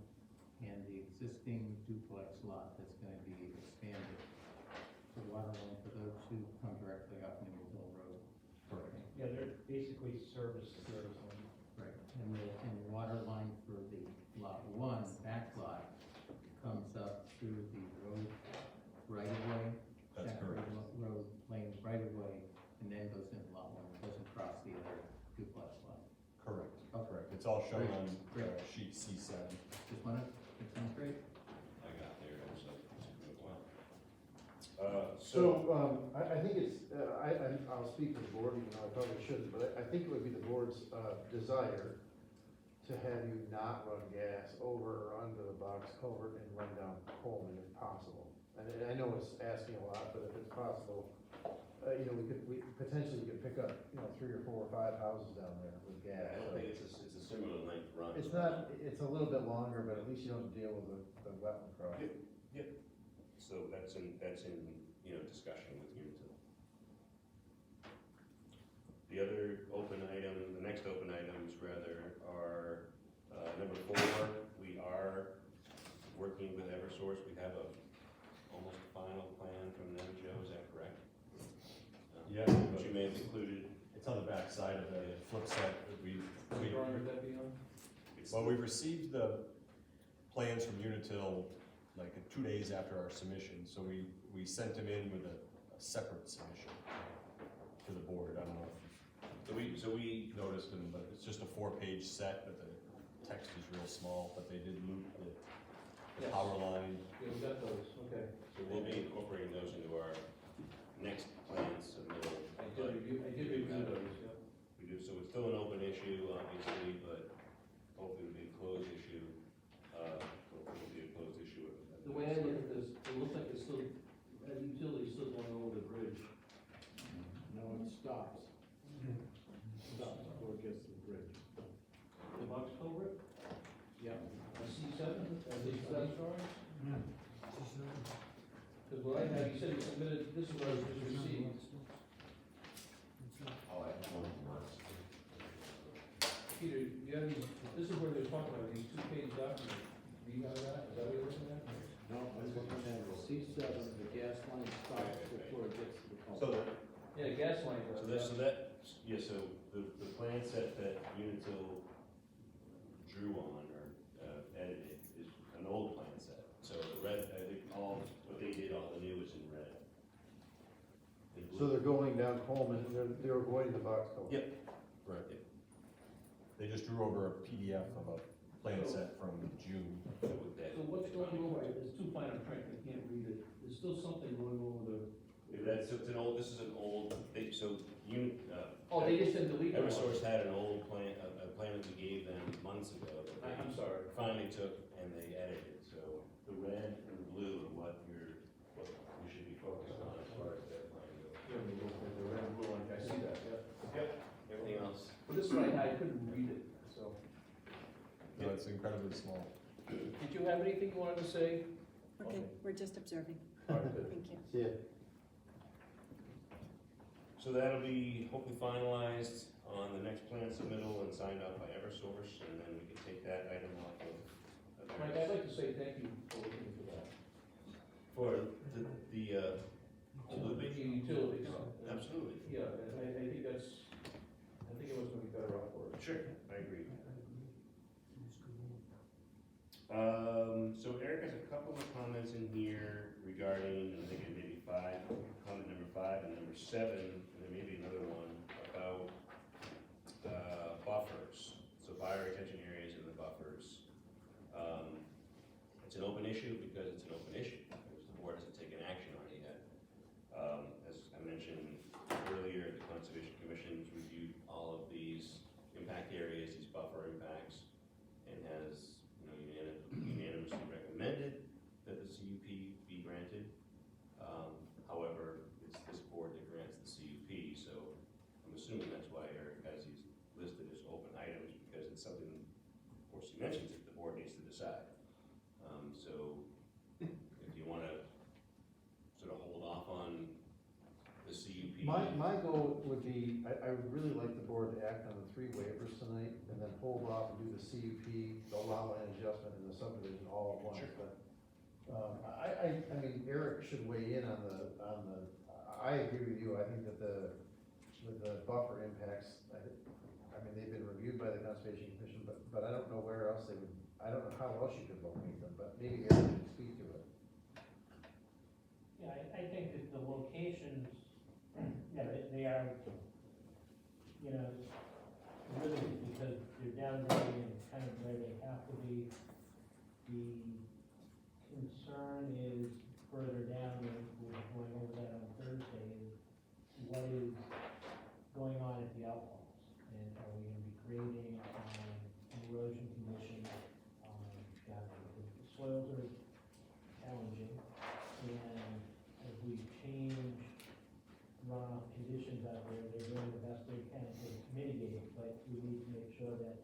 and the existing duplex lot that's gonna be expanded, the water line for those two come directly up Nimble Hill Road. Correct. Yeah, they're basically service line. Right. And the water line for the lot one, back lot, comes up through the road right of way. That's Shack correct. Road lane right of way, and then goes into lot one, doesn't cross the other duplex lot. Correct, correct. It's all shown on Great. sheet C7. Just wanna, that sounds great. I got there, so it's going well. So, I think it's, I'll speak for the board, even though I probably shouldn't, but I think it would be the board's, desire to have you not run gas over or under the box culvert and run down Coleman if possible. And I know it's asking a lot, but if it's possible, we potentially could pick up, 3 or 4 or 5 houses down there with gas. I don't think it's a similar length run. It's not, it's a little bit longer, but at least you don't deal with the wetland crossing. Yep. So that's in, discussion with Unitil. The other open item, the next open items rather are, number 4, we are working with Eversource. We have almost a final plan from them, Joe, is that correct? Yeah. Which you may have included. It's on the back side of the flip side that What drawing would that be on? well, we received the plans from Unitil like 2 days after our submission, so we sent them in with a separate submission to the board. I don't know if So we, noticed them, but it's just a 4-page set, but the text is real small, but they did loop the Yes. power line. Yeah, we got those, okay. so we'll be incorporating those into our next plan submittal. I did review those, yeah. We do, so it's still an open issue, obviously, but hopefully it'll be a closed issue. Hopefully it'll be a closed issue. The way I look at this, it looks like it's still, that utility's still going over the bridge. No, it stops. Stops before it gets to the bridge. The box culvert? Yeah. C7, at least that's drawing? Because what I had, you said you submitted, this is what I was just received. Oh, I have one more. Peter, you have these, this is where they're talking about, these 2-page documents. Do you have that? Is that what you're looking at? No, I'm looking at C7, the gas line stops before it gets to the So culvert. Yeah, gas line. So the plan set that Unitil drew on or edited is an old plan set. So the red, I think what they did, all the new is in red. In blue. So they're going down Coleman, and they're avoiding the box culvert. Yep. Right. They just drew over a PDF of a plan set from June. So with that- So what's going over, there's too fine a print, I can't read it. There's still something going over the, This is an old, oh, they just said delete. oh, they just said delete. the one. Eversource had an old plan, a plan that we gave them months ago, that they I'm sorry. finally took and they edited, so the red and the blue are what you should be focused on as far as their plan goes. Yeah, the red and blue, I see that, yeah. Yep. Everything else, But this one, I couldn't read it, so. No, it's incredibly small. Did you have anything you wanted to say? Okay, we're just observing. All right, good. Thank you. See ya. so that'll be hopefully finalized on the next plan submittal and signed off by Eversource, and then we can take that item off of. Mike, I'd like to say thank you for looking into that. For the Utilities. Absolutely. Yeah, and I think it was gonna be better off for it. Sure, I agree. So Eric has a couple of comments in here regarding, I think it may be comment number 5 and number 7, and there may be another one about, buffers. So fire retention areas and the buffers. It's an open issue because it's an open issue, because the board hasn't taken action on it yet. As I mentioned earlier, the Conservation Commission's reviewed all of these impact areas, these buffer impacts, and has, unanimously recommended that the CUP be granted. However, it's this board that grants the CUP, so I'm assuming that's why Eric has these listed as open items, because it's something, of course, he mentions it, the board needs to decide. So if you wanna sort of hold off on the CUP. My goal would be, I would really like the board to act on the 3 waivers tonight, and then hold off and do the CUP, the lot line adjustment, and the subdivision all at once. Sure. But, I mean, Eric should weigh in on I agree with you, I think that with the buffer impacts, I mean, they've been reviewed by the Conservation Commission, but I don't know where else they would, I don't know how else you could locate them, but maybe Eric can speak to it. Yeah, I think that the locations, yeah, they are, you know, really because they're downgrading and kind of where they have to be. The concern is further down, and we were going over that on Thursday, is what is going on at the outfalls? And are we gonna be creating, an erosion condition, down there? Because the soils are challenging, and as we change runoff conditions out there, they're doing the best they can to mitigate it, but we need to make sure that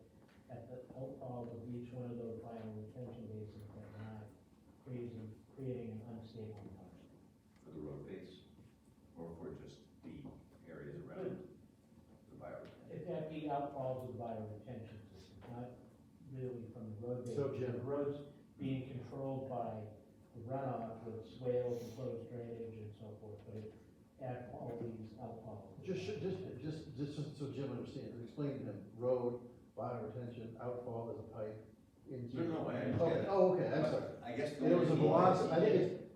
at the outfalls of each one of those final retention basins, that we're not creating an unstable environment. For the road base, or for just the areas around the bioretention? If that be outfalls of the bioretention system, not really from the road base. So, Jim- The roads being controlled by the runoff with swales and closed drainage and so forth, but it at all these outfalls. Just so Jim understands, explain to him, road, bioretention, outfall is a pipe into. No, I understand that. Oh, okay, I'm sorry. I guess the It was a only thing- velocity,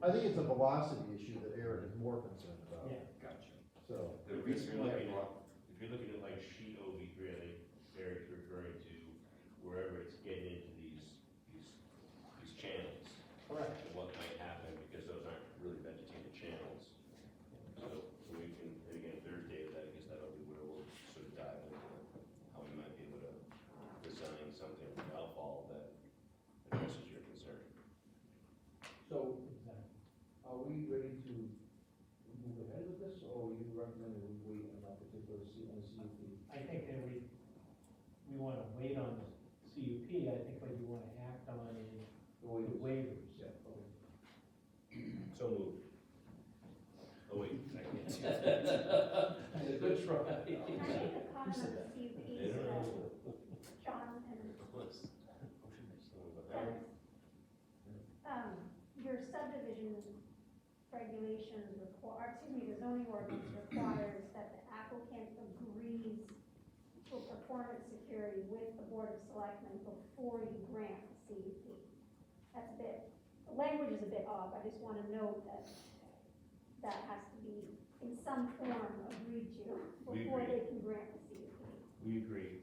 I think it's a velocity issue that Eric is more concerned about, Yeah. Gotcha. so. The If reason you're why I looking brought, if you're looking at like sheet OV3, I think Eric's referring to wherever it's getting into these channels. Correct. And what might happen, because those aren't really vegetated channels. So we can, and again, Thursday, I guess that'll be where we'll sort of dive into how we might be able to design something with outfall that addresses your concern. So, Exactly. are we ready to move ahead with this, or you recommend that we wait on that particular CUP? I think that we wanna wait on the CUP, I think what you wanna act on is the waivers. Yeah, okay. So moved. Oh, wait, I can't see. Good try. Can I make a comment on the CUP, Yeah. so that John and Dennis, your subdivision regulations the zoning ordinance requires that the applicant agrees to performance security with the Board of Selectmen before you grant the CUP. That's a bit, the language is a bit off, I just wanna note that that has to be in some form agreed to before they can grant the CUP. We agree.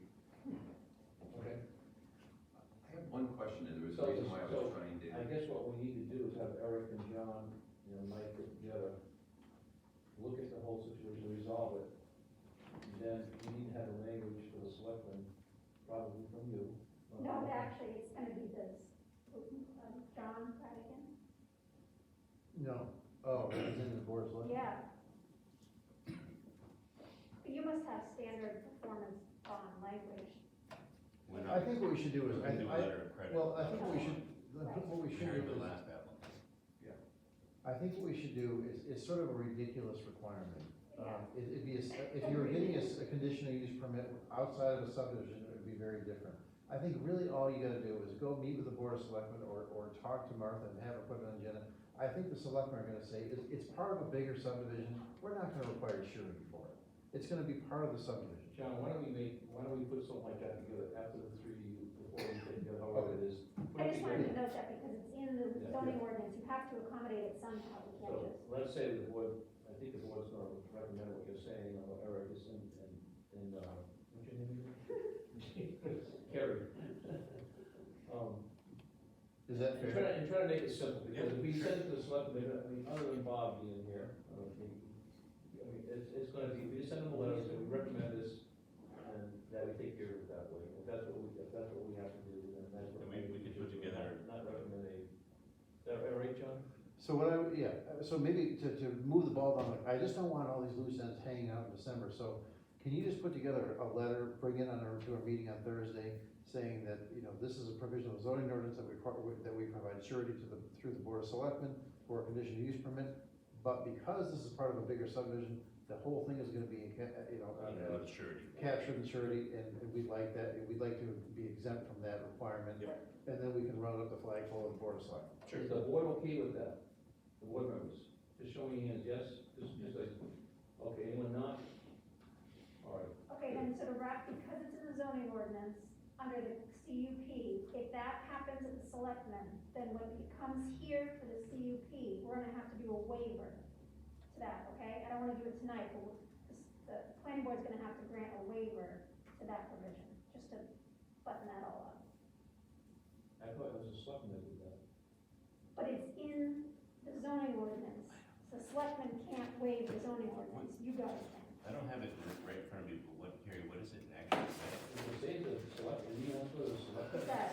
Okay. I have one question, and there was So, a reason why I was trying to. I guess what we need to do is have Eric and John, Mike get together, look at the whole situation, resolve it. Then we need to have a language for the selectmen probably from you. No, actually, it's gonna be this, John Radigan. No, oh, representing the board of selectmen? Yeah. But you must have standard performance bond language. We're I not, think what we should do is, we're gonna do a letter of credit. well, I think what we should Compared to do the is, last applicant. I think what we should do is sort of a ridiculous requirement. Yeah. It'd be, if you were getting a conditional use permit outside of a subdivision, it would be very different. I think really all you gotta do is go meet with the board of selectmen or talk to Martha and have her put it on the agenda. I think the selectmen are gonna say, it's part of a bigger subdivision, we're not gonna require surety for it. It's gonna be part of the subdivision. John, why don't we put something like that together after the 3, before we take together, however it is. Put I it just wanted to together. note that because it's in the zoning ordinance, you have to accommodate it somehow, you can't So, just. let's say the board, I think the board's gonna recommend what you're saying, Eric, is what's your name again? Carrie. Is that And fair? try to make it simple, because if we send it to the selectmen, I mean, other than Bob being here, it's gonna be, we just send them a letter, say we recommend this, and that we take care of it that way. If that's what we have to do, then that's what. And we could put together- Not recommend a, is that all right, John? So what so maybe to move the ball down, I just don't want all these loose ends hanging out in December, so can you just put together a letter, bring it to our meeting on Thursday, saying that, this is a provision of the zoning ordinance that we provide surety through the board of selectmen for a conditional use permit, but because this is part of a bigger subdivision, the whole thing is gonna be, With surety. captured in surety, and we'd like to be exempt from that requirement. Yep. And then we can run up the flagpole of the board of selectmen. Is the board okay with that? The board members, just show me hands, yes, just like, okay, anyone not? All right. Okay, then so to wrap, because it's in the zoning ordinance, under the CUP, if that happens at the selectmen, then when it comes here for the CUP, we're gonna have to do a waiver to that, okay? I don't wanna do it tonight, but the planning board's gonna have to grant a waiver to that provision, just to button that all up. I thought it was a selectman that did that. But it's in the zoning ordinance, the selectmen can't waive the zoning ordinance, you guys can. I don't have it right in front of me, but Carrie, what does it actually say? Did it say the selectman, you answer the It selectman? says,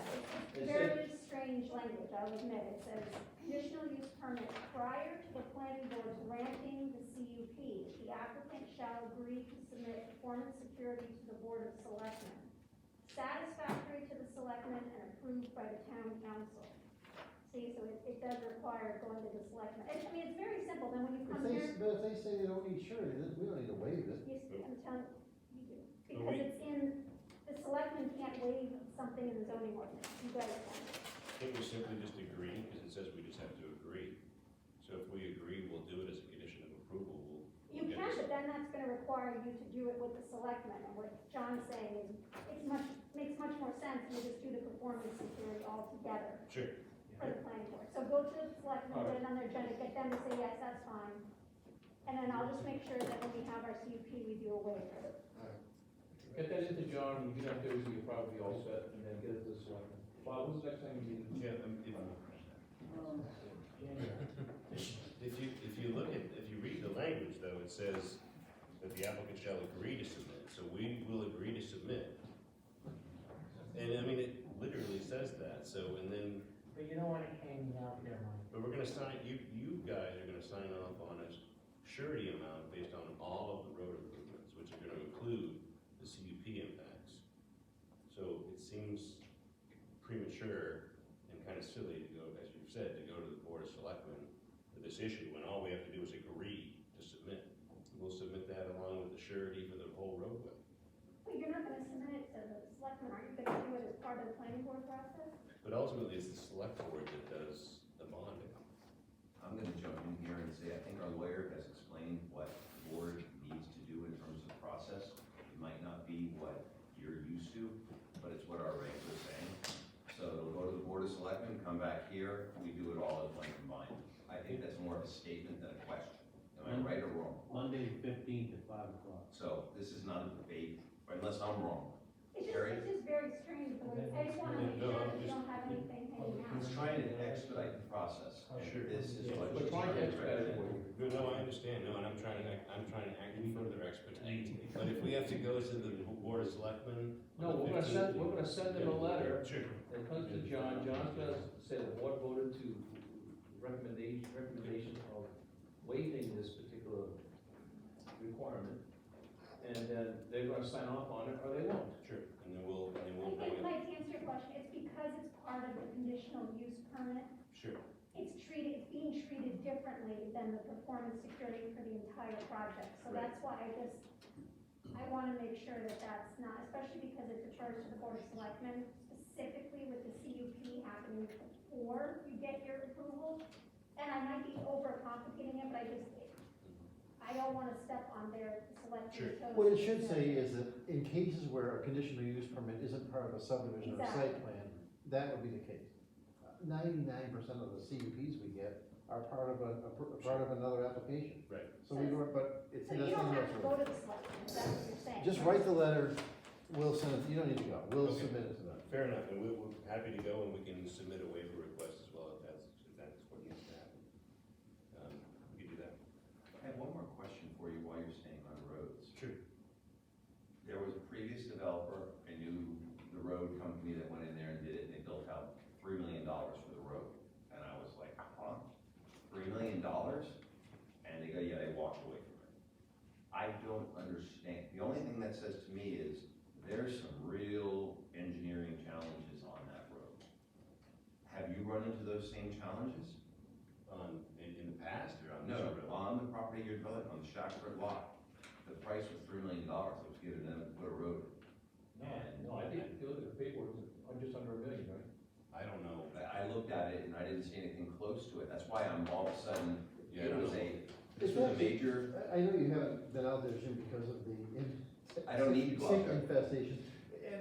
It it's very strange language, I'll admit, it says, conditional use permit prior to the planning board granting the CUP, the applicant shall agree to submit performance security to the board of selectmen, satisfactory to the selectmen and approved by the town council. See, so it does require going to the selectmen, I mean, it's very simple, then when you come here, But if they say they don't need surety, then we don't need to waive it. you, I'm telling, you do, But because we- it's in, the selectmen can't waive something in the zoning ordinance, you guys can. Can't we simply just agree, because it says we just have to agree? So if we agree, we'll do it as a condition of approval, You get can, this- but then that's gonna require you to do it with the selectmen, and what John's saying is, makes much more sense to just do the performance security all together Sure. for the planning board. So go to the selectmen, put it on their agenda, get them to say, yes, that's fine. And then I'll just make sure that when we have our CUP, we do a waiver. Get that into John, you get up there, you're probably all set, and then get it to the selectman. Bob, who's the next time you meet? Yeah, if you look at, if you read the language though, it says that the applicant shall agree to submit, so we will agree to submit. And I mean, it literally says that, so, and then, But you don't want it hanging out there, Mike. but we're gonna sign, you guys are gonna sign off on a surety amount based on all of the road improvements, which are gonna include the CUP impacts. So it seems premature and kind of silly to go, as you've said, to go to the board of selectmen with this issue, when all we have to do is agree to submit. We'll submit that along with the surety for the whole roadway. But you're not gonna submit it to the selectmen, aren't you gonna do it as part of the planning board process? But ultimately, it's the select board that does the bonding. I'm gonna jump in here and say, I think our lawyer has explained what the board needs to do in terms of process. It might not be what you're used to, but it's what our regs are saying. So it'll go to the board of selectmen, come back here, we do it all as one combined. I think that's more of a statement than a question. Am I right or wrong? Monday, 15th at 5 o'clock. So this is not a debate, unless I'm wrong. It's Carrie? just very strange, the way, I just wanna make sure that you don't have anything hanging out. He's trying to expedite the process, and this is what. We're trying to expedite it for you. Good, no, I understand, no, and I'm trying to act further expedite, but if we have to go to the Board of Selectmen. No, on the we're 15th, gonna send them a letter. Sure. It comes to John, John's gonna say the board voted to recommendation of waiving this particular requirement. And then they're gonna sign off on it, or they won't. Sure, and then we'll I know think, it. Mike, to answer your question, it's because it's part of the conditional use permit. Sure, It's being treated differently than the performance security for the entire project. So Right. that's why I wanna make sure that that's not, especially because it defers to the Board of Selectmen, specifically with the CUP happening before you get your approval. And I might be overcomplicating it, but I don't wanna step on their selectmen's toes. What it should say is that in cases where a conditional use permit isn't part of a subdivision or a site plan, that would be the case. 99% of the CUPs we get are part of part of another application. right. So we were, but it's. So you don't have to go to the selectmen, if that's what you're saying. Just write the letter, we'll send it, you don't need to go, we'll Okay. submit it to them. Fair enough, and we're happy to go, and we can submit a waiver request as well, if that's what needs to happen. We can do that. I have one more question for you while you're staying on roads. Sure. There was a previous developer, I knew the road company that went in there and did it, and they built out $3 million for the road. And I was like, huh? $3 million? And they go, yeah, they walked away from it. I don't understand. The only thing that says to me is, there's some real engineering challenges on that road. Have you run into those same challenges? In the past, or on this No, road? on the property you're developing, on the Shackford lot. The price was $3 million that was given them to put a road in. No, I think, if you look at the paperwork, it's just under $1 million, right? I don't know. I looked at it and I didn't see anything close to it. That's why I'm all of a sudden, Yeah, it I was don't this was a major, I know you haven't been out there, Jim, because of the. I don't need to go out there. Infestation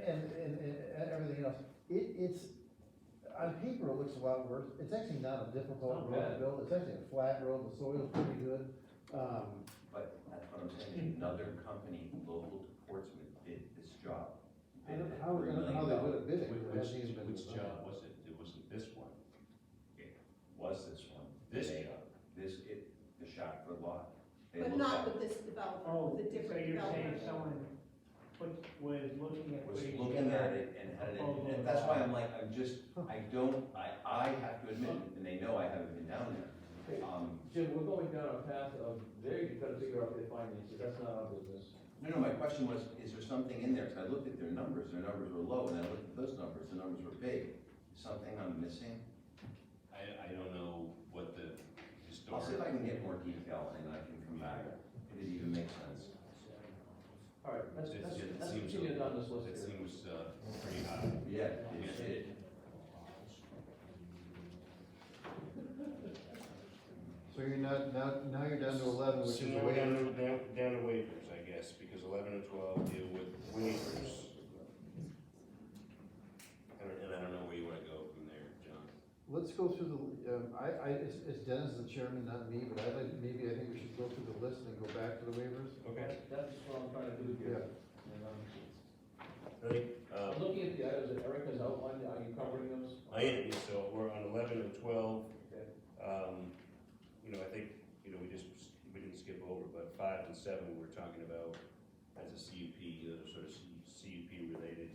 and everything else. It's, on paper, it looks a lot worse. It's actually not a difficult Not road to bad. build. It's actually a flat road, the soil's pretty good. but that's what I'm saying, another company local to Portsmouth did this job. I don't Bid know at $3 how they million. would have bid it. It Which hasn't even been designed. job was it? It wasn't this one. It was this one. This They- job. the Shackford lot. They But looked not at- with this developer, Oh, with a so different you're saying developer. someone was looking at. Was putting looking together at it and had it, proposal and that's why of- I'm like, I have to admit, and they know I haven't been down there. Okay, Jim, we're going down a path of, you've got to figure out their finances, that's not our business. No, my question was, is there something in there? Because I looked at their numbers were low, and I looked at those numbers, the numbers were big. Something I'm missing? I don't know what the I'll see if historic. I can get more detail and I can come back, if it even makes sense. All right, let's It seems continue down this list It here. seems pretty high. Yeah, it did. So you're now you're down to 11, which So is now the we're way. down to waivers, I guess, because 11 and 12 deal with waivers. And I don't know where you wanna go from there, John. Let's go through the, it's Dennis the chairman, not me, but I think we should go through the list and go back to the waivers. Okay. That's what I'm trying to do here. Yeah. And, Ready? I'm looking at the items that Eric has outlined, are you covering those? I am, yeah, so we're on 11 and 12. Okay. I think, we didn't skip over, but 5 and 7, we're talking about as a CUP, sort of CUP related.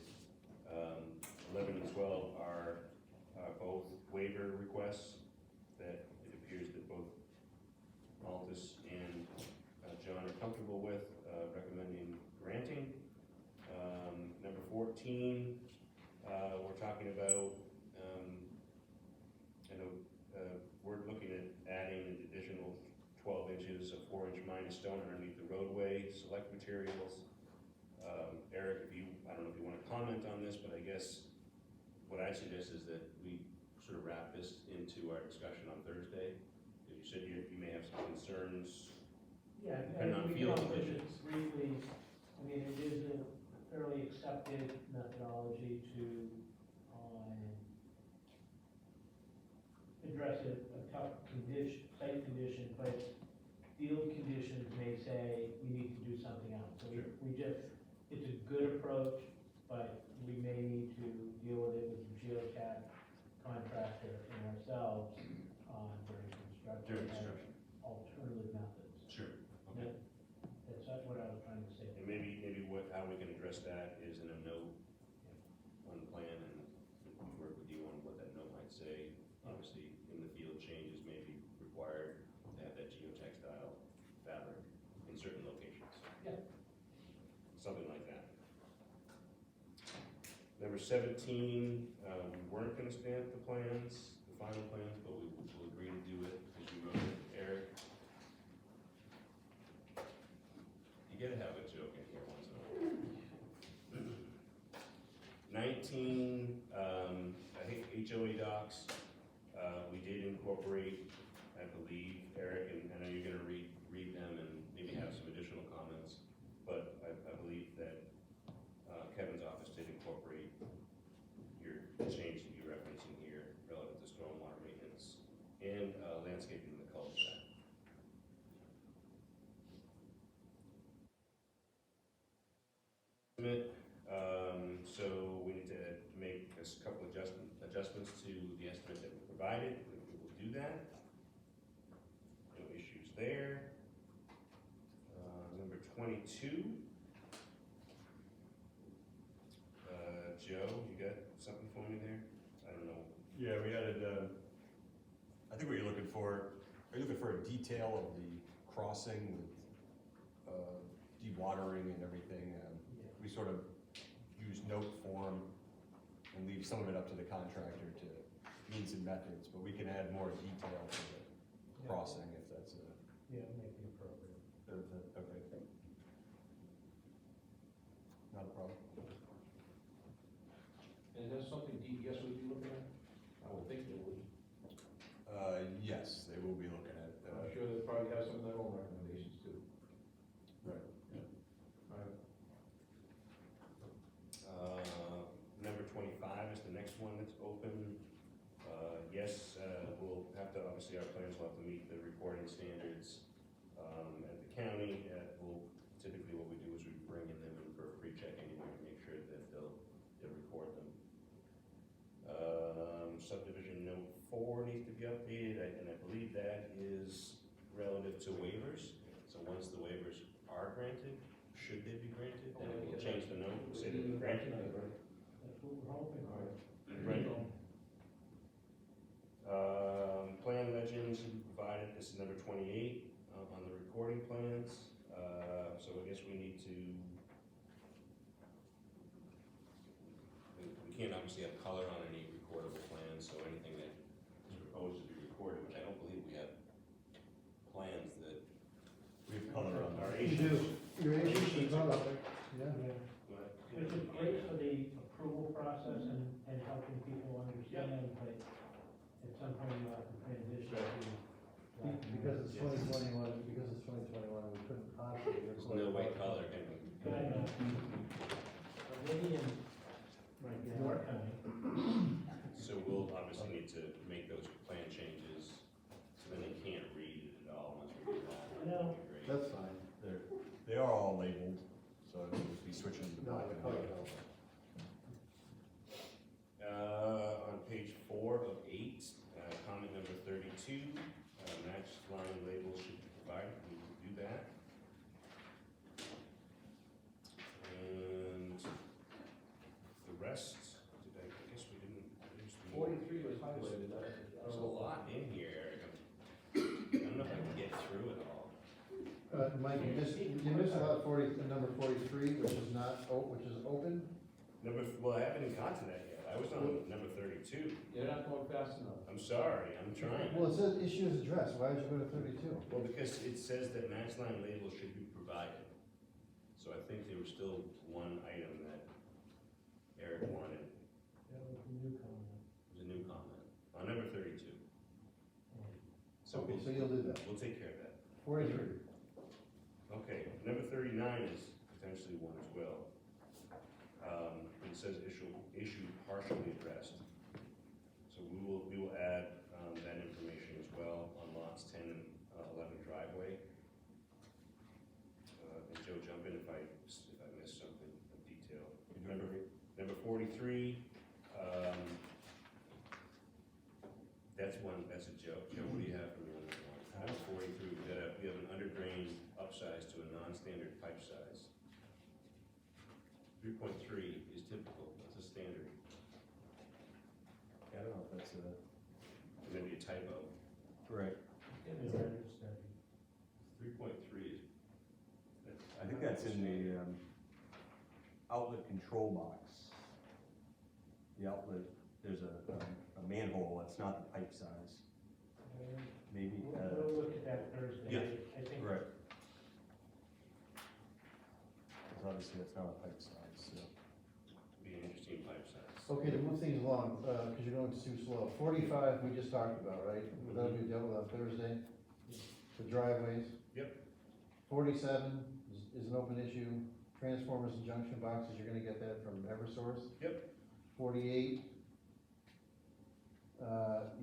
11 and 12 are both waiver requests that it appears that both Altus and John are comfortable with, recommending granting. Number 14, we're talking about, we're looking at adding an additional 12 inches of 4-inch minus stone underneath the roadway, select materials. Eric, I don't know if you want to comment on this, but I guess what I suggest is that we sort of wrap this into our discussion on Thursday. You said you may have some concerns. Yeah, Depending on we field can also conditions. just briefly, it is a fairly accepted methodology to, address a tough site condition, but field conditions may say we need to do something else. So it's a good approach, but we may need to deal with it with the geotech contractor and ourselves during construction. During construction. Alternative changes may be required to have that geotextile fabric in certain locations. Yeah. Something like that. Number 17, we weren't gonna stamp the plans, the final plans, but we will agree to do it, because you wrote it, Eric. You gotta have a joke in here once in a while. 19, I think HOA docs, we did incorporate, I believe, Eric, and I know you're gonna read them and maybe have some additional comments, but I believe that Kevin's office did incorporate the change that you're referencing here relative to stormwater maintenance and landscaping in the cul-de-sac. So we need to make a couple adjustments to the estimate that we provided. We will do that. No issues there. Number 22. Joe, you got something for me there? I don't know. Yeah, we added, I think what you're looking for, are you looking for a detail of the crossing with dewatering and everything? We sort of use note form and leave some of it up to the contractor to means and methods, but we can add more detail to the crossing if that's a. Yeah, make it appropriate. Okay. Not a problem. And that's something DES would be looking at? I would think they would. Yes, they will be looking at. I'm sure they probably have some of their own recommendations too. Right. Alright. Number 25 is the next one that's open. Yes, we'll have to, obviously our plans will have to meet the reporting standards at the county. Typically what we do is we bring in them in for a pre-check anyway to make sure that they'll record them. Subdivision note 4 needs to be updated, and I believe that is relative to waivers. So once the waivers are granted, should they be granted, then we'll change the note, say that they're granted. That's what we're hoping for. Right. Plan legends should be provided, this is number 28, on the recording plans. So I guess we need to, we can't obviously have color on any recordable plans, so anything that is proposed to be recorded, which I don't believe we have plans that. We have color on Our You Asians. do, your agents are public, yeah. Which is great for the approval process and helping people understand, but at some point you have to transition to. Because it's 2021, we couldn't possibly. There's no way color can be. Kind of. Vivian, right, more coming. So we'll obviously need to make those plan changes, so then they can't read it at all once we do that. No. That'd be great. That's fine. They are all labeled, so we'll just be switching to the No, black the and color white. helps. On page 4 of 8, comment number 32, match line labels should be provided, we will do that. And the rest, I guess we didn't, there's more. 43 was highlighted, There's a lot in here, Eric. I don't know if I can get through it all. Mike, you missed about number 43, which is open. Well, I haven't even got to that yet, I was on number 32. You're not going fast enough. I'm sorry, I'm trying. Well, it says issue is addressed, why did you go to 32? Well, because it says that match line labels should be provided. So I think there was still one item that Eric wanted, That was the new comment. it was a new comment, on number 32. So Okay, so you'll do that. we'll take care of that. 43. Okay, number 39 is potentially one as well. It says issue partially addressed. So we will add that information as well on lots 10 and 11 driveway. And Joe, jump in if I missed something of detail. Number 43, that's a joke. Joe, what do you have for me on that one? Number 43, we have an under drain upsize to a non-standard pipe size. 3.3 is typical, that's a standard. I don't know if that's a. Maybe a typo. Right. Three point three is. I think that's in the, outlet control box. The outlet, there's a manhole, that's not the pipe size, maybe, We'll look at that Thursday. Yeah. I think. right. 'Cause obviously that's not a pipe size, so. Be an interesting pipe size. Okay, to move things along, cause you're going too slow. 45, we just talked about, right? That'll be dealt with on Thursday. The driveways. Yep. 47 is an open issue. Transformers and junction boxes, you're gonna get that from Eversource. Yep. 48,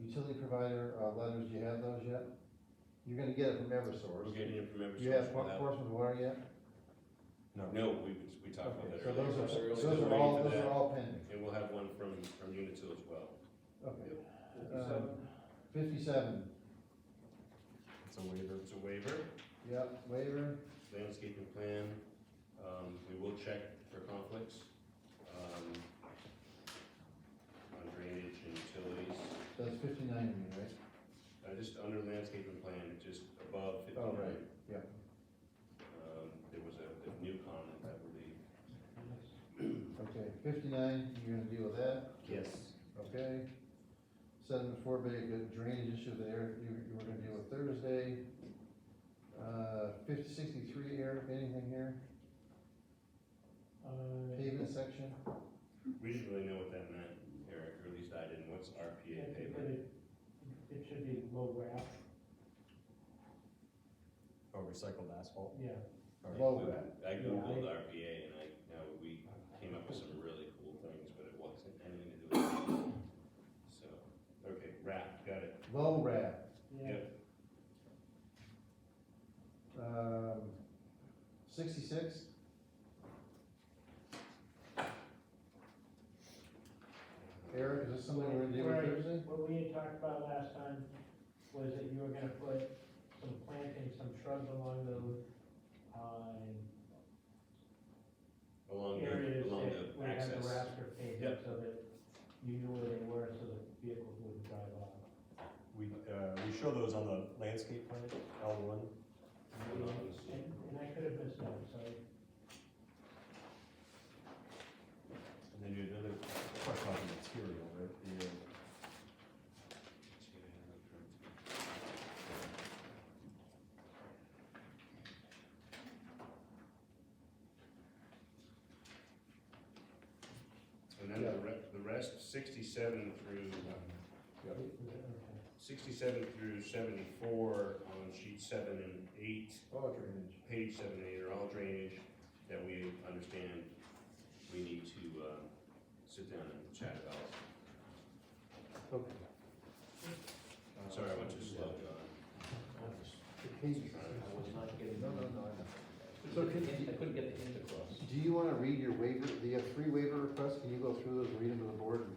utility provider, letters, do you have those yet? You're gonna get it from Eversource. We're getting it from Eversource. Do you have for that. Portsmouth Water yet? No, we talked about that So earlier. those Still are waiting all, for those that. are all pending. And we'll have one from Unitil as well. Okay. Yep. 57, It's a waiver. It's a waiver, yep, waiver. landscaping plan, we will check for conflicts, on drainage and utilities. That's 59, you mean, right? Just under landscaping plan, just above 59. Oh, right, yeah. There was a new comment, I believe. Okay, 59, you're gonna deal with that, Yes. okay? 74, big drainage issue there, you were gonna deal with Thursday. 63, Eric, anything here? Pavement section? We didn't really know what that meant, Eric, or at least I didn't. What's RPA pavement? It should be low wrap, Oh, recycled asphalt? yeah. All right. Low wrap. I googled RPA and we came up with some really cool things, but it wasn't anything to do with it. So, okay, wrap, got it. Low wrap. Yeah. Yep. 66? Eric, is this something we're gonna deal with Right. Thursday? What we had talked about last time was that you were gonna put some plantings, some shrubs along those, areas Along that the would have the access. raster pavement, Yep. so that you knew where they were, so that vehicles wouldn't drive off. We show those on the landscape plan, L1. And I could have missed that, sorry. And then you had another question about the material, right? And then the rest, 67 through 74 on sheet 7 and 8, Oh, drainage. page 7 and 8 are all drainage that we understand we need to sit down and chat about. Okay. Sorry, I went too slow, John. I was not getting. No, I know. I So couldn't get the hint across. Do you wanna read your waiver, you have 3 waiver requests, can you go through those, read them to the board?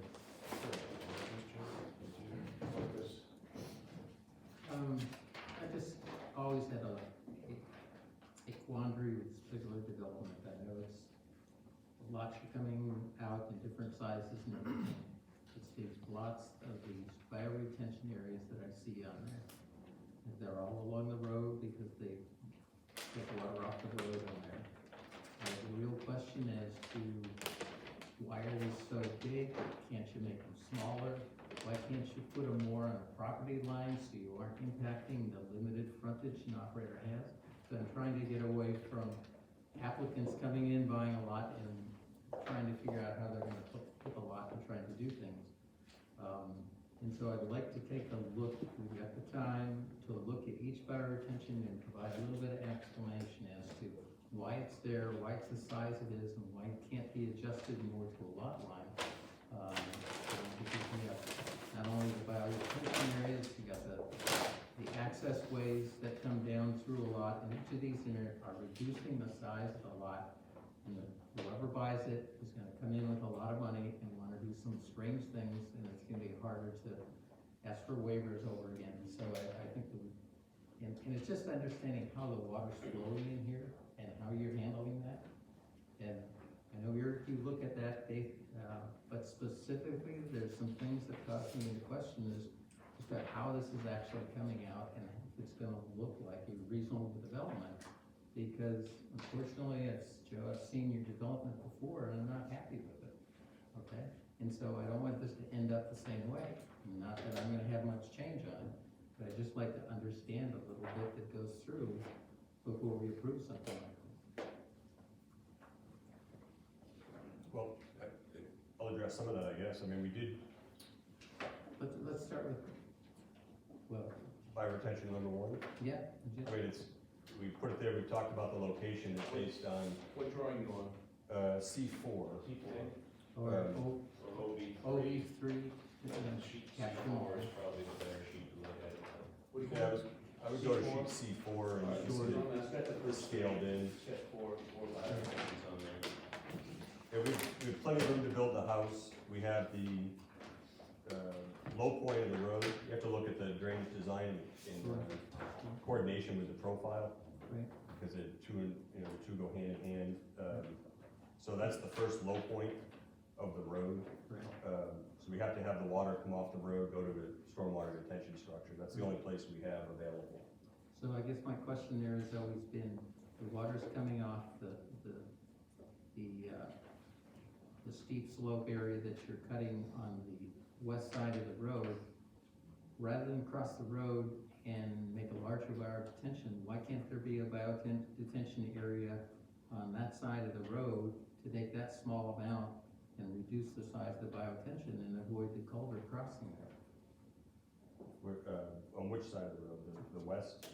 I just always had a quandary with this particular development. I noticed lots are coming out in different sizes and everything. It's these lots of these bioretention areas that I see on there. They're all along the road because they get water off the road on there. The real question as to why are these so big? Can't you make them smaller? Why can't you put them more on a property line so you aren't impacting the limited frontage an operator has? So I'm trying to get away from applicants coming in, buying a lot, and trying to figure out how they're gonna put the lot and trying to do things. And so I'd like to take a look, we've got the time to look at each bioretention and provide a little bit of explanation as to why it's there, why it's the size it is, and why it can't be adjusted more to a lot line. Because we have not only the bioretention areas, you got the access ways that come down through a lot, and each of these are reducing the size of the lot. And whoever buys it is gonna come in with a lot of money and wanna do some strange things, and it's gonna be harder to ask for waivers over again. So I think and it's just understanding how the water's flowing in here and how you're handling that. And I know you look at that, Dave, but specifically, there's some things that cause me to question is about how how this is actually coming out and if it's gonna look like a reasonable development. Because unfortunately, as Joe, I've seen your development before and I'm not happy with it, okay? And so I don't want this to end up the same way. Not that I'm gonna have much change on it, but I'd just like to understand a little bit that goes through before we approve something like this. Well, I'll address some of that, I guess. I mean, we did, Let's start with, well, by retention number one, yeah, I just, mean, we put it there, we talked about the location, it's based on, What drawing you on? C4. or Um, OE3, Sheet Caption C4 is or- probably the better sheet to look at. Which Yeah, one? I would go to sheet C4 and you can see it's scaled in. Set four laterals on there. Yeah, we have plenty of room to build the house. We have the, low point of the road. You have to look at the drainage design in coordination with the profile. Right. Because the two go hand in hand. So that's the first low point of the road. right. So we have to have the water come off the road, go to a stormwater detention structure. That's the only place we have available. So I guess my question there has always been, the water's coming off the steep slope area that you're cutting on the west side of the road. Rather than cross the road and make a larger biodetention, why can't there be a biodetention area on that side of the road to take that small amount and reduce the size of the biodetention and avoid the culvert crossing there? On which side of the road? The west?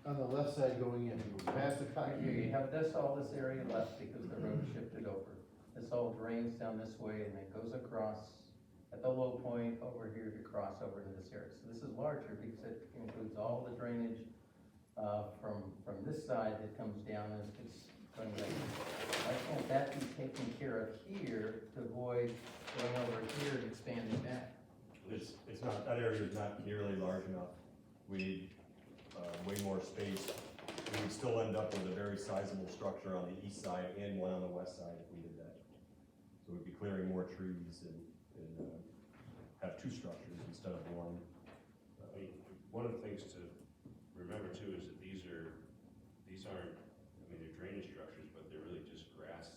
On the left side going in, past the Here, you concrete. have all this area left because the road shifted over. This all drains down this way and it goes across at the low point over here to cross over to this area. So this is larger because it includes all the drainage, from this side that comes down and it's going back. Why can't that be taken care of here to avoid going over here and expanding back? It's not, that area is not nearly large enough. We need, way more space. We would still end up with a very sizable structure on the east side and one on the west side if we did that. So we'd be clearing more trees and have two structures instead of one. I mean, one of the things to remember too is that these aren't, I mean, they're drainage structures, but they're really just grass.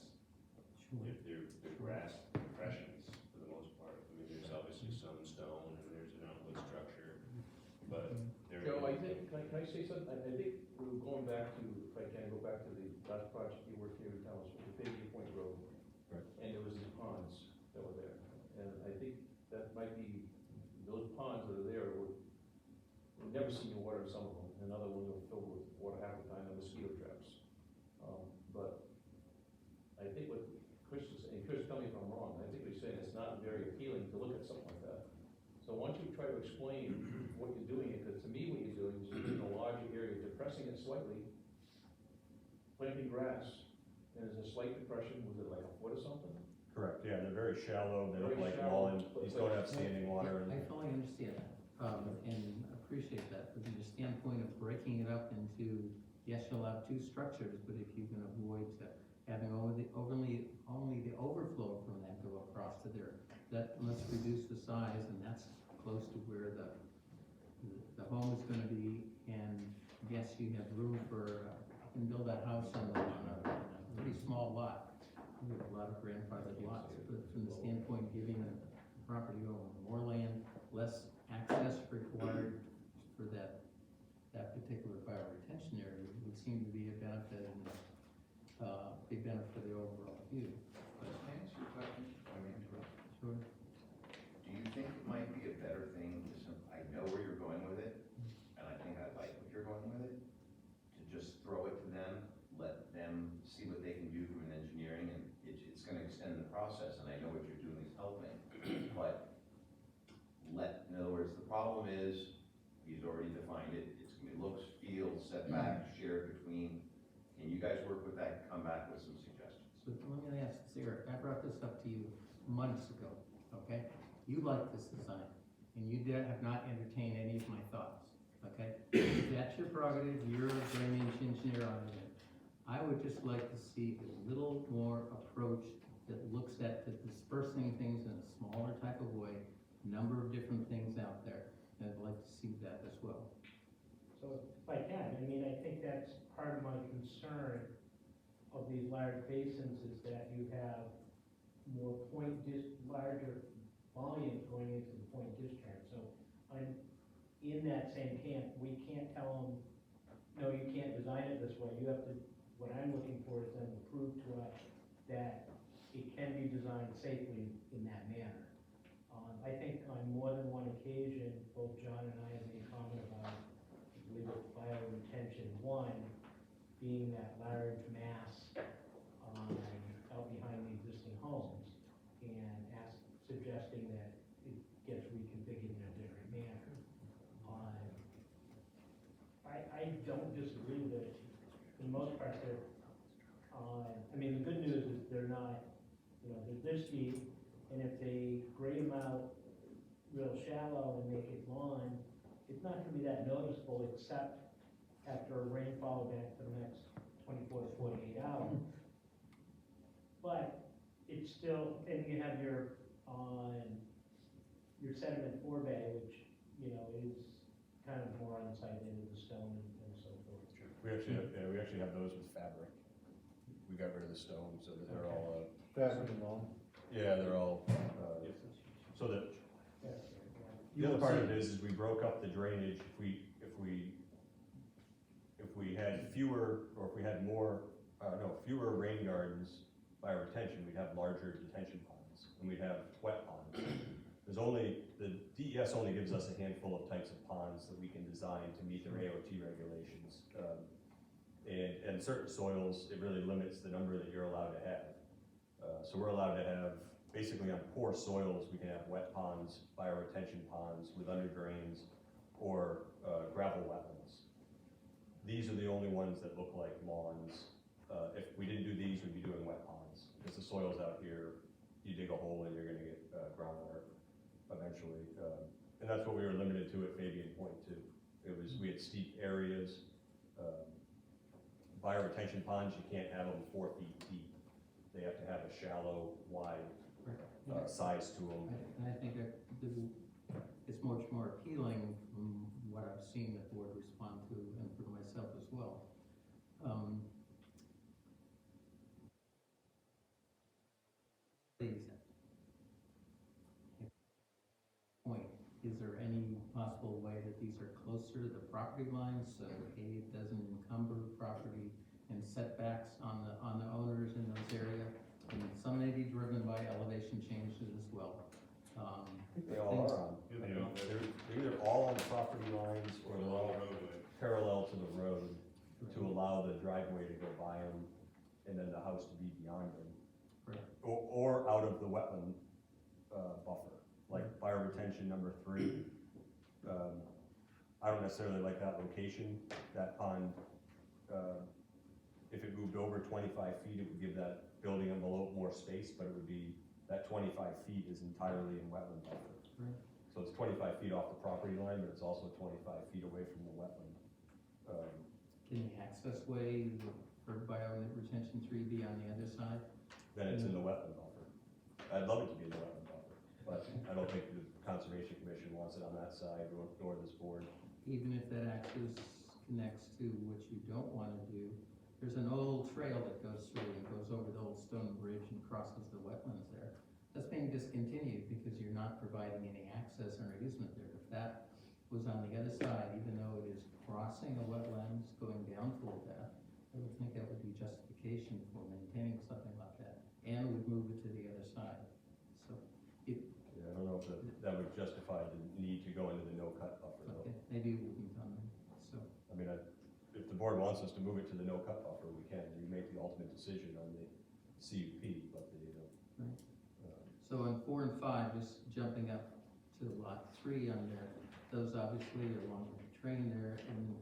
They're grass depressions for the most part. I mean, there's obviously some stone and there's an outlet structure, but they're. Joe, I think, can I say something? I think we're going back to, if I can, go back to the last project you worked here in town, was the Fayette Point Road. Right. And there was these ponds that were there. And I think that might be, those ponds that are there would, we've never seen the water in some of them. And other ones are filled with water half the time, and mosquito traps. But I think what Chris is saying, Chris, tell me if I'm wrong, I think he's saying it's not very appealing to look at something like that. So why don't you try to explain what you're doing, because to me, what you're doing is you're taking a larger area, depressing it slightly, planting grass, and there's a slight depression, was it like a foot or something? Correct, yeah, they're very shallow, they look Very like shallow, mullen, these don't have standing water. I fully understand that, and appreciate that, from the standpoint of breaking it up into, yes, you'll have two structures, but if you can avoid having only the overflow from that go across to there, that must reduce the size, and that's close to where the home is gonna be, and yes, you have room for, you can build that house on a pretty small lot. We have a lot of grandfathered lots, but from the standpoint of giving the property owner more land, less access required for that particular bioretention area, would seem to be a benefit and big benefit for the overall view. Can I ask you a question? I mean, Sure. do you think it might be a better thing I know where you're going with it, and I think I like what you're going with it, to just throw it to them, let them see what they can do from an engineering, and it's gonna extend the process, and I know what you're doing is helping, but in other words, the problem is, he's already defined it, it's gonna be looks, fields, setbacks, shared between. Can you guys work with that and come back with some suggestions? So let me ask this, Eric, I brought this up to you months ago, okay? You like this design, and you have not entertained any of my thoughts, okay? That's your prerogative, you're a drainage engineer on it. I would just like to see a little more approach that looks at the dispersing things in a smaller type of way, number of different things out there. And I'd like to see part of my concern of these large basins is that you have more larger volumes going into the point discharge. So I'm in that same camp. We can't tell them, no, you can't design it this way. You have to, what I'm looking for is them to prove to us that it can be designed safely in that manner. I think on more than one occasion, both John and I have made comment about, I believe it's bioretention 1, being that large mass out behind the existing homes, and suggesting that it gets reconfigured in a different manner. I don't disagree with it. For the most part, they're, I mean, the good news is they're not, they're this deep, and if they grade them out real shallow and make it lawn, it's not gonna be that noticeable, except after a rainfall event for the next 24 to 48 hours. But it's still, and you have your sediment forebay, which, is kind of more on site into the stone and so forth. We actually have those with fabric. We got rid of the stone, so that they're all, Fabric and lawn. yeah, they're all, so that, the other part of it is we broke up the drainage. If we had fewer, or if we had more, fewer rain gardens by retention, we'd have larger detention ponds, and we'd have wet ponds. The DES only gives us a handful of types of ponds that we can design to meet their AOT regulations. And certain soils, it really limits the number that you're allowed to have. So we're allowed to have, basically on poor soils, we can have wet ponds, bioretention ponds with under drains, or gravel wetlands. These are the only ones that look like lawns. If we didn't do these, we'd be doing wet ponds, because the soils out here, you dig a hole and you're gonna get groundwater eventually. And that's what we were limited to at Fabian Point too. We had steep areas. Bioretention ponds, you can't have them 4 feet deep. They have to have a shallow, wide size to them. And I think it's much more appealing from what I've seen the board respond to, and for myself as well. Point, is there any possible way that these are closer to the property line, so it doesn't encumber property and setbacks on the owners in those areas? And some may be driven by elevation changes as well. I think they all are on. They're either all on property lines, or they're all parallel to the road to allow the driveway to go by them, and then the house to be beyond them. Right. Or out of the wetland buffer, like bioretention number 3. I don't necessarily like that location. That pond, if it moved over 25 feet, it would give that building envelope more space, but it would be, that 25 feet is entirely in wetland buffer. Right. So it's 25 feet off the property line, but it's also 25 feet away from the wetland. Can the access way for bioretention 3 be on the other side? Then it's in the wetland buffer. I'd love it to be in the wetland buffer, but I don't think the Conservation Commission wants it on that side, nor this board. Even if that access connects to what you don't want to do, there's an old trail that goes through and goes over the old stone bridge and crosses the wetlands there. That's being discontinued because you're not providing any access or easement there. If that was on the other side, even though it is crossing a wetlands going down toward that, I would think that would be justification for maintaining something like that, and would move it to the other side. So, Yeah, I don't know if that would justify the need to go into the no-cut buffer though. okay, maybe it wouldn't come in, so. I mean, if the board wants us to move it to the no-cut buffer, we can. You make the ultimate decision on the CUP, but Right. So on 4 and 5, just jumping up to lot 3 on there, those obviously are along the train there, and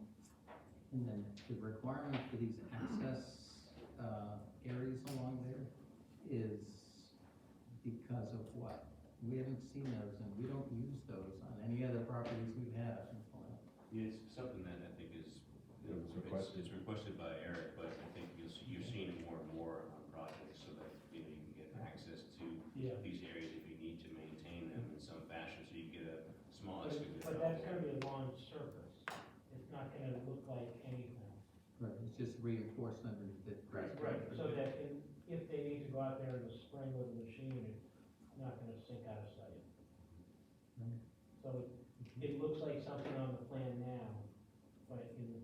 then the requirement for these access areas along there is because of what? We haven't seen those, and we don't use those on any other properties we've had. Yeah, it's something that I think is, it's requested by Eric, but I think you're seeing it more and more on projects, so that, you can get access to these areas if you need to maintain them in some fashion, so you can get a small excavator. But that's gonna be a lawn surface. It's not gonna look like anything. Right, it's just reinforced under the. Right, so that if they need to go out there in the spring with a machine, it's not gonna sink out of sight. So it looks like something on the plan now, but when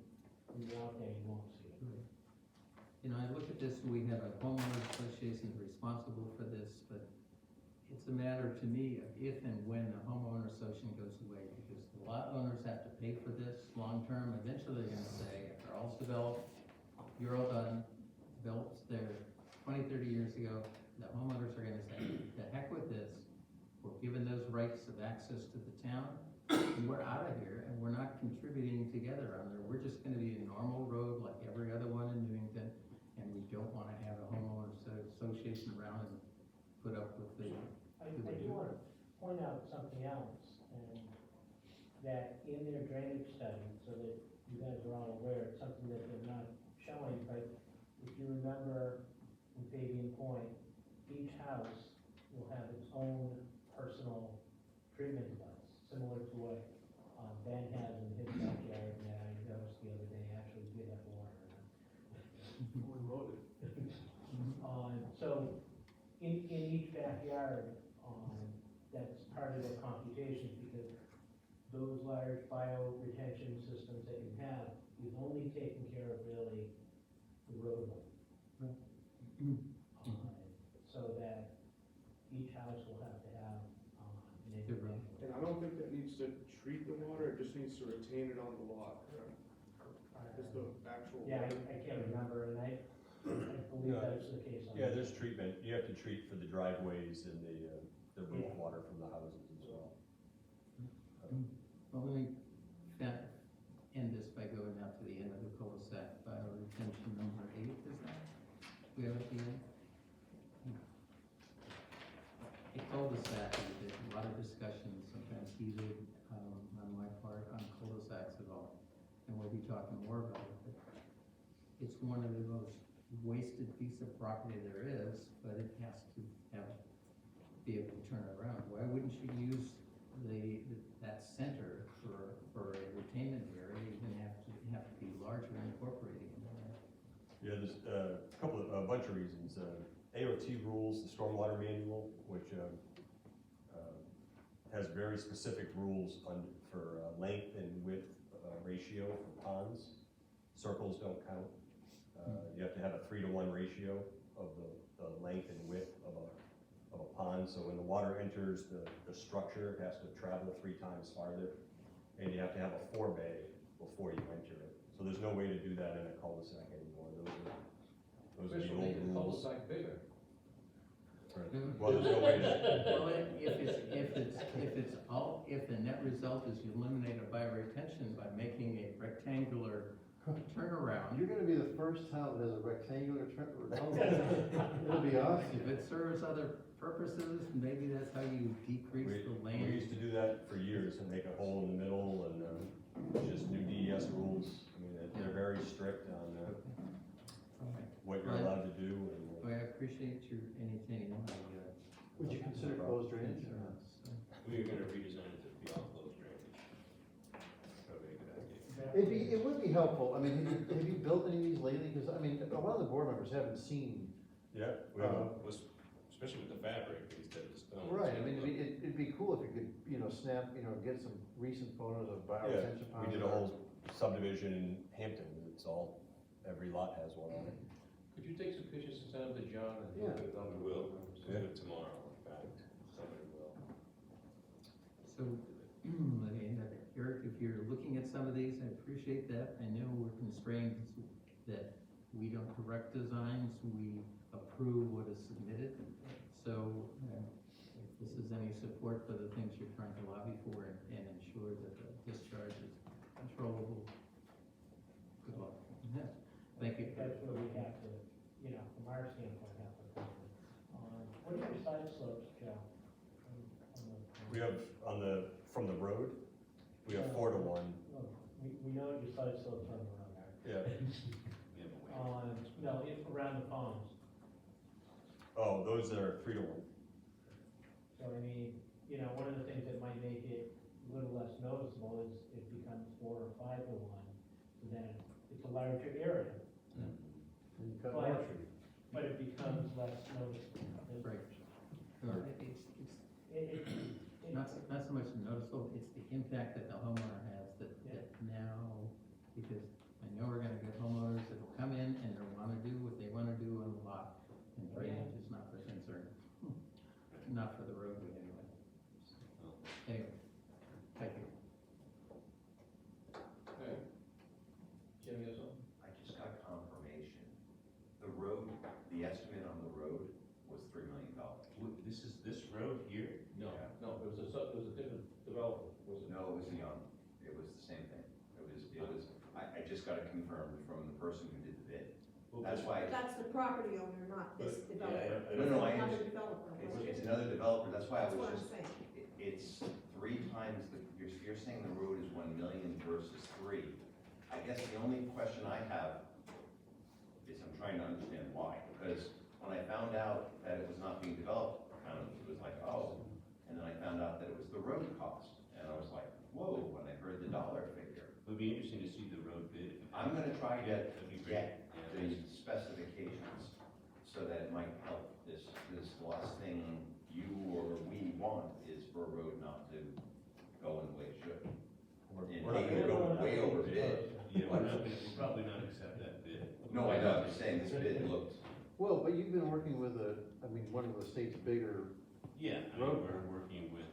you're out there, you won't see it. You know, I look at this, we have a homeowner association responsible for this, but it's a matter to me of if and when the homeowner association goes away, because the lot owners have to pay for this long-term. Eventually, they're gonna say, after all's developed, you're all done, built there 20, 30 years ago, the homeowners are gonna say, the heck with this, we're given those rights of access to the town, and we're out of here, and we're not contributing together on there. We're just gonna be a normal road like every other one in Newington, and we don't wanna have a homeowners association around and put up with the. I do want to point out something else, and that in their drainage study, so that you guys are all aware, it's something that they're not showing, but if you remember in Fabian Point, each house will have its own personal treatment device, similar to what Ben has in his backyard, and that I noticed the other day actually did have water in it. We wrote it. So in each backyard, that's part of their computations, because those large bio-retention systems that you have is only taking care of really the roadway. So that each house will have to have an individual. And I don't think that needs to treat the water, it just needs to retain it on the lot, correct? Is the actual. Yeah, I can't remember, and I believe No, that's the case. Yeah, there's treatment, you have to treat for the driveways and the roof water from the houses as well. Well, let me end this by going out to the end of the cul-de-sac, bio-retention number 8, is that? We have at the end? A cul-de-sac, there's a lot of discussion, sometimes heated, on my part, on cul-de-sacs at all. And we'll be talking more about it, but it's one of the most wasted piece of property there is, but it has to be able to turn it around. Why wouldn't you use that center for a retainment area, even have to be larger and incorporated into that? Yeah, there's a bunch of reasons. AOT rules, the stormwater manual, which has very specific rules for length and width ratio for ponds. Circles don't count. You have to have a 3-to-1 ratio of the length and width of a pond. So when the water enters the structure, it has to travel 3 times farther, and you have to have a forebay before you enter it. So there's no way to do that in a cul-de-sac anymore. Those are the Especially old making the rules. cul-de-sac bigger. Right. Well, there's no way to. Well, if the net result is you eliminate a bio-retention by making a rectangular turnaround. You're gonna be the first town that has a rectangular it'll be awesome. If it serves other purposes, maybe that's how you decrease the land. We used to do that for years and make a hole in the middle and just new DES rules. I mean, they're very strict on what you're allowed to do. Well, I appreciate your entertaining my. Would you consider closed drainage or not? We are gonna redesign it to be all closed drainage. Probably a good idea. It would be helpful, I mean, have you built any of these lately? Because, I mean, a lot of the board members haven't seen. Yeah, we have Especially with the fabric instead of the stone. Right, I mean, it'd be cool if you could, snap, get some recent photos of bioretention ponds. we did a whole subdivision in Hampton. It's all, every lot has one on it. Could you take some pictures and send them to John and he'll Yeah. get it on the We will. Yeah. Do it tomorrow, in fact, somebody will. So, let me end up there. Eric, if you're looking at some of these, I appreciate that. I know we're constrained that we don't direct designs, we approve what is submitted. So, if this is any support for the things you're trying to lobby for and ensure that the discharge is controllable, good luck. Thank you. That's where we have to, from our standpoint, have to. What are your side slopes, Joe? We have from the road, we have 4-to-1. We know what your side slopes are around there. Yeah. We have a way. No, around the ponds. Oh, those are 3-to-1. So I mean, one of the things that might make it a little less noticeable is it becomes 4 or 5 to 1. So then it's a larger area. And you cut more trees. But it becomes less noticeable. Right. It's not so much noticeable, it's the impact that the homeowner has that now, because I know we're gonna get homeowners that will come in and they'll wanna do what they wanna do on the lot, and drainage is not their concern. Not for the roadway anyway. Anyway, thank you. Okay. Jim, you have something? I just got confirmation. The road, the estimate on the road was $3 million. This is this road here? No, no, it was a different developer, was it? No, it was Young. It was the same thing. I just got it confirmed from the person who did the bid. That's why. That's the property owner, not this developer. No, I Another understand. developer. It's another developer, that's why I That's was what I'm just, saying. it's 3 times you're saying the road is 1 million versus 3. I guess the only question I have is I'm trying to understand why, because when I found out that it was not being developed, I kind of was like, oh, and then I found out that it was the road cost, and I was like, whoa, when I heard the dollar figure. It would be interesting to see the road bid. I'm gonna try to That'd be great. get the specifications so that it might help this last thing you or we want is for a road not to go in the way it should. And maybe go way over bid. Yeah, we'll probably not accept that bid. No, I know, I'm just saying this bid looked, Well, but you've been working with one of the state's bigger, Yeah, I mean, we're working with,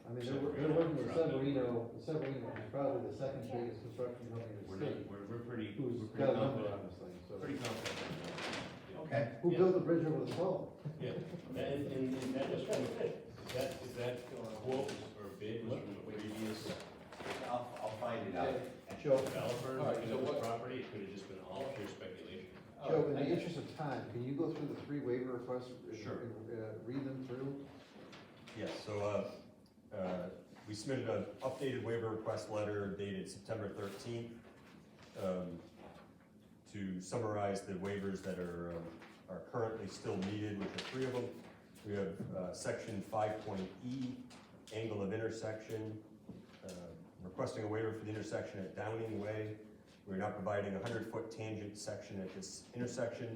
I mean, they're working with Severino is probably the second biggest construction company in the state. We're pretty Who's got a number confident. on this thing, so. Pretty confident. Yeah. okay. Who built the bridge over the swamp? Yeah, and that was from, is that quote or bid was from a previous I'll find it out. Joe, developer All right, looking so at the what- property, it could have just been all pure speculation. Joe, in the interest of time, can you go through the 3 waiver requests? Sure. And read them through? Yes, so, we submitted an updated waiver request letter dated September 13th, to summarize the waivers that are currently still needed, which are 3 of them. We have, section 5.E, angle of intersection, requesting a waiver for the intersection at Downing Way. We're now providing a 100-foot tangent section at this intersection.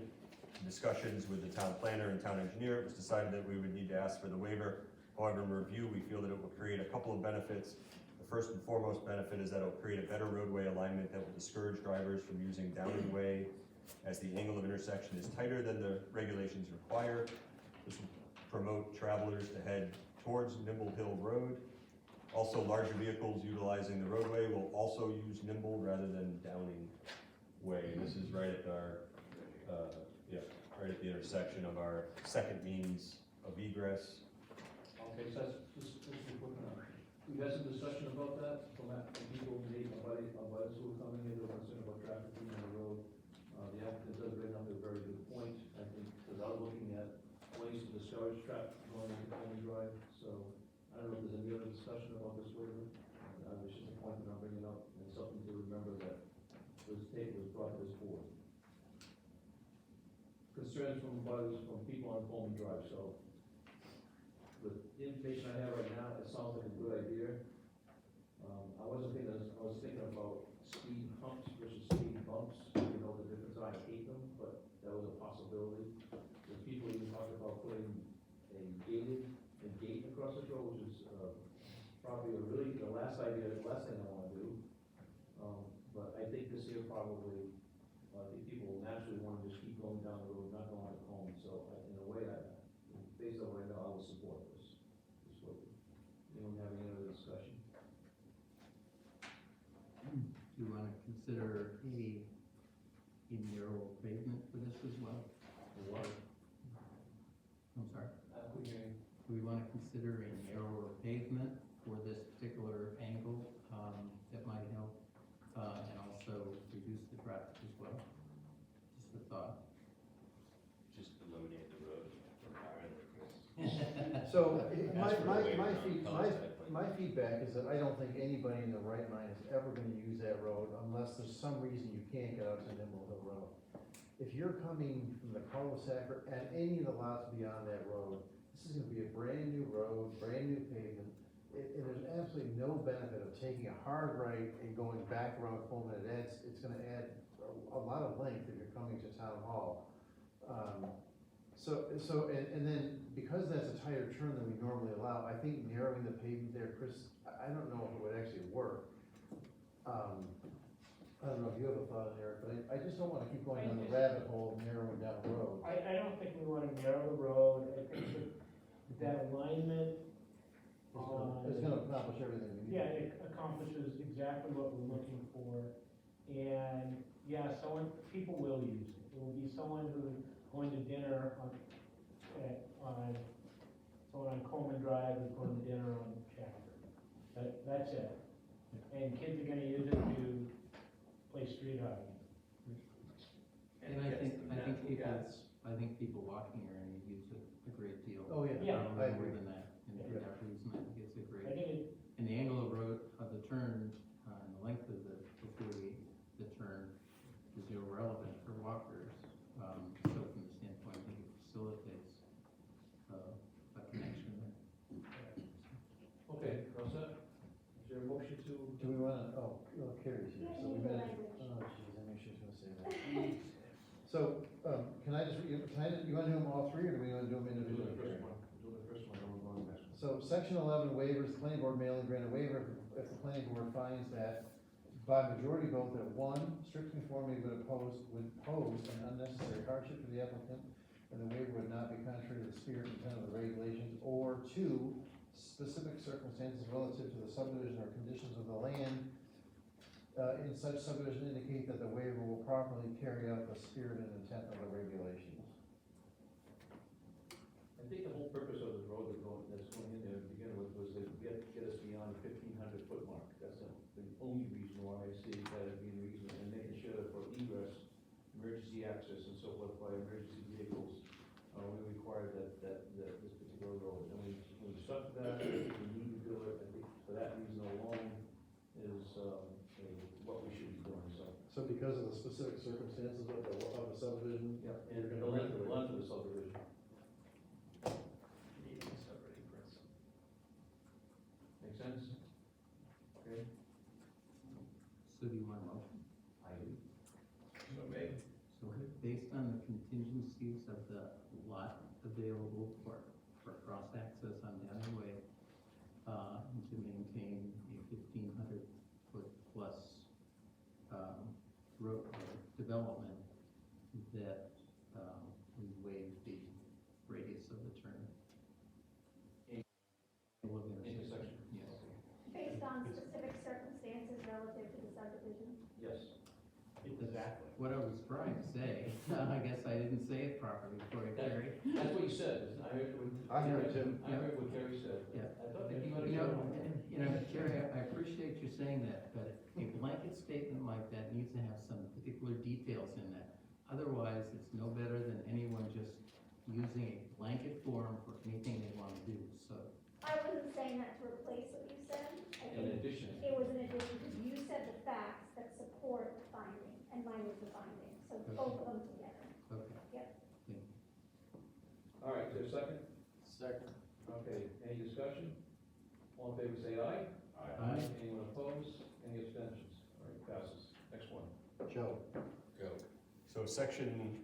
In discussions with the town planner and town engineer, it was decided that we would need to ask for the waiver. However, in review, we feel that it will create a couple of benefits. The first and foremost benefit is that it will create a better roadway alignment that will discourage drivers from using Downing Way, as the angle of intersection is tighter than the regulations require. This will promote travelers to head towards Nimble Hill Road. Also, larger vehicles utilizing the roadway will also use Nimble rather than Downing Way. And this is right at our, right at the intersection of our second means of egress. Okay, so that's, just quick enough. We had some discussion about that from people, maybe, about who were coming in, they were concerned about traffic being on the road. The applicant does bring up a very good point, I think, because I was looking at ways to discourage traffic going into Coleman Drive, so I don't know if there's any other discussion about this waiver. It's just a point that I'm bringing up, and something to remember that was brought to this board. Concerns from people on Coleman Drive, so the information I have right now, it sounds like a good idea. I was thinking about speed humps versus speed bumps, you know, the difference, I hate them, but that was a possibility. There's people even talking about putting a gate across the road, which is, probably the last thing I wanna do. But I think this here probably, I think people will naturally wanna just keep going down the road, not going to home, so in a way, based on what I know, I will support this. Anyone have any other discussion? Do you want to consider a narrow pavement for this as well? What? I'm sorry? couldn't hear you. Do we want to consider a narrower pavement for this particular angle, that might help, and also reduce the traffic as well? Just a thought. Just eliminate the road from So, Ask for a waiver on my feedback is that I don't think anybody in their right mind is ever gonna use that road unless there's some reason you can't get out to Nimble Hill Road. If you're coming from the cul-de-sac or at any of the lots beyond that road, this is gonna be a brand new road, brand new pavement. there's absolutely no benefit of taking a hard right and going back around Coleman. It's gonna add a lot of length if you're coming to town hall. And then, because that's a tighter turn than we normally allow, I think narrowing the pavement there, Chris, I don't know if it would actually work. I don't know if you have a thought, Eric, but I just don't wanna keep going down the rabbit hole of narrowing down the road. I don't think we wanna narrow the road, I think that alignment It's gonna accomplish everything we need. Yeah, it accomplishes exactly what we're looking for, and, yeah, people will use it. It will be someone who's going to dinner someone on Coleman Drive who's going to dinner on Shackford. That's it. And kids are gonna use it to play street hockey. And I think people walking around use it a great deal. Oh, yeah. Yeah. More than that, and for that reason, I think it's a great. I think it, And the angle of road, of the turn, and the length of the turn is irrelevant for walkers. So from the standpoint, I think it facilitates, a connection there. Okay, all set? Is there a motion to? Do we wanna, Carrie's here, so we better, language. oh, jeez, I knew she was gonna say that. So, can I just, you wanna do them all three, or do we wanna do them Do individually? the first one, do the first one, then we're going next. So, section 11 waivers, the planning board may only grant a waiver if the planning board finds that by majority vote that one, strict conformity would pose an unnecessary hardship to the applicant, and the waiver would not be contrary to the spirit and intent of the regulations, or two, specific circumstances relative to the subdivision or conditions of the land in such subdivision indicate that the waiver will properly carry out the spirit and intent of the regulations. I think the whole purpose of the road that's going in there to begin with was to get us beyond the 1,500-foot mark. That's the only reason why I see that as being reason, and making sure that for egress, emergency access and so forth by emergency vehicles, we require that this particular road. And when we stuck to that, we need to do it, I think for that reason alone is what we should be doing, so. So because of the specific circumstances of the subdivision, Yeah, you're and gonna the length of the subdivision. Make sense? Okay. So do you want a motion? I do. So maybe. So based on the contingencies of the lot available for cross-access on the other way, to maintain a 1,500-foot plus, road development, that, we waive the radius of the turn. Intersection. Yes. Based on specific circumstances relative to the subdivision. Yes. exactly. What I was trying to say, I guess I didn't say it properly before I carried. That's what you said, I heard what. I heard it too. I heard what Kerry said. Yeah. I thought that you You know, understood. Jerry, I appreciate you saying that, but a blanket statement like that needs to have some particular details in that. Otherwise, it's no better than anyone just using a blanket form for anything they want to do, so. I wasn't saying that to replace what you said. I In think addition. it was an addition, because you said the facts that support the finding, and mine was the finding, so both of them together. Okay. Yep. All right, is there a second? Second. Okay, any discussion? All in favor, say aye. Aye. Anyone opposed? Any abstentions? All right, passes. Next one. Joe. Go. So section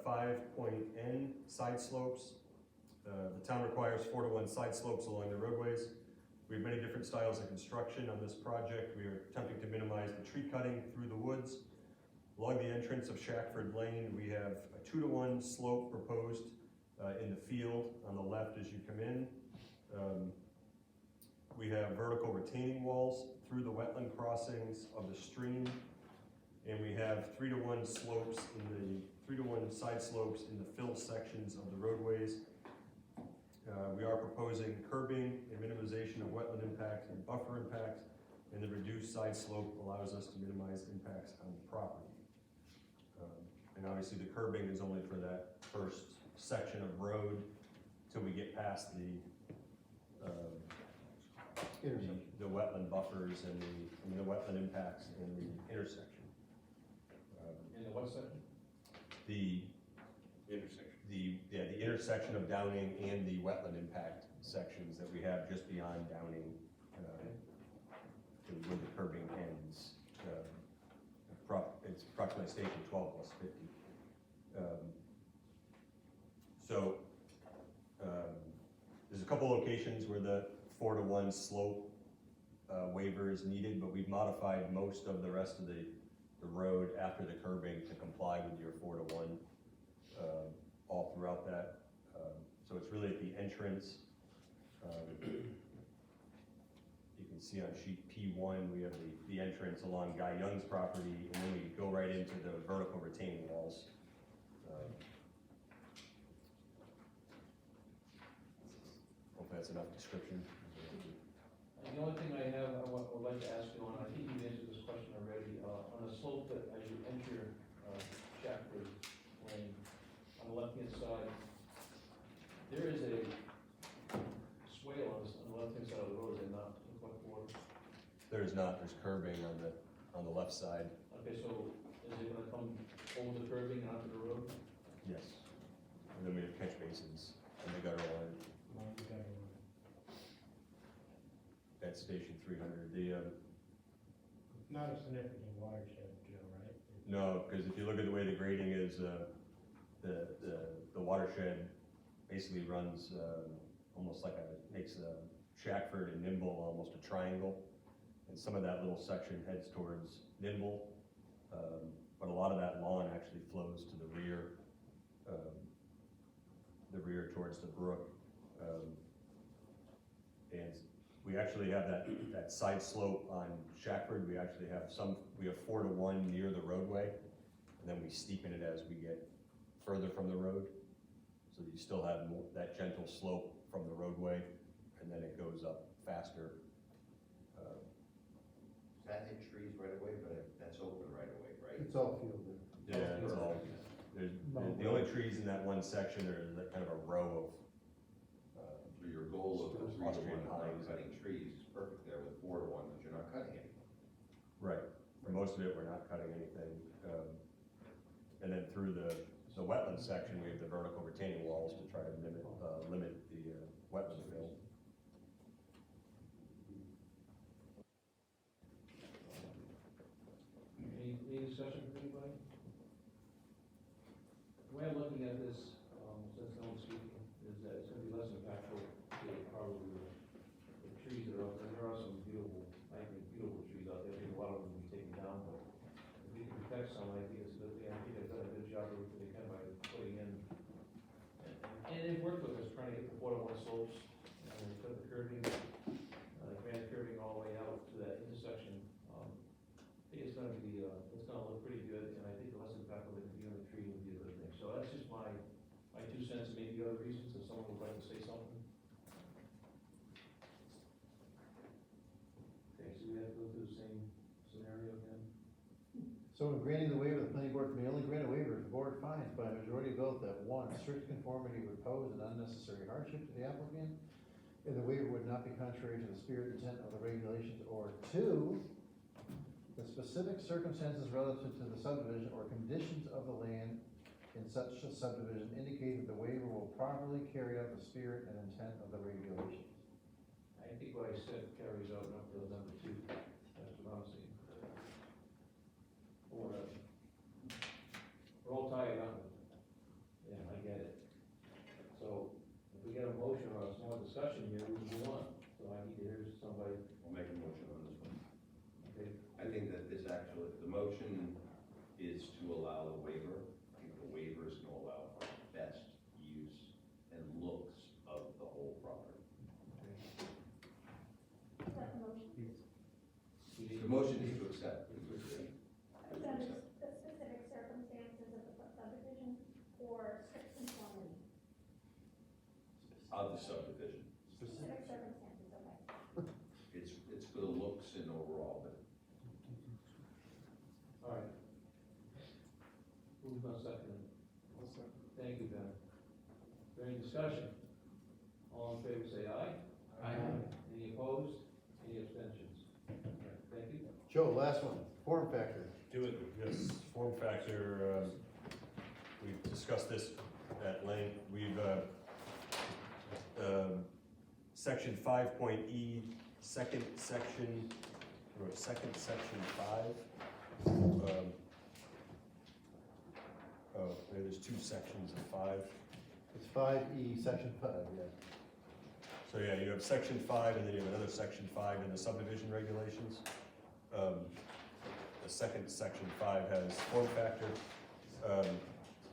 5.N, side slopes. The town requires 4-to-1 side slopes along the roadways. We have many different styles of construction on this project. We are attempting to minimize the tree cutting through the woods. Along the entrance of Shackford Lane, we have a 2-to-1 slope proposed in the field on the left as you come in. We have vertical retaining walls through the wetland crossings of the stream. And we have 3-to-1 slopes in the 3-to-1 side slopes in the fill sections of the roadways. We are proposing curbing and minimization of wetland impacts and buffer impacts, and the reduced side slope allows us to minimize impacts on the property. And obviously the curbing is only for that first section of road till we get past the wetland buffers and the wetland impacts in the intersection. In the what section? The Intersection. the intersection of Downing and the wetland impact sections that we have just beyond Downing where the curbing ends. It's approximately station 12 plus 50. There's a couple locations where the 4-to-1 slope waiver is needed, but we've modified most of the rest of the road after the curbing to comply with your 4-to-1 all throughout that. So it's really at the entrance. You can see on sheet P1, we have the entrance along Guy Young's property, and then we go right into the vertical retaining walls. Hope that's enough description. The only thing I have, would like to ask you on, I think you answered this question already, on the slope that as you enter Shackford Lane, on the left-hand side, there is a swale on the left-hand side of the road, is it not, There is not, there's curbing on the left side. Okay, so is it gonna come over the curbing and onto the road? Yes. And then we have catch basins and the gutter line. At station 300, Not a significant watershed, Joe, right? no, because if you look at the way the grading is, the watershed basically runs, almost like makes Shackford and Nimble almost a triangle. And some of that little section heads towards Nimble, but a lot of that lawn actually flows to the rear towards the brook. And we actually have that side slope on Shackford. We actually have 4-to-1 near the roadway, and then we steepen it as we get further from the road. So that you still have that gentle slope from the roadway, and then it goes up faster. That hit trees right away, but that's open right away, right? It's all fielded. Yeah, it's all, the only trees in that one section are that kind of a row of, So your goal of 3-to-1 Austrian not pines. cutting trees is perfect there with 4-to-1, but you're not cutting anything. right, for most of it, we're not cutting anything. And then through the wetland section, we have the vertical retaining walls to try to limit the wetland fill. Any discussion with anybody? The way I'm looking at this, since no one's speaking, is that it's gonna be less impactful to probably the trees that are out there. There are some beautiful, I think beautiful trees out there. I think a lot of them will be taken down, but if we can protect some, I think it's a good thing. I think they've done a good job of what they can by putting in. And they've worked with us trying to get the 4-to-1 slopes, and they put the curbing, granite curbing all the way out to that intersection. I think it's gonna look pretty good, and I think the less impactful they can be on the tree would be a good thing. So that's just my 2 cents, maybe other reasons, if someone would like to say something. Okay, so we have to go through the same scenario again? So in granting the waiver, the planning board may only grant a waiver if the board finds by a majority vote that 1, strict conformity would pose an unnecessary hardship to the applicant, and the waiver would not be contrary to the spirit and intent of the regulations, or 2, the specific circumstances relative to the subdivision or conditions of the land in such a subdivision indicate that the waiver will properly carry out the spirit and intent of the regulations. I think what I said carries out up to number 2, that's what I'm seeing. Or, we're all tied up. Yeah, I get it. So, if we get a motion or a small discussion here, we can go on. So I need to hear somebody. I'll make a motion on this one. Okay. I think that the motion is to allow the waiver. I think the waiver is going to allow for best use and looks of the whole property. Is that the motion? The motion is to accept. Under the specific circumstances of the subdivision or strict conformity? Of the subdivision. Specific circumstances, okay. It's for the looks and overall, but All right. Who's gonna second it? Thank you, Ben. Is there any discussion? All in favor, say aye. Aye. Any opposed? Any abstentions? Okay, thank you. Joe, last one, form factor. Do it, yes, form factor, we've discussed this at length. We've, section 5.E second section, or second section 5. Oh, there's 2 sections of 5. It's 5E, section 5, yeah. So yeah, you have section 5, and then you have another section 5 in the subdivision regulations. The second section 5 has form factor.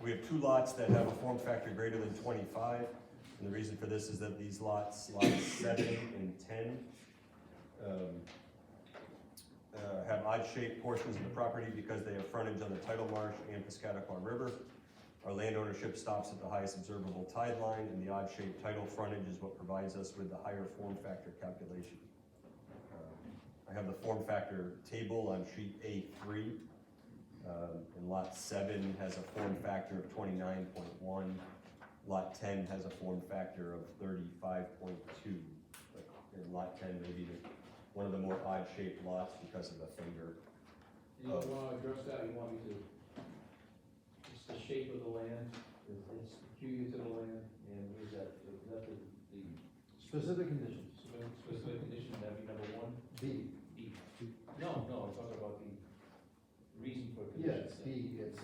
We have 2 lots that have a form factor greater than 25, and the reason for this is that these lots 7 and 10, have odd-shaped portions of the property because they have frontage on the tidal marsh and Piscataqua River. Our land ownership stops at the highest observable tide line, and the odd-shaped tidal frontage is what provides us with the higher form factor calculation. I have the form factor table on sheet A3. And lot 7 has a form factor of 29.1. Lot 10 has a form factor of 35.2. And lot 10 may be one of the more odd-shaped lots because of the finger. You don't wanna address that, you want me to? It's the shape of the land, it's peculiar to the land, and is that the Specific conditions. specific condition, that'd be number 1? B. D. No, I'm talking about the reason for Yeah, conditions. it's B, it's,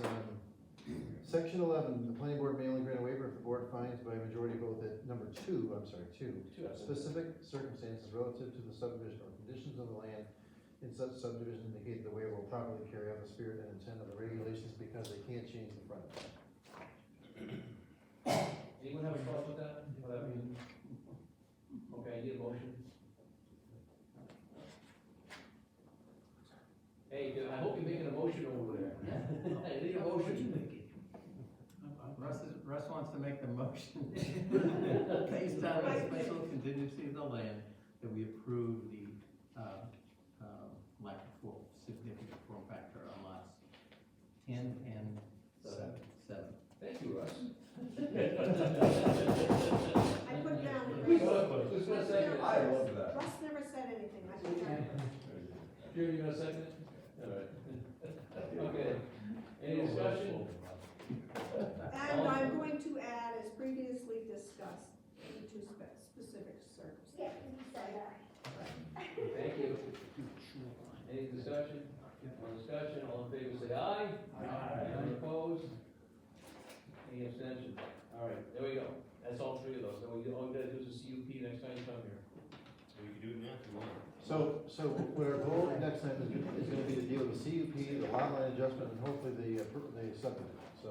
section 11, the planning board may only grant a waiver if the board finds by a majority vote that, number 2, specific circumstances relative to the subdivision or conditions of the land in such subdivision indicate the waiver will properly carry out the spirit and intent of the regulations because they can't change the front. Anyone have a problem with that? What that means? Okay, I need a motion. Hey, I hope you're making a motion over there. I need a motion. Russ wants to make the motion based on the special contingency of the land that we approve the, lack of significant form factor on lots 10 and 7. Thank you, Russ. I put down. Who's gonna second it? I love that. Russ never said anything, I put down. Jim, you gonna second it? All right. Okay, any discussion? And I'm going to add, as previously discussed, to specific circumstances. Yeah, you said that. Thank you. Any discussion? No discussion, all in favor say aye. Anyone opposed? Any abstention? All right, there we go. That's all 3 of those. All we gotta do is a CUP next time you come here. So you can do it now if you want. So what our goal next time is gonna be to deal with the CUP, the lot line adjustment, and hopefully the subdivision, so.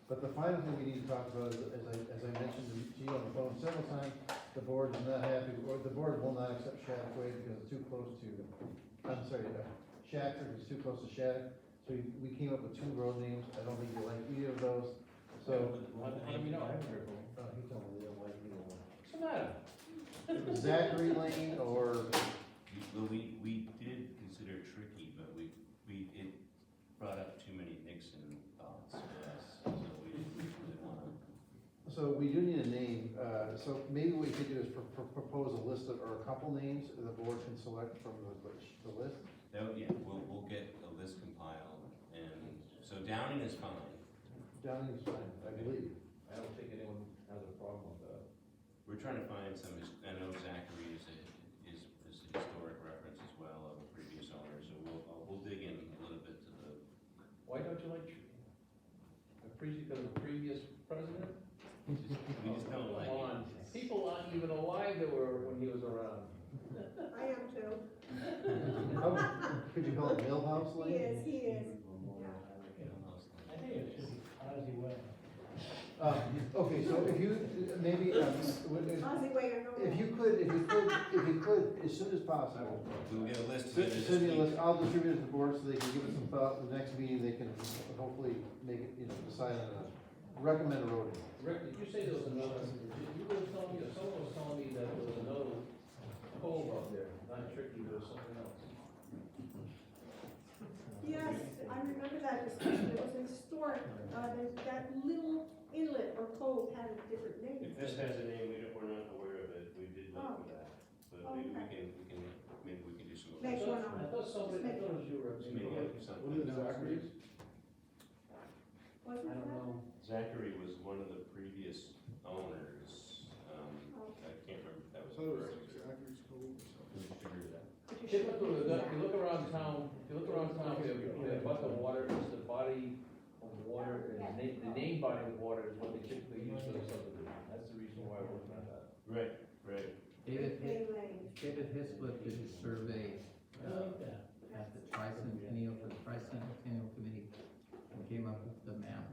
But the final thing we need to talk about is, as I mentioned to you on the phone several times, the board is not happy, or the board will not accept Shattuck Way because it's too close to, Shackford is too close to Shattuck. So we came up with 2 road names, I don't think you like either of those, so. How do we know? I haven't heard from him. He told me they don't like either one. What's the matter? Zachary Lane or, Well, we did consider it tricky, but it brought up too many Nixon thoughts for us, so we didn't really wanna. so we do need a name, so maybe what we could do is propose a list of, or a couple names the board can select from the list. Yeah, we'll get a list compiled, and so Downing is fine. Downing is fine, I believe. I don't think anyone has a problem with that. We're trying to find some, I know Zachary is a historic reference as well of a previous owner, so we'll dig in a little bit to the. Why don't you like because of the previous president? We just don't like Come on, it. people aren't even alive that were when he was around. I am too. Could you call it Millhouse Lane? He is. I think it should be Ozzy Way. Okay, so if you, maybe, Ozzy Way or no. if you could, as soon as possible, We'll get a list together this send me a week. list, I'll distribute it to the board so they can give it some thought, the next meeting, they can hopefully make it, decide on recommend a road. Rick, did you say there was another, you were telling me, or someone was telling me that there was another cove up there, not Tricky, there was something else. Yes, I remember that discussion, it was historic, that little inlet or cove had a different name. If this has a name, we're not aware of it, we did look for that, but maybe we can do some. Make one up. I thought somebody, I thought it was you, Rick. Just make up something. What is it, Zachary's? Wasn't I don't that? know. Zachary was one of the previous owners, I can't remember if that was So the it was first. Zachary's Cove or If you look around town, we have about the water, it's the body of water, and the name body of water is what they typically use for the subdivision. That's the reason why we're looking at that. Right, right. David, Bay Lane. David Hislop did a survey, I like that. at the tricentennial, for the tricentennial committee, and came up with the map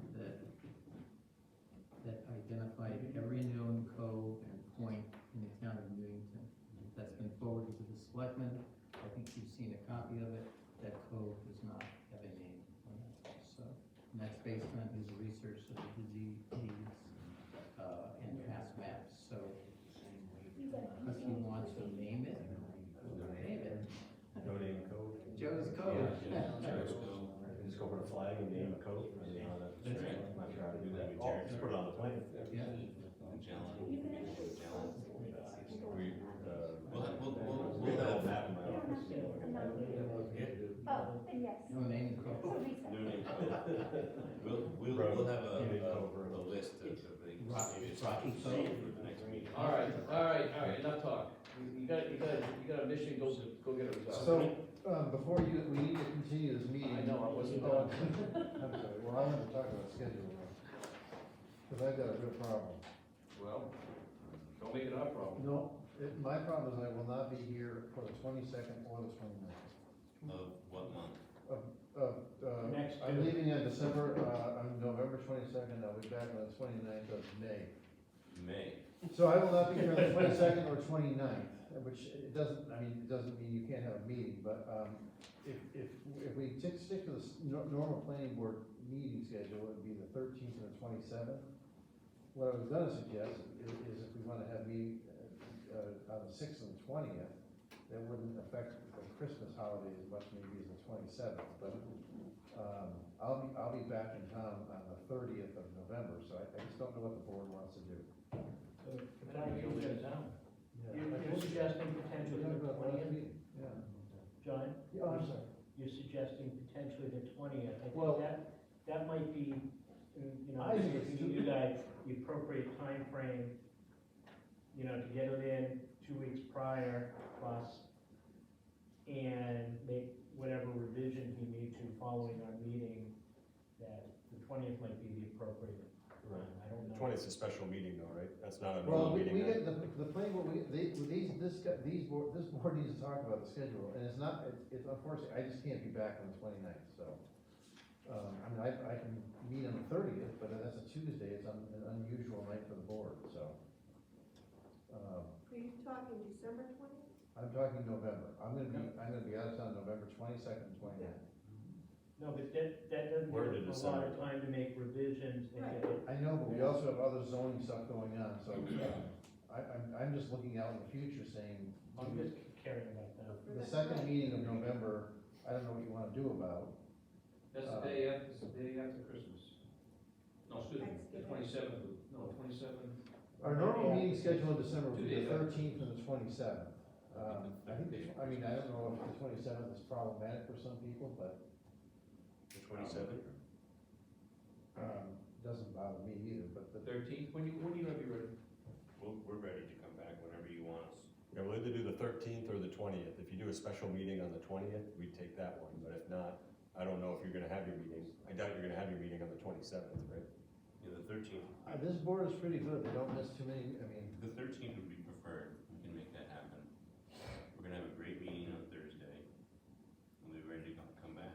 that identified every known cove and point in the town of Newington. That's been forwarded to the selectmen. I think you've seen a copy of it. That cove does not have a name on it. So, and that's based on his research of the disease, and past maps. So, if you want to name it, name it. No name code. Joe's Cove. Just go for the flag and name a code. That's right. I'm not sure how to do that. Just put it on the plan. Yeah. We'll have map in my office. Oh, then yes. No name code. We'll have a list of things. Maybe it's Rocky for the next meeting. All right, enough talk. You got a mission, go get it resolved. So, before we need to continue this meeting. I know, I wasn't Oh, done. I'm sorry, well, I want to talk about schedule now, because I've got a real problem. Well, don't make it our problem. No, my problem is I will not be here for the 22nd or the 29th. Of what month? Next I'm two. leaving on November 22nd, I'll be back on the 29th of May. May. So I will not be here on the 22nd or 29th, which it doesn't mean you can't have a meeting, but, if we stick to the normal planning board meeting schedule, it would be the 13th and the 27th. What I was gonna suggest is if we wanna have meeting, on the 6th and the 20th, that wouldn't affect the Christmas holiday as much maybe as the 27th, but, I'll be back in town on the 30th of November, so I just don't know what the board wants to do. So, Then I can leave it down. You're suggesting potentially the 20th, Yeah. John? Yeah, I'm sorry. You're suggesting potentially the 20th. I Well- think that might be, you know, I think it's giving you guys the appropriate time frame, you know, to get it in 2 weeks prior plus, and make whatever revision you need to following our meeting, that the 20th might be the appropriate time. I don't know. 20th is a special meeting though, right? That's not a Well, normal we meeting. get, the planning board, this board needs to talk about the schedule, and it's unfortunately, I just can't be back on the 29th, so. I can meet on the 30th, but that's a Tuesday, it's an unusual night for the board, so. Are you talking December 20th? I'm talking November, I'm gonna be out of town November 22nd and 29th. No, but that doesn't Where give did us a lot of December? time to make revisions and get it. I know, but we also have other zoning stuff going on, so, I'm just looking out in the future saying, I'm just caring about that. the second meeting of November, I don't know what you wanna do about. That's the day after Christmas. No, excuse me, the 27th, no, 27th. Our normal meeting schedule in December would be the 2 days after. 13th and the 27th. I don't know if the 27th is problematic for some people, but, The 27th? doesn't bother me either, but The 13th, when you gonna be ready? We're ready to come back whenever you want us. Yeah, we'll either do the 13th or the 20th. If you do a special meeting on the 20th, we'd take that one, but if not, I don't know if you're gonna have your meeting. I doubt you're gonna have your meeting on the 27th, right? Yeah, the 13th. this board is pretty good, they don't miss too many, The 13th would be preferred. We can make that happen. We're gonna have a great meeting on Thursday. We'll be ready to come back.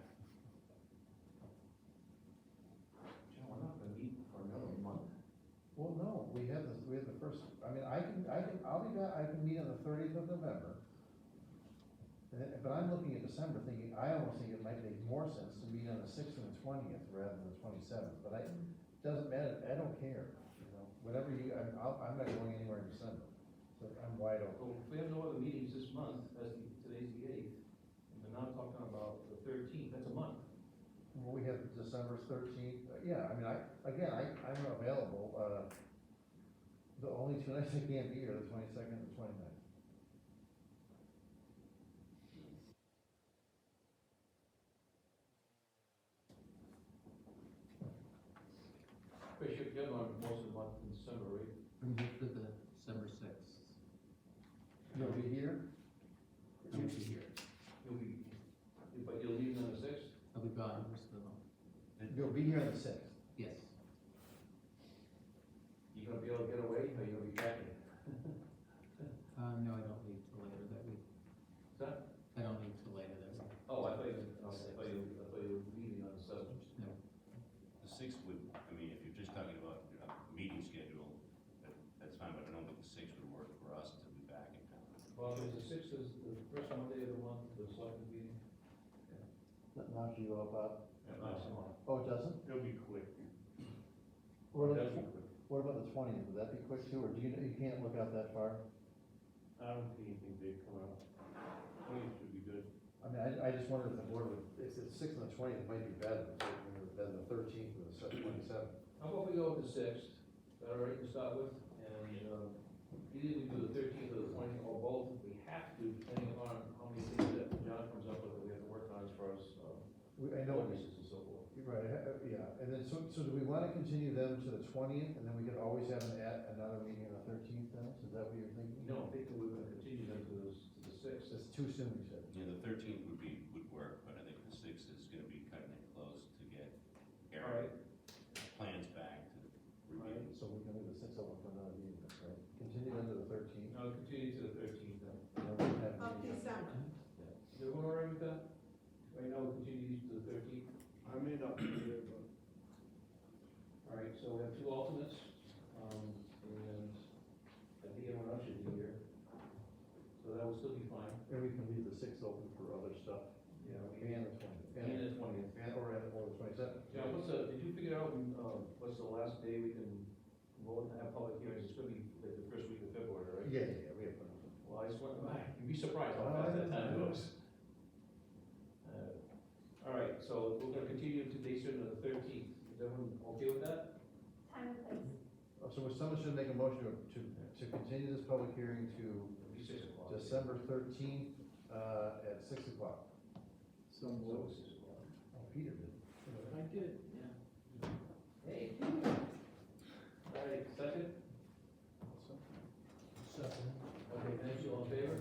We're not gonna meet for another month. well, no, we have the first, I'll be back, I can meet on the 30th of November. But I'm looking at December thinking, I almost think it might make more sense to meet on the 6th and the 20th rather than the 27th, but doesn't matter, I don't care, whatever I'm not going anywhere in December, so I'm wide open. Well, if we have no other meetings this month, today's the 8th, and we're now talking about the 13th, that's a month. Well, we have December 13th, I'm available, the only 2 nights I can't be here, the 22nd and the 29th. Chris, you're going most of the month in December, right? I'm here for the December 6th. You'll be here? I'll be here. Thomasville. You'll be here on the sixth. Yes. You gonna be able to get away, or you gonna be packing? No, I don't leave till later that week. That? I don't leave till later that week. Oh, I thought you were leaving on the seventh. No. The sixth would, I mean, if you're just talking about a meeting schedule, that's fine, but I don't think the sixth would work for us to be back in town. Well, is the sixth is the first Monday of the month, the selectmen's meeting? That knocks you off, Bob? Maximum. Oh, it doesn't? It'll be quick. What It about, does be quick. what about the twentieth? Would that be quick too, or do you can't look out that far? I don't see anything big coming up. 20 should be good. I mean, I just wondered if the board would, if the sixth and the twentieth might be better than the thirteenth and the 27th. How about we go with the sixth, is that all right to start with? And, either we do the 13th or the 20th, or both, if we have to, depending on how many things that John comes up with that we have to work on as far as, I know, ordinances and so forth. right, yeah, and then, so do we wanna continue them to the 20th, and then we could always have another meeting on the 13th then? Is that what you're thinking? No, I'm thinking we're gonna continue them to the sixth. That's too soon, you said. Yeah, the 13th would work, but I think the sixth is gonna be cutting it close to get All right. Eric plans back to review. So we can leave the 6th open for another meeting, right? Continue them to the 13th. No, continue to the 13th then. and then we can have Of meetings on the December. 13th. You everyone all right with that? Right now, we'll continue these to the 13th. I may not be here, but All right, so we have two alternates, and I think everyone else should be here. So that will still be fine. And we can leave the 6th open for other stuff. Yeah. And the 20th. And the 20th. Or the 27th. John, did you figure out, what's the last day we can vote and have public hearings? It's gonna be like the first week of February, right? Yeah, we have. Well, I just want, you'd be surprised how fast that time goes. All right, so we're gonna continue to date certain of the 13th. Is everyone okay with that? Time and place. So someone should make a motion to continue this public hearing to It'll be 6 o'clock. December 13th, at 6 o'clock. So 6 o'clock. Oh, Peter did. I did, yeah. Hey. All right, second? Okay, thank you, all in favor?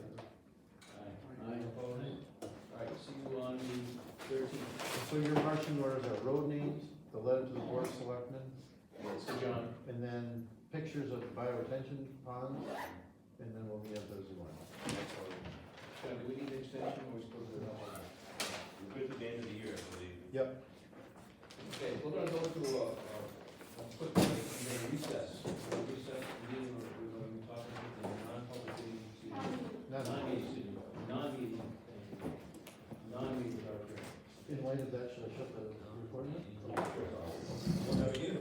Aye. Opposed? All right, see you on the 13th. So your marching orders are road names, the letter to the board of selectmen, So John, and then pictures of bioretention ponds, and then we'll meet up those one. John, do we need an extension or are we supposed to? We're good to the end of the year, I believe. Yep. Okay, we're gonna go to a quick break and then recess. We'll recess the meeting, we're gonna be talking about the non-public meeting, non-meeting, non-meeting, non-meeting, In light of that, should I shut the recording? Well, now, again,